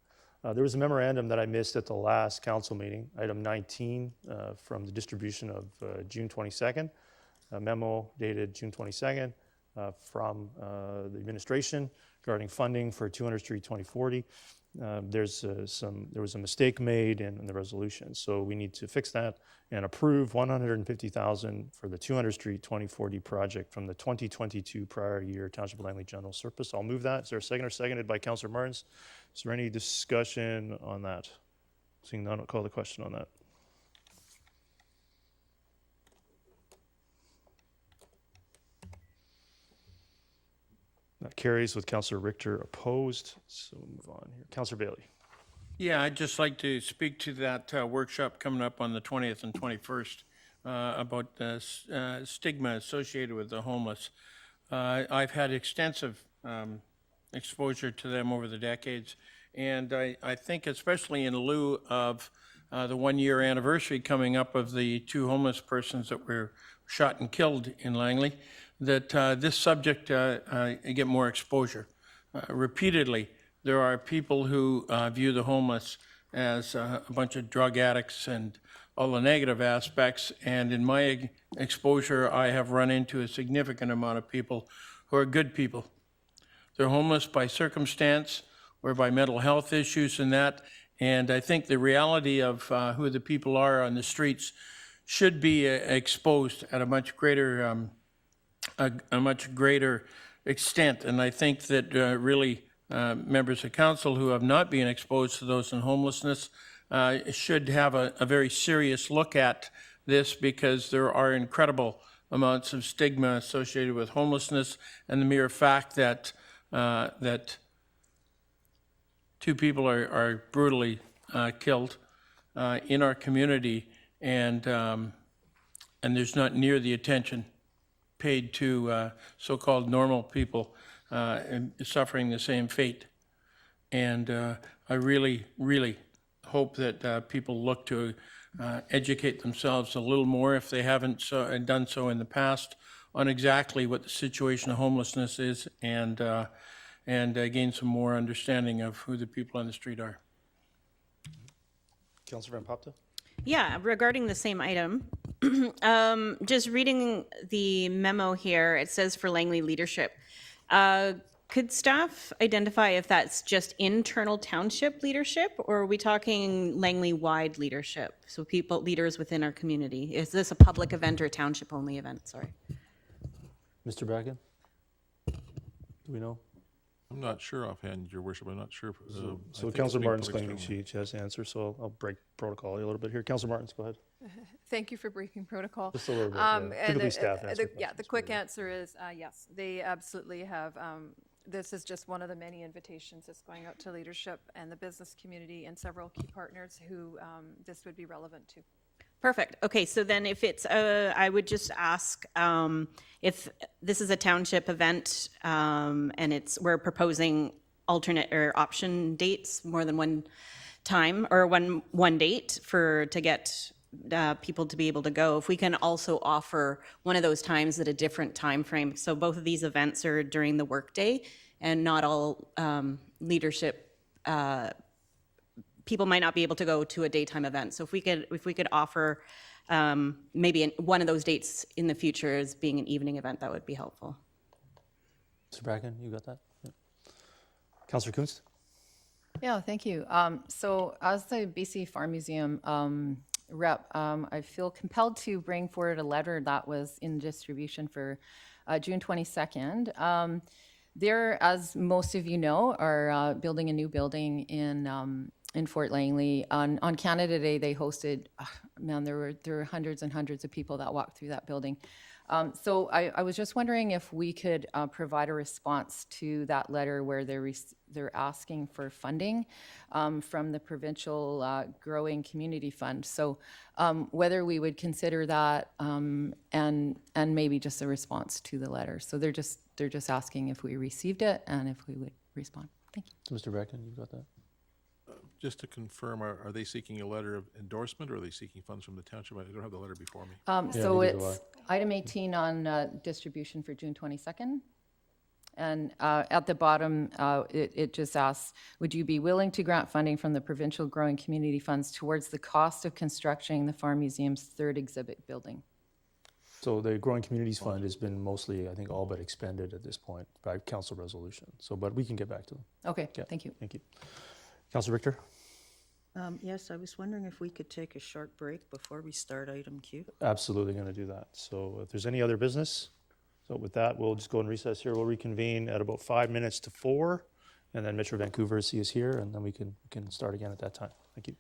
there was a memorandum that I missed at the last council meeting, item 19, from the distribution of June 22nd, a memo dated June 22nd from the administration regarding funding for 200 Street 2040. There was a mistake made in the resolution, so we need to fix that and approve $150,000 for the 200 Street 2040 project from the 2022 prior year Township of Langley General Surplus. I'll move that. Is there a second or seconded by Councillor Martins? Is there any discussion on that? Seeing none, I'll call the question on that. That carries with Councillor Richter opposed. So we'll move on here. Councillor Bailey. Yeah, I'd just like to speak to that workshop coming up on the 20th and 21st about the stigma associated with the homeless. I've had extensive exposure to them over the decades, and I think especially in lieu of the 1-year anniversary coming up of the 2 homeless persons that were shot and killed in Langley, that this subject get more exposure. Repeatedly, there are people who view the homeless as a bunch of drug addicts and all the negative aspects, and in my exposure, I have run into a significant amount of people who are good people. They're homeless by circumstance or by mental health issues and that, and I think the reality of who the people are on the streets should be exposed at a much greater extent. And I think that really members of council who have not been exposed to those in homelessness should have a very serious look at this, because there are incredible amounts of stigma associated with homelessness, and the mere fact that 2 people are brutally killed in our community, and there's not near the attention paid to so-called normal people suffering the same fate. And I really, really hope that people look to educate themselves a little more, if they haven't done so in the past, on exactly what the situation of homelessness is, and gain some more understanding of who the people on the street are. Councillor Van Popta? Yeah, regarding the same item, just reading the memo here, it says for Langley leadership. Could staff identify if that's just internal township leadership, or are we talking Langley-wide leadership? So leaders within our community. Is this a public event or a township-only event? Sorry. Mr. Bracken? Do we know? I'm not sure offhand, Your Worship. I'm not sure. I So think it's Councillor being Martin's public claiming strongly. she has the answer, so I'll break protocol a little bit here. Councillor Martins, go ahead. Thank you for breaking protocol. Just a little bit, yeah. And Typically staff answer yeah, the questions, quick but yeah. answer is yes, they absolutely have. This is just one of the many invitations that's going out to leadership and the business community and several key partners who this would be relevant to. Perfect. Okay, so then if it's, I would just ask if this is a township event and we're proposing alternate or option dates more than one time or one date to get people to be able to go. If we can also offer one of those times at a different time frame. So both of these events are during the workday, and not all leadership people might not be able to go to a daytime event. So if we could offer maybe one of those dates in the future as being an evening event, that would be helpful. Mr. Bracken, you got that? Yeah. Councillor Kunst? Yeah, thank you. So as the BC Farm Museum rep, I feel compelled to bring forward a letter that was in distribution for June 22nd. There, as most of you know, are building a new building in Fort Langley. On Canada Day, they hosted, there were hundreds and hundreds of people that walked through that building. So I was just wondering if we could provide a response to that letter where they're asking for funding from the provincial Growing Community Fund. So whether we would consider that and maybe just a response to the letter. So they're just asking if we received it and if we would respond. Thank you. So Mr. Bracken, you got that? Just to confirm, are they seeking a letter of endorsement or are they seeking funds from the township? I don't have the letter before me. So neither do it's item 18 on distribution for June 22nd. And at the bottom, it just asks, would you be willing to grant funding from the provincial growing community funds towards the cost of constructing the Farm Museum's third exhibit building? So the Growing Communities Fund has been mostly, I think, all but expended at this point by council resolution. So, but we can get back to them. Okay, Yeah. thank you. Thank you. Councillor Richter? Yes, I was wondering if we could take a short break before we start item Q. Absolutely going to do that. So if there's any other business, so with that, we'll just go and recess here. We'll reconvene at about 5 minutes to 4, and then Metro Vancouver is here, and then we can start again at that time. Thank you.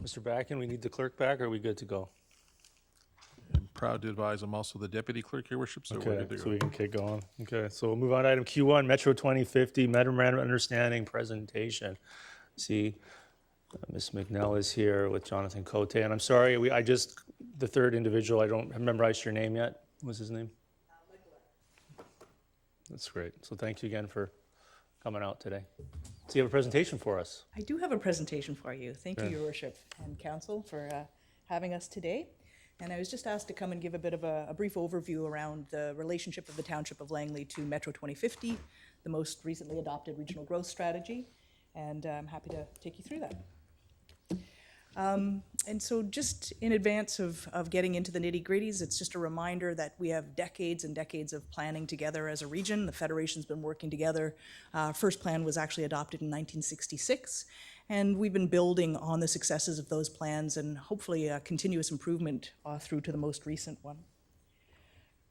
Mr. Backen, we need the clerk back, or are we good to go? I'm proud to advise I'm also the deputy clerk, Your Worship, so we're Okay, good to so go. we can kick going. Okay, so we'll move on to item Q1, Metro 2050 Memorandum of Understanding presentation. See, Ms. McNell is here with Jonathan Cote, and I'm sorry, the third individual, I don't have memorized your name yet. What was his name? That's great. So thank you again for coming out today. So you have a presentation for us. I do have a presentation for you. Thank you, Your Worship and Council, for having us today. And I was just asked to come and give a bit of a brief overview around the relationship of the Township of Langley to Metro 2050, the most recently adopted regional growth strategy. And I'm happy to take you through that. And so just in advance of getting into the nitty-gritties, it's just a reminder that we have decades and decades of planning together as a region. The Federation's been working together. First plan was actually adopted in 1966, and we've been building on the successes of those plans and hopefully a continuous improvement through to the most recent one.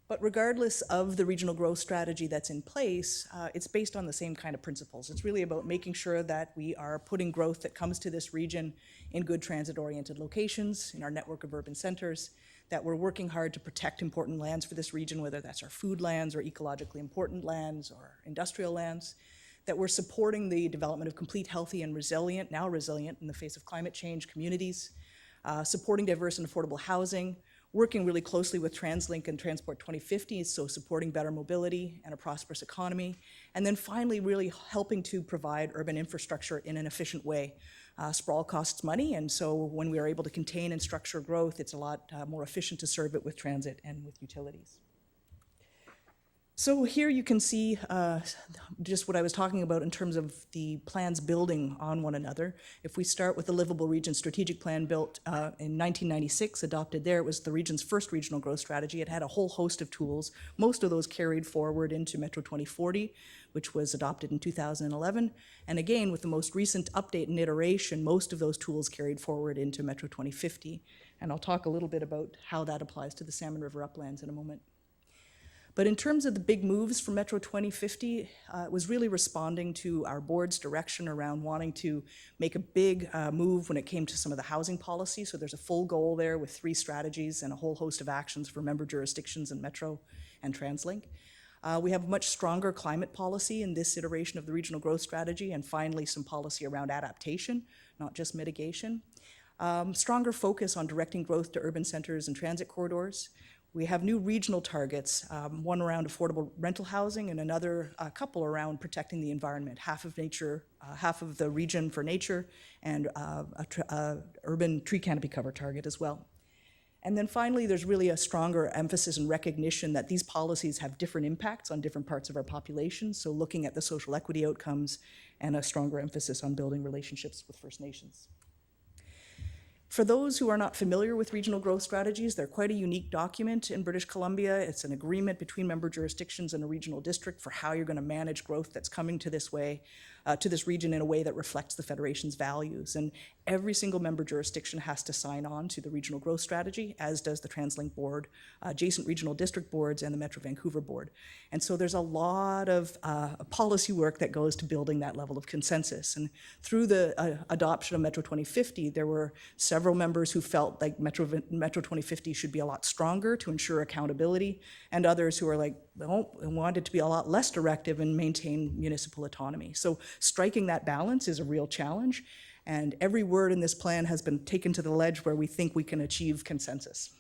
But regardless of the regional growth strategy that's in place, it's based on the same kind of principles. It's really about making sure that we are putting growth that comes to this region in good transit-oriented locations, in our network of urban centers, that we're working hard to protect important lands for this region, whether that's our food lands or ecologically important lands or industrial lands, that we're supporting the development of complete, healthy, and resilient, now resilient in the face of climate change, communities, supporting diverse and affordable housing, working really closely with TransLink and Transport 2050, so supporting better mobility and a prosperous economy, and then finally really helping to provide urban infrastructure in an efficient way. Sprawl costs money, and so when we are able to contain and structure growth, it's a lot more efficient to serve it with transit and with utilities. So here you can see just what I was talking about in terms of the plans building on one another. If we start with the Livable Region Strategic Plan built in 1996, adopted there, it was the region's first regional growth strategy. It had a whole host of tools. Most of those carried forward into Metro 2040, which was adopted in 2011. And again, with the most recent update and iteration, most of those tools carried forward into Metro 2050. And I'll talk a little bit about how that applies to the Salmon River Uplands in a moment. But in terms of the big moves for Metro 2050, it was really responding to our board's direction around wanting to make a big move when it came to some of the housing policy. So there's a full goal there with 3 strategies and a whole host of actions for member jurisdictions in Metro and TransLink. We have much stronger climate policy in this iteration of the regional growth strategy, and finally some policy around adaptation, not just mitigation. Stronger focus on directing growth to urban centers and transit corridors. We have new regional targets, one around affordable rental housing and another couple around protecting the environment, half of the region for nature, and urban tree canopy cover target as well. And then finally, there's really a stronger emphasis and recognition that these policies have different impacts on different parts of our population, so looking at the social equity outcomes and a stronger emphasis on building relationships with First Nations. For those who are not familiar with regional growth strategies, they're quite a unique document in British Columbia. It's an agreement between member jurisdictions and a regional district for how you're going to manage growth that's coming to this region in a way that reflects the Federation's values. And every single member jurisdiction has to sign on to the regional growth strategy, as does the TransLink board, adjacent regional district boards, and the Metro Vancouver board. And so there's a lot of policy work that goes to building that level of consensus. And through the adoption of Metro 2050, there were several members who felt like Metro 2050 should be a lot stronger to ensure accountability, and others who are like, well, want it to be a lot less directive and maintain municipal autonomy. So striking that balance is a real challenge, and every word in this plan has been taken to the ledge where we think we can achieve consensus.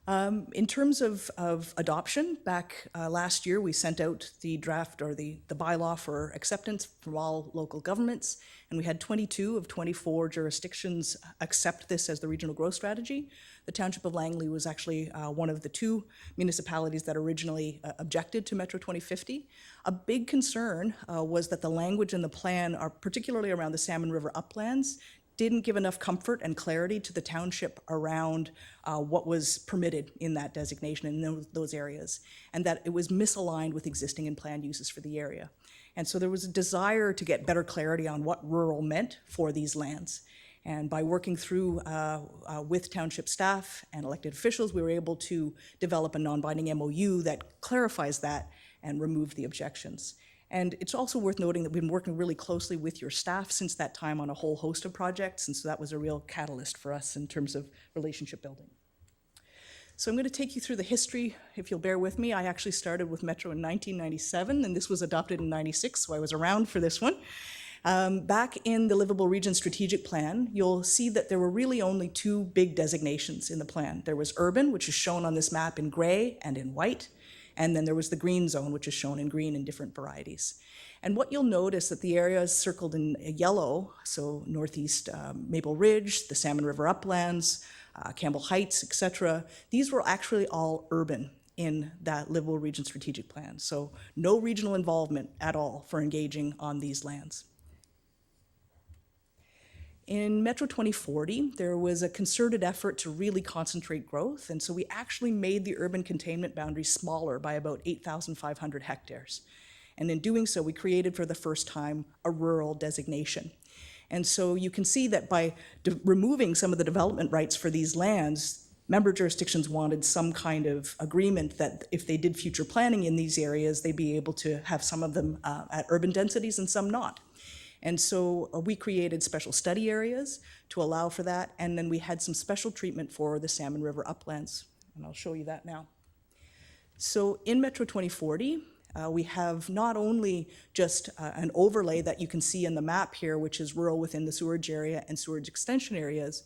In terms of adoption, back last year we sent out the draft or the bylaw for acceptance from all local governments, and we had 22 of 24 jurisdictions accept this as the regional growth strategy. The Township of Langley was actually one of the 2 municipalities that originally objected to Metro 2050. A big concern was that the language in the plan, particularly around the Salmon River Uplands, didn't give enough comfort and clarity to the township around what was permitted in that designation in those areas, and that it was misaligned with existing and planned uses for the area. And so there was a desire to get better clarity on what rural meant for these lands. And by working through with township staff and elected officials, we were able to develop a non-binding MOU that clarifies that and remove the objections. And it's also worth noting that we've been working really closely with your staff since that time on a whole host of projects, and so that was a real catalyst for us in terms of relationship building. So I'm going to take you through the history, if you'll bear with me. I actually started with Metro in 1997, and this was adopted in 96, so I was around for this one. Back in the Livable Region Strategic Plan, you'll see that there were really only two big designations in the plan. There was urban, which is shown on this map in gray and in white, and then there was the green zone, which is shown in green in different varieties. And what you'll notice that the areas circled in yellow, so northeast Maple Ridge, the Salmon River Uplands, Campbell Heights, etc., these were actually all urban in that Livable Region Strategic Plan. So no regional involvement at all for engaging on these lands. In Metro 2040, there was a concerted effort to really concentrate growth, and so we actually made the urban containment boundary smaller by about 8,500 hectares. And in doing so, we created for the first time a rural designation. And so you can see that by removing some of the development rights for these lands, member jurisdictions wanted some kind of agreement that if they did future planning in these areas, they'd be able to have some of them at urban densities and some not. And so we created special study areas to allow for that, and then we had some special treatment for the Salmon River Uplands, and I'll show you that now. So in Metro 2040, we have not only just an overlay that you can see in the map here, which is rural within the sewerage area and sewerage extension areas.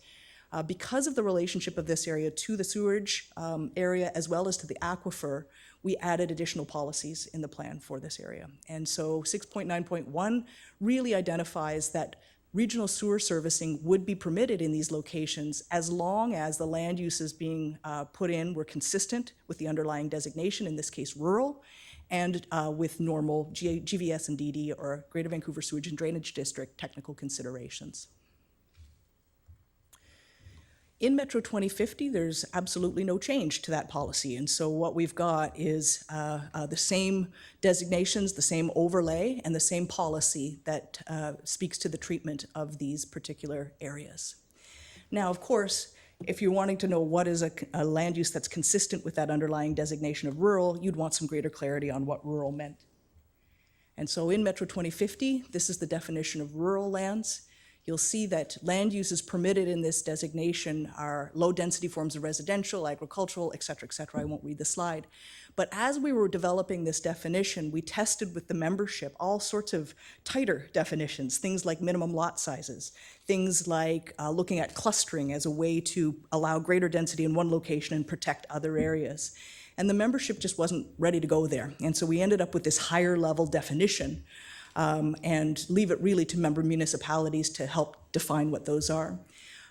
Because of the relationship of this area to the sewerage area as well as to the aquifer, we added additional policies in the plan for this area. And so 6.9.1 really identifies that regional sewer servicing would be permitted in these locations as long as the land uses being put in were consistent with the underlying designation, in this case rural, and with normal GVS and DD, or Greater Vancouver Sewage and Drainage District, technical considerations. In Metro 2050, there's absolutely no change to that policy, and so what we've got is the same designations, the same overlay, and the same policy that speaks to the treatment of these particular areas. Now, of course, if you're wanting to know what is a land use that's consistent with that underlying designation of rural, you'd want some greater clarity on what rural meant. And so in Metro 2050, this is the definition of rural lands. You'll see that land uses permitted in this designation are low-density forms of residential, agricultural, et cetera, et cetera. I won't read the slide. But as we were developing this definition, we tested with the membership all sorts of tighter definitions, things like minimum lot sizes, things like looking at clustering as a way to allow greater density in one location and protect other areas. And the membership just wasn't ready to go there. And so we ended up with this higher level definition and leave it really to member municipalities to help define what those are.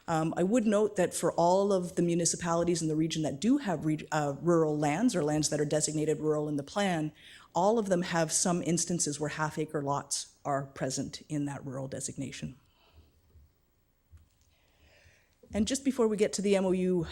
I would note that for all of the municipalities in the region that do have rural lands or lands that are designated rural in the plan, all of them have some instances where half-acre lots are present in that rural designation. And just before we get to the MOU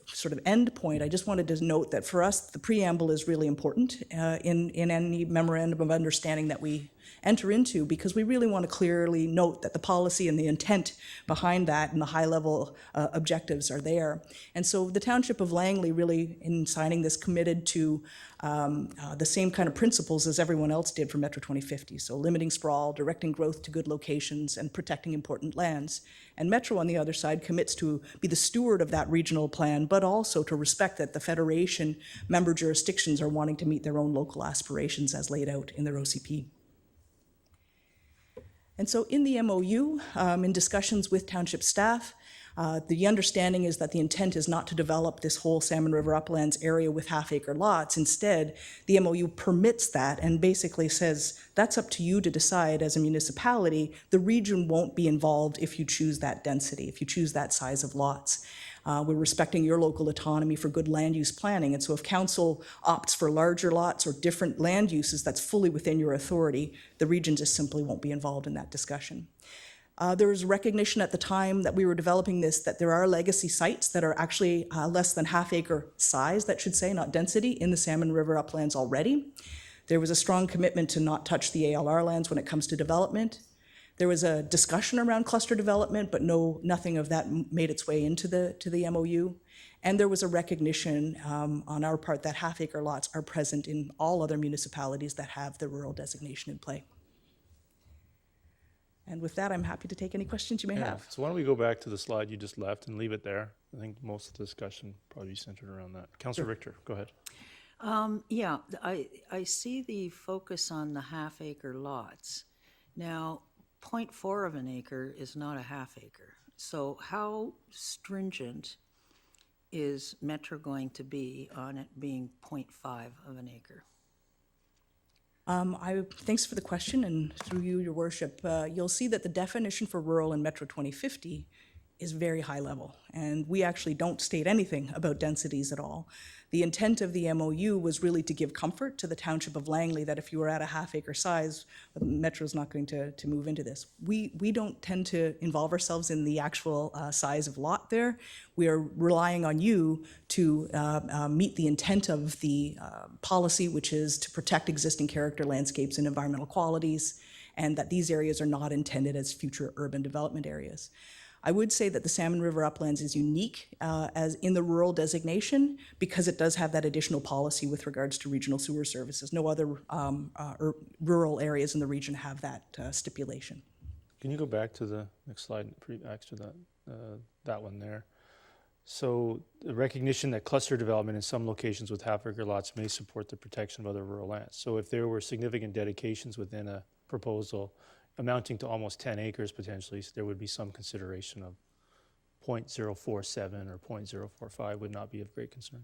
sort of end point, I just wanted to note that for us, the preamble is really important in any memorandum of understanding that we enter into, because we really want to clearly note that the policy and the intent behind that and the high-level objectives are there. And so the Township of Langley really, in signing this, committed to the same kind of principles as everyone else did for Metro 2050. So limiting sprawl, directing growth to good locations, and protecting important lands. And Metro, on the other side, commits to be the steward of that regional plan, but also to respect that the Federation member jurisdictions are wanting to meet their own local aspirations as laid out in their OCP. And so in the MOU, in discussions with township staff, the understanding is that the intent is not to develop this whole Salmon River Uplands area with half-acre lots. Instead, the MOU permits that and basically says, that's up to you to decide as a municipality. The region won't be involved if you choose that density, if you choose that size of lots. We're respecting your local autonomy for good land use planning. And so if council opts for larger lots or different land uses that's fully within your authority, the region just simply won't be involved in that discussion. There was recognition at the time that we were developing this that there are legacy sites that are actually less than half-acre size, that should say, not density, in the Salmon River Uplands already. There was a strong commitment to not touch the ALR lands when it comes to development. There was a discussion around cluster development, but nothing of that made its way into the MOU. And there was a recognition on our part that half-acre lots are present in all other municipalities that have the rural designation in play. And with that, I'm happy to take any questions you may Yeah, have. so why don't we go back to the slide you just left and leave it there? I think most of the discussion probably centered around that. Councillor Richter, go ahead. Yeah, I see the focus on the half-acre lots. Now, 0.4 of an acre is not a half acre. So how stringent is Metro going to be on it being 0.5 of an acre? Thanks for the question, and through you, Your Worship, you'll see that the definition for rural in Metro 2050 is very high level, and we actually don't state anything about densities at all. The intent of the MOU was really to give comfort to the Township of Langley that if you were at a half-acre size, Metro's not going to move into this. We don't tend to involve ourselves in the actual size of lot there. We are relying on you to meet the intent of the policy, which is to protect existing character, landscapes, and environmental qualities, and that these areas are not intended as future urban development areas. I would say that the Salmon River Uplands is unique as in the rural designation because it does have that additional policy with regards to regional sewer services. No other rural areas in the region have that stipulation. Can you go back to the next slide, extra that one there? So the recognition that cluster development in some locations with half-acre lots may support the protection of other rural lands. So if there were significant dedications within a proposal amounting to almost 10 acres potentially, so there would be some consideration of 0.047 or 0.045 would not be of great concern.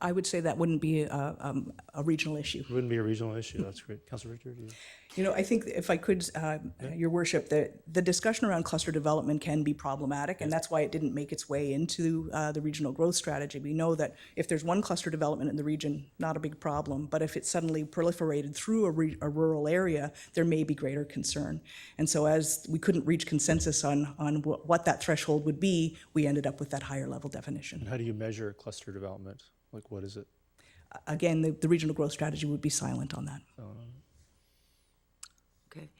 I would say that wouldn't be a regional issue. It wouldn't be a regional issue. That's great. Councillor Richter, do you? You know, I think if I could, Your Worship, the discussion around cluster development can be problematic, and that's why it didn't make its way into the regional growth strategy. We know that if there's one cluster development in the region, not a big problem, but if it's suddenly proliferated through a rural area, there may be greater concern. And so as we couldn't reach consensus on what that threshold would be, we ended up with that higher level definition. And how do you measure cluster development? Like, what is it? Again, the regional growth strategy would be silent on that. Okay.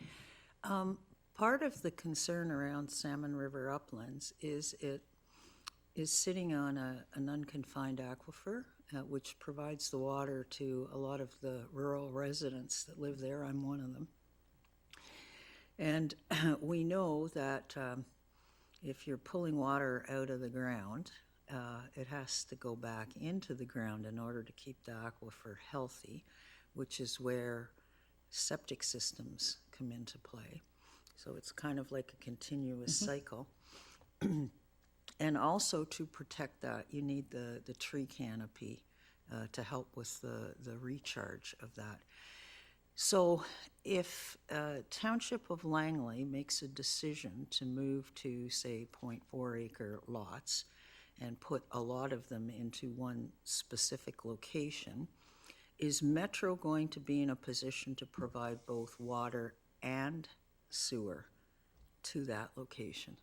Part of the concern around Salmon River Uplands is it is sitting on an unconfined aquifer, which provides the water to a lot of the rural residents that live there. I'm one of them. And we know that if you're pulling water out of the ground, it has to go back into the ground in order to keep the aquifer healthy, which is where septic systems come into play. So it's kind of like a continuous cycle. And also to protect that, you need the tree canopy to help with the recharge of that. So if Township of Langley makes a decision to move to, say, 0.4 acre lots, and put a lot of them into one specific location, is Metro going to be in a position to provide both water and sewer to that location?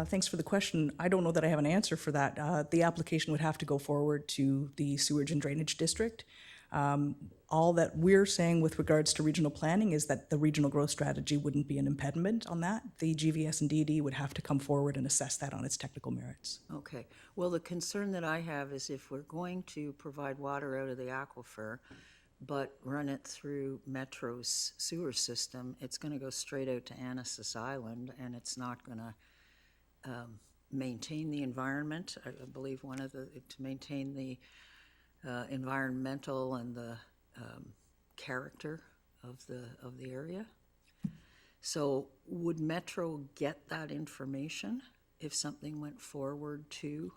Thanks for the question. I don't know that I have an answer for that. The application would have to go forward to the Sewage and Drainage District. All that we're saying with regards to regional planning is that the regional growth strategy wouldn't be an impediment on that. The GVS and DD would have to come forward and assess that on its technical merits. Okay. Well, the concern that I have is if we're going to provide water out of the aquifer, but run it through Metro's sewer system, it's going to go straight out to Annacis Island, and it's not going to maintain the environment. I believe to maintain the environmental and the character of the area. So would Metro get that information if something went forward to?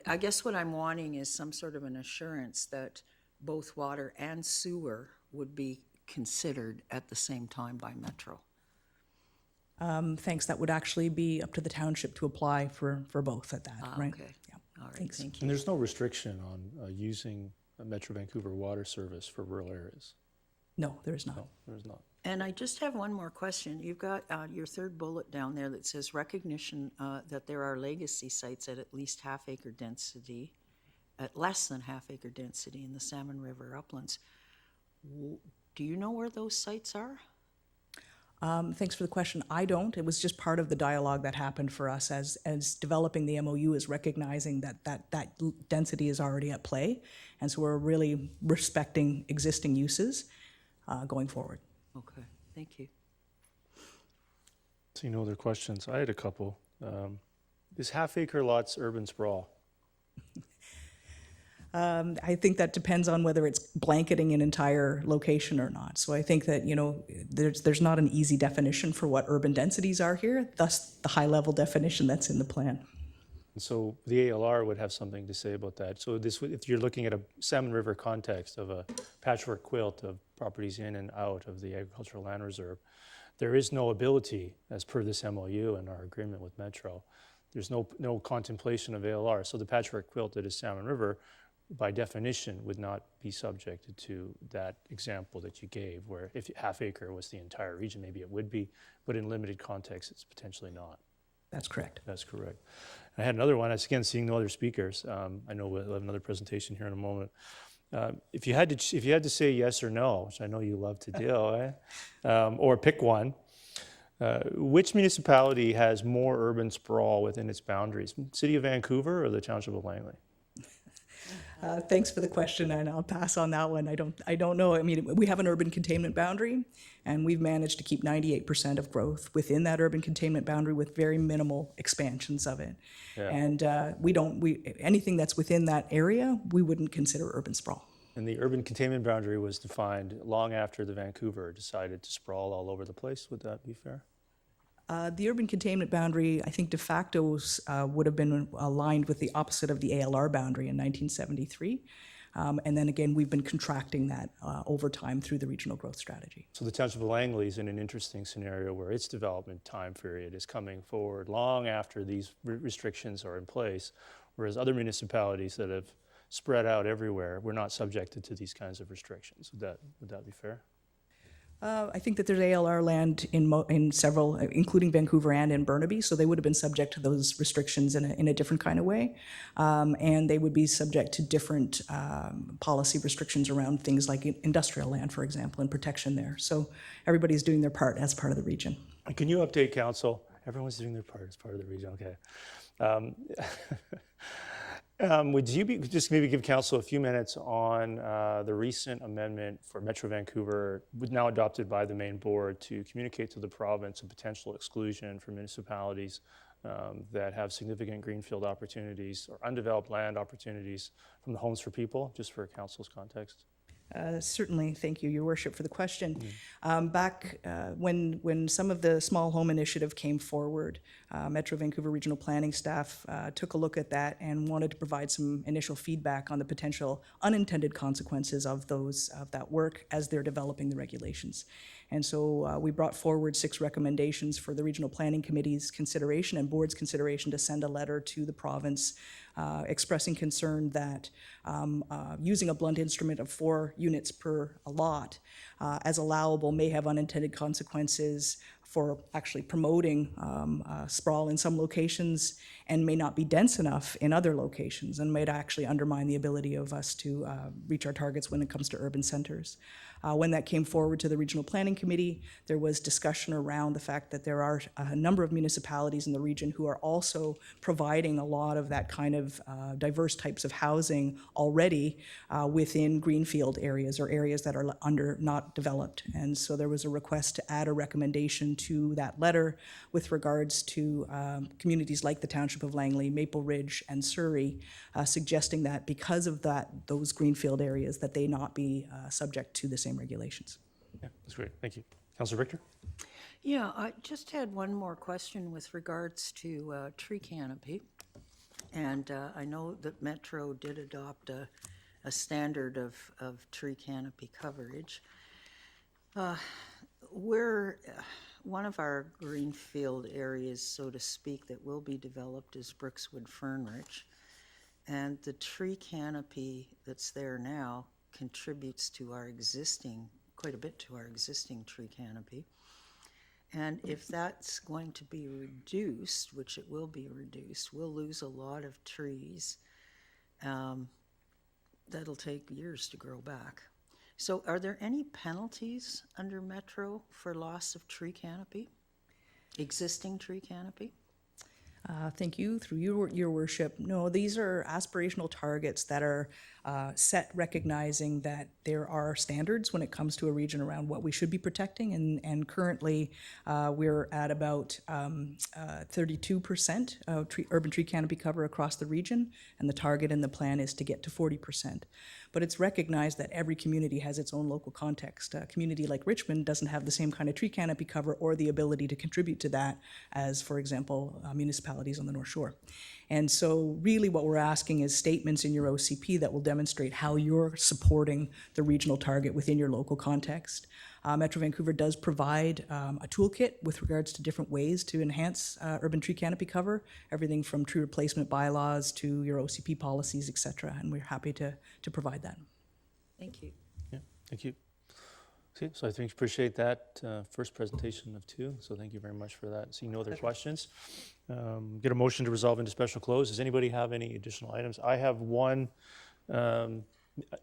I guess what I'm wanting is some sort of an assurance that both water and sewer would be considered at the same time by Metro. Thanks. That would actually be up to the township to apply for both at that, right? Okay. Yeah. All right. Thanks. Thank you. And there's no restriction on using a Metro Vancouver water service for rural areas? No, there is not. No, there is not. And I just have one more question. You've got your third bullet down there that says recognition that there are legacy sites at least half-acre density, at less than half-acre density in the Salmon River Uplands. Do you know where those sites are? Thanks for the question. I don't. It was just part of the dialogue that happened for us as developing the MOU is recognizing that density is already at play. And so we're really respecting existing uses going forward. Okay, thank you. See no other questions. I had a couple. Is half-acre lots urban sprawl? I think that depends on whether it's blanketing an entire location or not. So I think that, there's not an easy definition for what urban densities are here, thus the high-level definition that's in the plan. And so the ALR would have something to say about that. So if you're looking at a Salmon River context of a patchwork quilt of properties in and out of the agricultural land reserve, there is no ability, as per this MOU and our agreement with Metro, there's no contemplation of ALR. So the patchwork quilt that is Salmon River, by definition, would not be subjected to that example that you gave, where if half acre was the entire region, maybe it would be, but in limited context, it's potentially not. That's correct. That's correct. I had another one. Again, seeing no other speakers. I know we'll have another presentation here in a moment. If you had to say yes or no, which I know you love to do, or pick one, which municipality has more urban sprawl within its boundaries? City of Vancouver or the Township of Langley? Thanks for the question, and I'll pass on that one. I don't know. I mean, we have an urban containment boundary, and we've managed to keep 98% of growth within that urban containment boundary with very minimal expansions of it. Yeah. And anything that's within that area, we wouldn't consider urban sprawl. And the urban containment boundary was defined long after the Vancouver decided to sprawl all over the place. Would that be fair? The urban containment boundary, I think de facto would have been aligned with the opposite of the ALR boundary in 1973. And then again, we've been contracting that over time through the regional growth strategy. So the Township of Langley is in an interesting scenario where its development time period is coming forward long after these restrictions are in place, whereas other municipalities that have spread out everywhere were not subjected to these kinds of restrictions. Would that be fair? I think that there's ALR land in several, including Vancouver and in Burnaby, so they would have been subject to those restrictions in a different kind of way. And they would be subject to different policy restrictions around things like industrial land, for example, and protection there. So everybody's doing their part as part of the region. Can you update council? Everyone's doing their part as part of the region, okay. Would you just maybe give council a few minutes on the recent amendment for Metro Vancouver, now adopted by the main board, to communicate to the province a potential exclusion for municipalities that have significant greenfield opportunities or undeveloped land opportunities from the Homes for People, just for council's context? Certainly, thank you, Your Worship, for the question. Back when some of the small home initiative came forward, Metro Vancouver Regional Planning staff took a look at that and wanted to provide some initial feedback on the potential unintended consequences of that work as they're developing the regulations. And so we brought forward 6 recommendations for the Regional Planning Committee's consideration and board's consideration to send a letter to the province expressing concern that using a blunt instrument of 4 units per lot as allowable may have unintended consequences for actually promoting sprawl in some locations and may not be dense enough in other locations and might actually undermine the ability of us to reach our targets when it comes to urban centers. When that came forward to the Regional Planning Committee, there was discussion around the fact that there are a number of municipalities in the region who are also providing a lot of that kind of diverse types of housing already within greenfield areas or areas that are not developed. And so there was a request to add a recommendation to that letter with regards to communities like the Township of Langley, Maple Ridge, and Surrey, suggesting that because of those greenfield areas that they not be subject to the same regulations. Yeah, that's great. Thank you. Councillor Richter? Yeah, I just had one more question with regards to tree canopy. And I know that Metro did adopt a standard of tree canopy coverage. One of our greenfield areas, so to speak, that will be developed is Brookswood Fernridge. And the tree canopy that's there now contributes to quite a bit to our existing tree canopy. And if that's going to be reduced, which it will be reduced, we'll lose a lot of trees that'll take years to grow back. So are there any penalties under Metro for loss of tree canopy? Existing tree canopy? Thank you. Through your worship. No, these are aspirational targets that are set recognizing that there are standards when it comes to a region around what we should be protecting. And currently, we're at about 32% of urban tree canopy cover across the region. And the target in the plan is to get to 40%. But it's recognized that every community has its own local context. A community like Richmond doesn't have the same kind of tree canopy cover or the ability to contribute to that as, for example, municipalities on the North Shore. And so really what we're asking is statements in your OCP that will demonstrate how you're supporting the regional target within your local context. Metro Vancouver does provide a toolkit with regards to different ways to enhance urban tree canopy cover, everything from tree replacement bylaws to your OCP policies, et cetera, and we're happy to provide that. Thank you. Yeah, thank you. Okay, so I think appreciate that first presentation of two, so thank you very much for that. Seeing no other questions, get a motion to resolve into special close. Does anybody have any additional items? I have one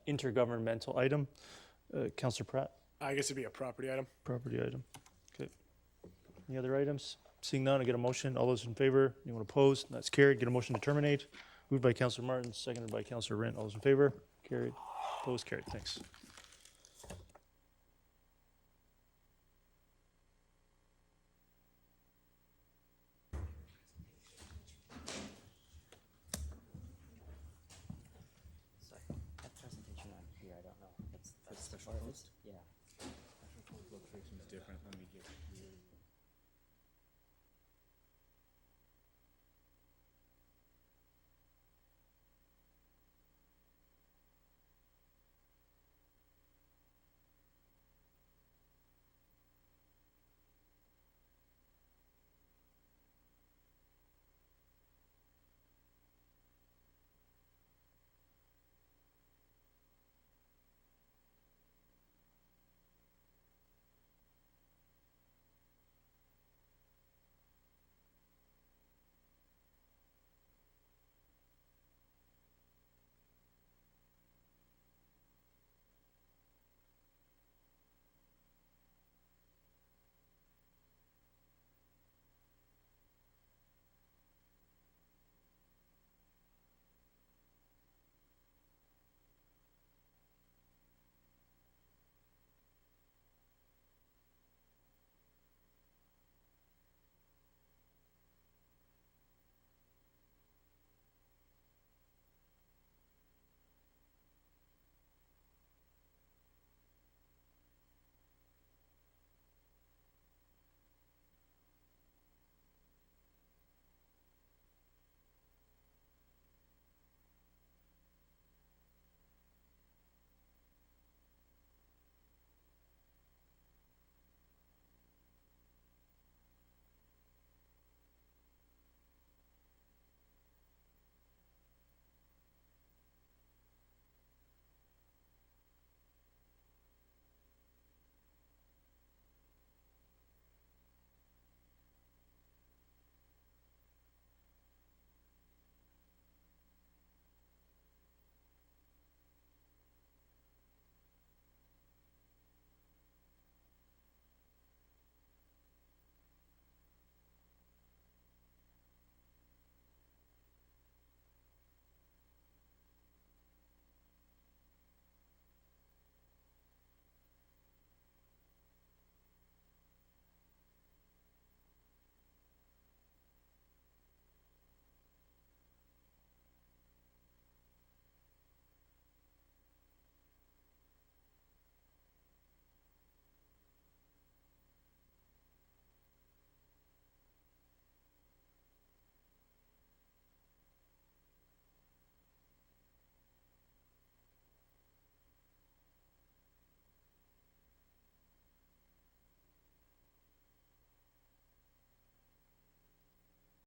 intergovernmental item. Councillor Pratt? I guess it'd be a property item. Property item. Okay. Any other items? Seeing none, I get a motion. All those in favor? Anyone opposed? That's carried. Get a motion to terminate. Moved by Councillor Martin, seconded by Councillor Rent. All those in favor? Carried. Opposed? Carried. Thanks. That presentation on here, I don't know. That's special post? Yeah. Special post location's different. Let me get